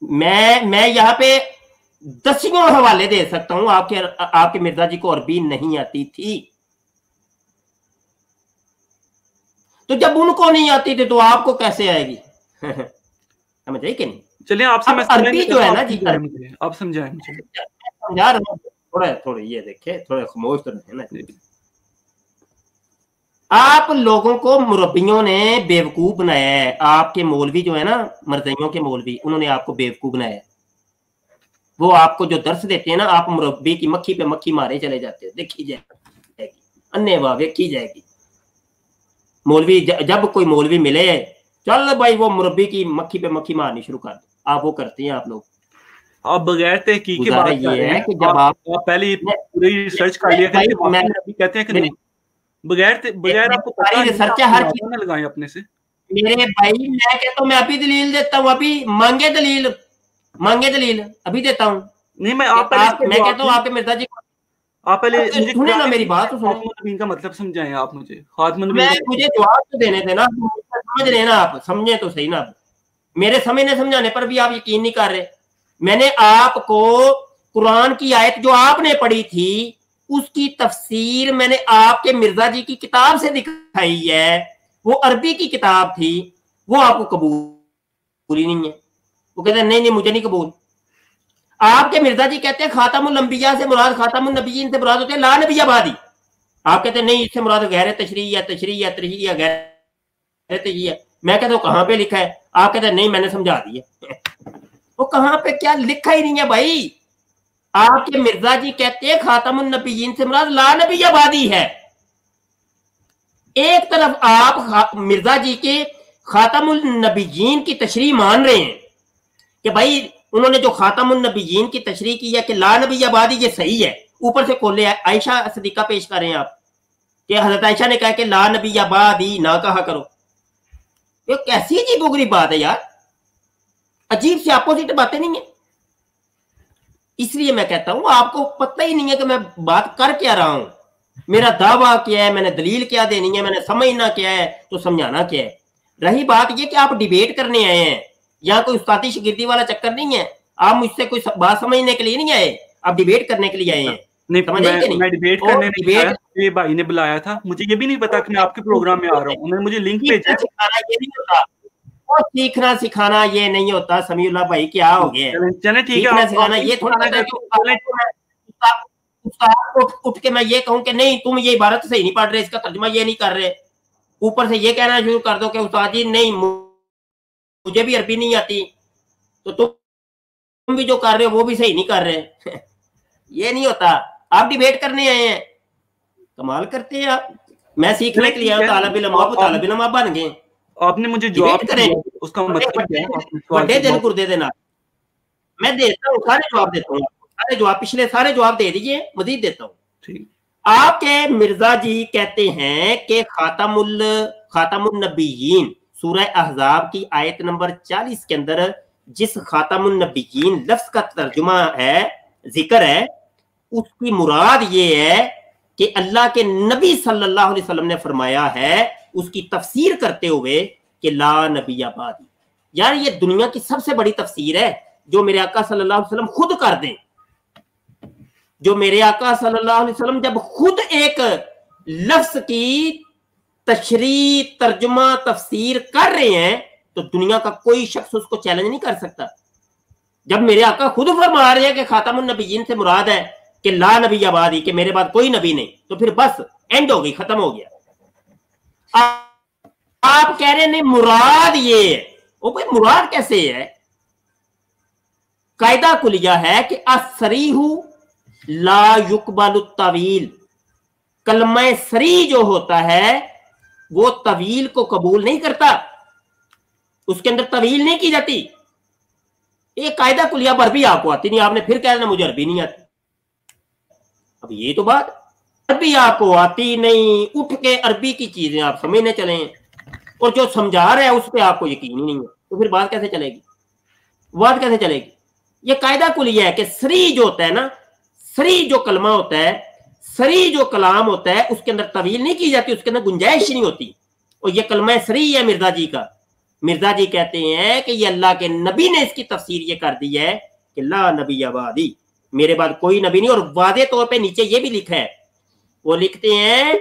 मैं यहाँ पे दसियों हवाले दे सकता हूं, आपके मिर्जा जी को अरबी नहीं आती थी। तो जब उनको नहीं आती थी तो आपको कैसे आएगी? समझ आई कि नहीं? चलिए आपसे मैं अरबी जो है ना जी, आप समझाएं मुझे। समझा रहा हूं, थोड़ा ये देखे, थोड़ा खामोश तो रहे ना। आप लोगों को मुरब्बियों ने बेवकूफ बनाया है। आपके मौलवी जो है ना, मरज़इयों के मौलवी, उन्होंने आपको बेवकूफ बनाया है। वो आपको जो दर्स देते हैं ना, आप मुरब्बी की मक्खी पे मक्खी मारे चले जाते हैं। देखी जाएगी अन्य वाह देखी जाएगी। मौलवी जब कोई मौलवी मिले, चल भाई वो मुरब्बी की मक्खी पे मक्खी मारनी शुरू कर दो, आप वो करते हैं। आप लोग आप बगैर तहकीक के बात ये है कि जब आप पहले पूरी रिसर्च कर लिया करके कहते हैं कि नहीं, बगैर आपको पता रिसर्च हर चीज में लगाएं अपने से। मेरे भाई मैं कहता हूँ, मैं अभी दलील देता हूँ, अभी मांगे दलील अभी देता हूँ। नहीं मैं कहता हूँ आपके मिर्जा जी, आप पहले मुझे सुने ना मेरी बात, तो खातमुन का मतलब समझाएं आप मुझे। मुझे जवाब तो देने देना, समझ लेना, आप समझे तो सही ना। मेरे समझने समझाने पर भी आप यकीन नहीं कर रहे। मैंने आपको कुरान की आयत जो आपने पढ़ी थी उसकी तफसीर मैंने आपके मिर्जा जी की किताब से दिखाई है। वो अरबी की किताब थी, वो आपको कबूल ही नहीं है। वो कहते हैं नहीं मुझे नहीं कबूल। आपके मिर्जा जी कहते हैं खातमुल अंबिया से मुराद, खातमुन नबिय्यीन से मुराद होते हैं ला नबिय्या बादी। आप कहते हैं नहीं, इससे मुराद गैर तशरीह या गैर तशरीह। मैं कहता हूँ कहाँ पे लिखा है? आप कहते हैं नहीं मैंने समझा दिया। वो कहाँ पे क्या लिखा ही नहीं है भाई। आपके मिर्जा जी कहते हैं खातमुन नबिय्यीन से मुराद ला नबिय्या बादी है। एक तरफ आप मिर्जा जी के खातमुल नबिय्यीन की तशरीह मान रहे हैं कि भाई उन्होंने जो खातमुन नबिय्यीन की तशरीह की है कि ला नबिय्या बादी, ये सही है। ऊपर से खोले आयशा सदीका पेश कर रहे हैं आप कि हजरत आयशा ने कहा कि ला नबिय्या बादी ना कहा करो। ये कैसी अजीबोगरीब बात है यार, अजीब सी अपोजिट बातें नहीं है। इसलिए मैं कहता हूं आपको पता ही नहीं है कि मैं बात कर क्या रहा हूं, मेरा दावा क्या है, मैंने दलील क्या देनी है, मैंने समझना क्या है तो समझाना क्या है। रही बात ये कि आप डिबेट करने आए हैं, यहाँ कोई उस्तादी शिगिर्दी वाला चक्कर नहीं है। आप मुझसे कोई बात समझने के लिए नहीं आए, आप डिबेट करने के लिए आए हैं। नहीं, मैं डिबेट करने नहीं आया, ये भाई ने बुलाया था। मुझे ये भी नहीं पता कि मैं आपके प्रोग्राम में आ रहा हूँ। उन्होंने मुझे लिंक भेजा। और सीखना सिखाना ये नहीं होता समीउल्लाह भाई, क्या हो गया? चले ठीक है, सिखाना ये थोड़ा उठ के मैं ये कहूँ कि नहीं तुम ये इबारत सही नहीं पढ़ रहे, इसका तर्जुमा ये नहीं कर रहे, ऊपर से ये कहना शुरू कर दो कि उस्ताद जी नहीं मुझे भी अरबी नहीं आती, तो तुम भी जो कर रहे हो वो भी सही नहीं कर रहे। ये नहीं होता। आप डिबेट करने आए हैं, कमाल करते हैं आप। मैं सीखने के लिए आया, तालिब इल्म आप बन गए। आपने मुझे जवाब करें उसका मतलब बड़े दिल गुर्दे देना मैं देता हूँ, सारे जवाब देता हूँ, सारे जवाब पिछले सारे जवाब दे दीजिए, मजीद देता हूँ। आपके मिर्जा जी कहते हैं कि खातमुन नबिय्यीन सूरह अहज़ाब की आयत नंबर 40 के अंदर जिस खातमुन नबिय्यीन लफ्ज का तर्जुमा है, जिक्र है, उसकी मुराद ये है कि अल्लाह के नबी सल्लल्लाहु अलैहि वसल्लम ने फरमाया है उसकी तफसीर करते हुए कि ला नबिय्या बादी। यार ये दुनिया की सबसे बड़ी तफसीर है जो मेरे आका सल्लल्लाहु अलैहि वसल्लम खुद कर दें। जो मेरे आका सल्लल्लाहु अलैहि वसल्लम जब खुद एक लफ्ज की तशरीह तर्जुमा तफसीर कर रहे हैं तो दुनिया का कोई शख्स उसको चैलेंज नहीं कर सकता। जब मेरे आका खुद फरमा रहे हैं कि खातमुन नबिय्यीन से मुराद है कि ला नबिय्या बादी, कि मेरे बाद कोई नबी नहीं, तो फिर बस एंड हो गई, खत्म हो गया। आप कह रहे नहीं मुराद ये है। वो भाई मुराद कैसे है? कायदा कुलिया है कि असरीहु ला युकबलु तवील। कलमा सरी जो होता है वो तवील को कबूल नहीं करता, उसके अंदर तवील नहीं की जाती। ये कायदा कुलिया पर भी आपको आती नहीं, आपने फिर कह देना मुझे अरबी नहीं आती। अब ये तो बात, अरबी आपको आती नहीं, उठ के अरबी की चीजें आप समझने चले और जो समझा रहा है उस पर आपको यकीन ही नहीं है, तो फिर बात कैसे चलेगी? बात कैसे चलेगी? ये कायदा कुलिया है कि सरी जो होता है ना, सरी जो कलमा होता है, सरी जो कलाम होता है, उसके अंदर तवील नहीं की जाती, उसके अंदर गुंजाइश नहीं होती। और ये कलमा सरी है मिर्जा जी का। मिर्जा जी कहते हैं कि ये अल्लाह के नबी ने इसकी तफसीर ये कर दी है कि ला नबी आबादी, मेरे बाद कोई नबी नहीं। और वादे तौर पे नीचे ये भी लिखा है, वो लिखते हैं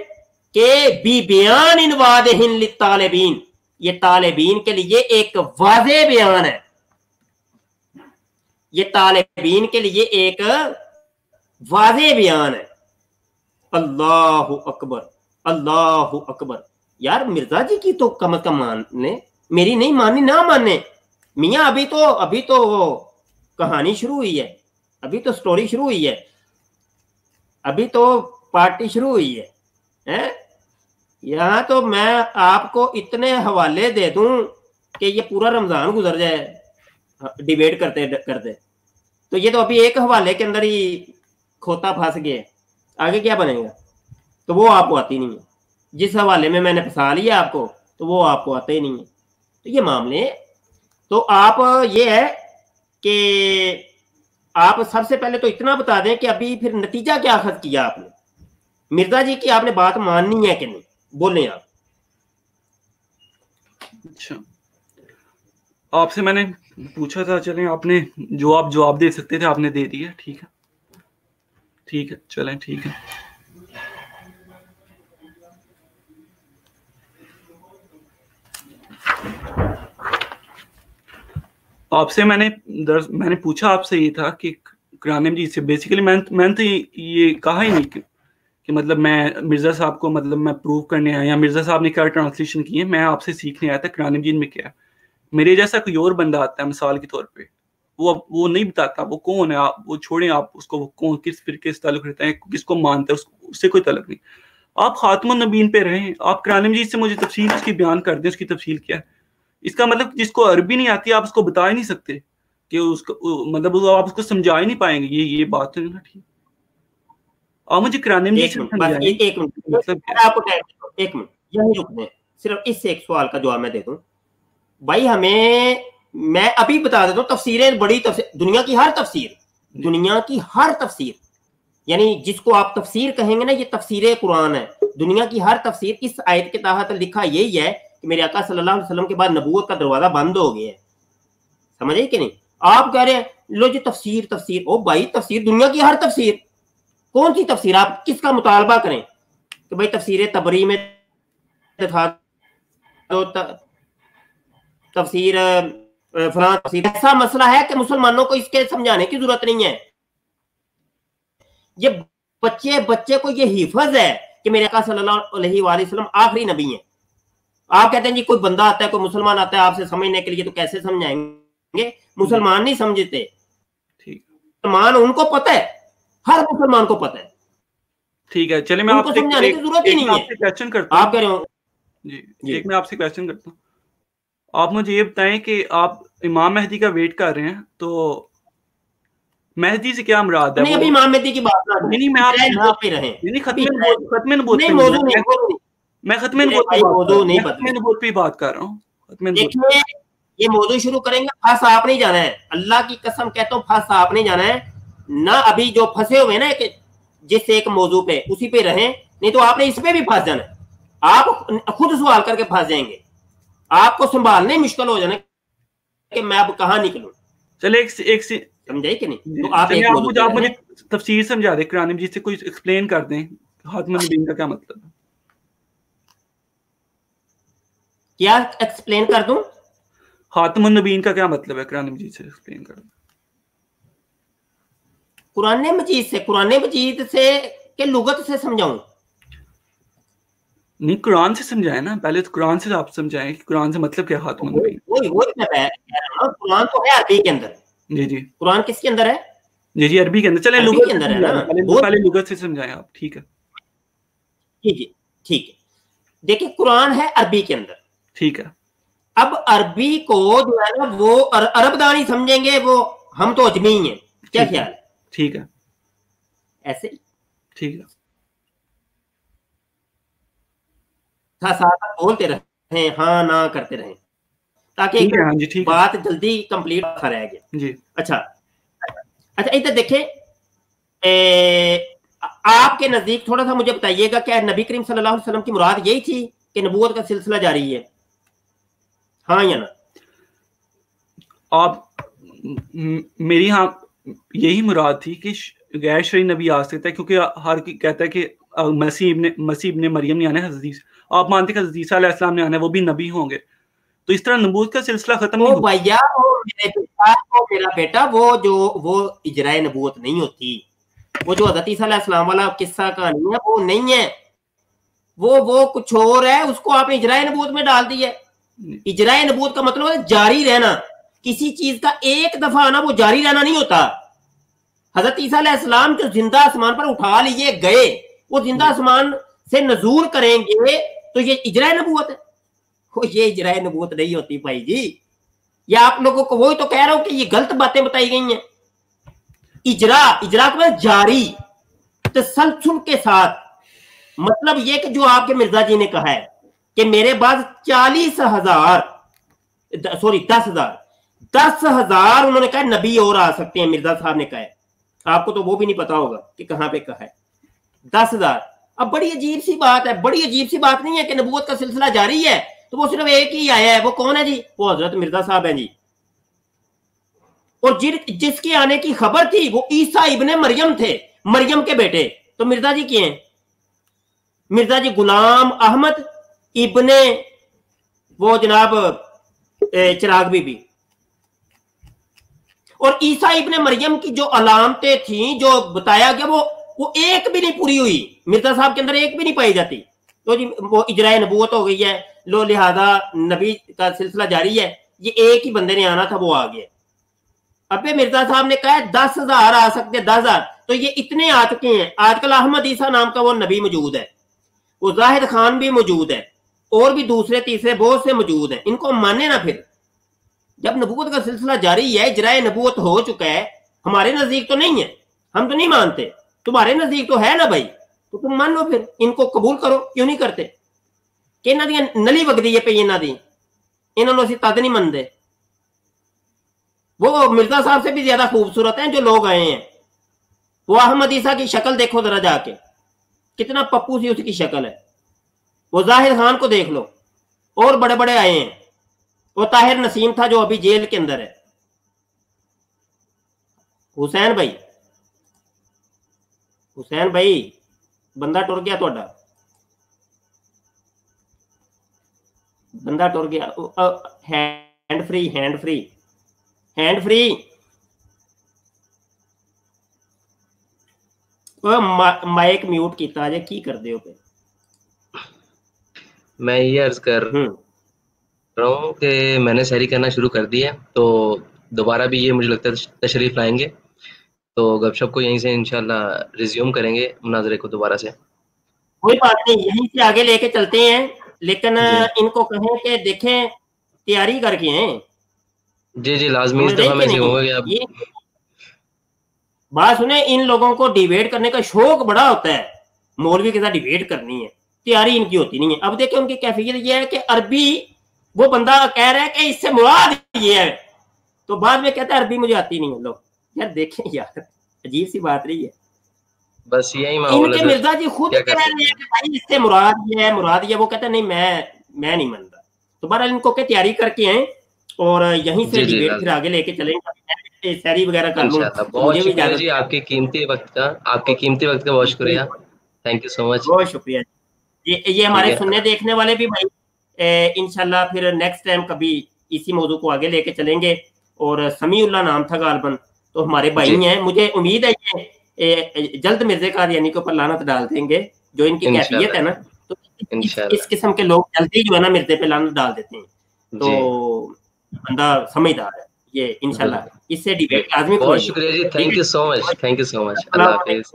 कि बी बयान इन वादहिन लित्तालिबीन, ये तालिबीन के लिए एक वाज़े बयान है, ये तालिबीन के लिए एक वाज़े बयान है। अल्लाहु अकबर, अल्लाहु अकबर। यार मिर्जा जी की तो कम अज कम मानने, मेरी नहीं माननी ना माने मियाँ। अभी तो कहानी शुरू हुई है, अभी तो स्टोरी शुरू हुई है, अभी तो पार्टी शुरू हुई है, हैं? यहाँ तो मैं आपको इतने हवाले दे दूं कि ये पूरा रमजान गुजर जाए डिबेट करते करते। तो ये तो अभी एक हवाले के अंदर ही खोता फंस गए, आगे क्या बनेगा? तो वो आपको आती नहीं है। जिस हवाले में मैंने फंसा लिया आपको, तो वो आपको आता ही नहीं है। तो ये मामले, तो आप ये है कि आप सबसे पहले तो इतना बता दें कि अभी फिर नतीजा क्या अखज़ किया आपने, मिर्जा जी की आपने बात माननी है कि नहीं, बोलें आप। अच्छा, आपसे मैंने पूछा था, चलें आपने जो आप जवाब दे सकते थे आपने दे दिया, ठीक है, ठीक है, चलें, ठीक है। आपसे मैंने पूछा आपसे ये था कि कुरान मजीद से बेसिकली मैंने तो ये कहा ही नहीं कि मतलब मैं मिर्जा साहब को मतलब मैं प्रूव करने आया या मिर्जा साहब ने क्या ट्रांसलेशन की है, मैं आपसे सीखने आया था कुरान मजीद में क्या है। मेरे जैसा कोई और बंदा आता है मिसाल के तौर पे, वो नहीं बताता वो कौन है, आप वो छोड़ें, आप उसको कौन किस फिरके से ताल्लुक रखता है, किसको मानता है, उससे कोई ताल्लुक नहीं। आप खातमुन नबीन पे रहें, आप कुरान मजीद से मुझे तफसील उसकी बयान कर दें, उसकी तफसील क्या है। इसका मतलब जिसको अरबी नहीं आती आप उसको बता ही नहीं सकते कि उसको मतलब आप उसको समझा ही नहीं पाएंगे, ये बात है ना, ठीक। आप मुझे कुरान मजीद से समझाएं। एक मिनट आपको एक मिनट यही रुक दें, सिर्फ इससे एक सवाल का जवाब मैं दे दूं भाई। मैं अभी बता देता हूँ, तफसीरें बड़ी तफसीर, दुनिया की हर तफसीर, यानी जिसको आप तफसीर कहेंगे ना, ये तफसीर कुरान है। दुनिया की हर तफसीर इस आयत के तहत लिखा यही है कि मेरे आका सल्लल्लाहु अलैहि वसल्लम के बाद नबूवत का दरवाजा बंद हो गया है। समझे कि नहीं? आप कह रहे हैं लो जी तफसीर, ओ भाई तफसीर, दुनिया की हर तफसीर, कौन सी तफसीर? आप किसका मुतालबा करें कि भाई तफसीर तबरी में दिखा दो, तफसीर फलां तफसीर। ऐसा मसला है कि मुसलमानों को इसके समझाने की जरूरत नहीं है। ये बच्चे को ये हिफज है कि मेरे आका सल्लल्लाहु अलैहि वसल्लम आखिरी नबी हैं। आप कहते हैं जी कोई बंदा आता है, कोई मुसलमान आता है आपसे समझने के लिए, तो कैसे समझाएंगे? मुसलमान नहीं समझते, मुसलमान उनको पता है, हर मुसलमान को पता है, ठीक है। चलिए मैं आपको समझाने की जरूरत ही नहीं है। क्वेश्चन करता हूं, आप कह रहे हो जी, एक मैं आपसे क्वेश्चन करता हूँ। आप मुझे ये बताएं कि आप इमाम मेहदी का वेट कर रहे हैं, तो मेहदी से क्या मुराद है? नहीं, अभी इमाम मेहदी की बात नहीं, मैं आपसे रहे नहीं, खत्मे नबूवत पे बात कर रहा हूँ। देखिए ये मौजू शुरू करेंगे, फंस आप नहीं जाना है, अल्लाह की कसम कहता हूँ, फंस आप नहीं जाना है ना। अभी जो फंसे हुए ना कि जिस एक मौजू पे उसी पे रहें, नहीं तो आपने इस पे भी फंस जाना है। आप खुद सवाल करके फंस जाएंगे, आपको संभालने मुश्किल हो जाना कि मैं अब कहाँ निकलूं। चले एक समझाई कि नहीं? तो आप मुझे तफसीर समझा दे, कुरान मजीद से कोई एक्सप्लेन कर दें खातमुन नबीय्यीन का क्या मतलब है। क्या एक्सप्लेन कर दूं? खातमुन नबीय्यीन का क्या मतलब है, कुरान मजीद से एक्सप्लेन कर दूं। कुरान मजीद से के लुगत से समझाऊं? नहीं, कुरान से समझाएं ना, पहले तो कुरान से आप समझाएं कि कुरान से मतलब क्या खातमुन नबीय्यीन। कुरान तो है अरबी के अंदर। जी, कुरान किसके अंदर है? जी, अरबी के अंदर। चले लुगत के अंदर है ना, पहले लुगत से समझाएं आप, ठीक है? ठीक है। देखिए कुरान है अरबी के अंदर, ठीक है। अब अरबी को जो है ना वो अरबदानी समझेंगे, वो हम तो अजमी हैं, क्या ख्याल है? ठीक है, ऐसे ठीक है। साथ बोलते रहे, हाँ ना करते रहे, ताकि बात जल्दी कंप्लीट रह गया। जी। अच्छा, अच्छा इधर देखें, आपके नजदीक थोड़ा सा मुझे बताइएगा, क्या नबी करीम सल्लल्लाहु अलैहि वसल्लम की मुराद यही थी कि नबूवत का सिलसिला जारी है, हाँ या ना? आप मेरी हाँ यही मुराद थी कि गैर शरई नबी आ सकता है, क्योंकि हर कोई कहता है कि मसीह इब्ने मरियम ने आना है, हज़रत आप मानते हैं हज़रत ईसा अलैहिस्सलाम ने आना है, वो भी नबी होंगे, तो इस तरह नबूवत का सिलसिला खत्म नहीं होगा। भैया मेरा बेटा वो इजराए नबूवत नहीं होती, वो जो हज़रत ईसा अलैहिस्सलाम वाला किस्सा कहानी है वो नहीं है, वो कुछ और है, उसको आपने इजराए नबूवत में डाल दिया। इजराए नबूवत का मतलब है जारी रहना, किसी चीज का एक दफा आना वो जारी रहना नहीं होता। हजरत ईसा अलैहिस्सलाम जो जिंदा आसमान पर उठा लिए गए, वो जिंदा आसमान से नजूल करेंगे, तो ये इजराए नबूवत है? ये इजराए नबूवत नहीं होती भाई जी, ये आप लोगों को वही तो कह रहा हूं कि ये गलत बातें बताई गई हैं। इजरा को जारी तसलसल के साथ, मतलब ये कि जो आपके मिर्जा जी ने कहा है कि मेरे पास 10,000 उन्होंने कहा नबी और आ सकते हैं, मिर्जा साहब ने कहा है, आपको तो वो भी नहीं पता होगा कि कहां पे कहा है 10,000। अब बड़ी अजीब सी बात है, बड़ी अजीब सी बात नहीं है कि नबूवत का सिलसिला जारी है तो वो सिर्फ एक ही आया है, वो कौन है जी? वो हजरत मिर्जा साहब है जी, और जिसके आने की खबर थी वो ईसा इब्ने मरियम थे, मरियम के बेटे। तो मिर्जा जी क्या हैं? मिर्जा जी गुलाम अहमद इब्ने वो जनाब चिराग बीबी, और ईसा इब्ने मरियम की जो अलामतें थी, जो बताया गया, वो एक भी नहीं पूरी हुई, मिर्जा साहब के अंदर एक भी नहीं पाई जाती। तो जी वो इजराए नबूवत हो गई है, लो लिहाजा नबी का सिलसिला जारी है, ये एक ही बंदे ने आना था, वो आ गया। अबे मिर्जा साहब ने कहा 10,000 आ सकते हैं, 10,000, तो ये इतने आ चुके हैं। आजकल अहमद ईसा नाम का वो नबी मौजूद है, वो जाहिद खान भी मौजूद है, और भी दूसरे तीसरे बहुत से मौजूद हैं, इनको माने ना। फिर जब नबूवत का सिलसिला जारी है, इजराए नबूवत हो चुका है, हमारे नजदीक तो नहीं है, हम तो नहीं मानते, तुम्हारे नजदीक तो है ना भाई, तो तुम मान लो, फिर इनको कबूल करो, क्यों नहीं करते? कि इन्हों दी नली वगदी है पे, इन्होंने असीं तद नहीं मनते। वो मिर्जा साहब से भी ज्यादा खूबसूरत हैं जो लोग आए हैं। वो अहमद ईसा की शक्ल देखो जरा जाके, कितना पप्पू सी उसकी शक्ल है। वो जाहिर खान को देख लो, और बड़े बड़े आए हैं। वो ताहिर नसीम था जो अभी जेल के अंदर है। हुसैन भाई बंदा टुर गया, थोड़ा बंदा टुर गया। हैंड फ्री माइक म्यूट किया जे, की कर दे हो पे? मैं ये अर्ज कर रहा हूँ कि मैंने सहरी करना शुरू कर दिया, तो दोबारा भी ये मुझे लगता है तशरीफ लाएंगे, तो गपशप को यहीं से इंशाल्लाह रिज्यूम करेंगे, मुनाजरे को दोबारा से। कोई बात नहीं, यहीं से आगे लेके चलते हैं, लेकिन इनको कहें कि देखें तैयारी करके हैं। जी लाजमी, इस दफा में से होगा। बात सुने, इन लोगों को डिबेट करने का शौक बड़ा होता है, मौलवी के साथ डिबेट करनी है, तैयारी इनकी होती नहीं है। अब देखिए उनकी कैफियत ये है कि अरबी, वो बंदा कह रहा है कि इससे मुराद ये है, तो बाद में कहता है अरबी मुझे आती नहीं है। लोग यार देखें यार, अजीब सी बात रही है। बस यही इनके मिर्जा जी खुद कह रहे हैं कि भाई इससे मुराद ये है, वो कहता है नहीं मैं नहीं मानता। तो बहरहाल इनको के तैयारी करके हैं, और यहीं से डिबेट फिर आगे लेके चलेंगे, सैरी वगैरह कर लूं। बहुत शुक्रिया जी, आपके कीमती वक्त का बहुत शुक्रिया, थैंक यू सो मच, बहुत शुक्रिया। ये हमारे सुनने देखने वाले भी भाई इंशाल्लाह फिर नेक्स्ट टाइम कभी इसी मौजू को आगे लेके चलेंगे। और समीउल्लाह नाम था गालबन, तो हमारे भाई हैं, मुझे उम्मीद है ये जल्द मिर्जे कादियानी के ऊपर लानत डाल देंगे, जो इनकी कैफियत है ना, तो इस किस्म के लोग जल्दी जो है ना मिर्जे पे लानत डाल देते हैं। तो बंदा समझदार है ये, इंशाल्लाह इससे डिबेट आदमी। बहुत शुक्रिया जी, थैंक यू सो मच, अल्लाह हाफिज़।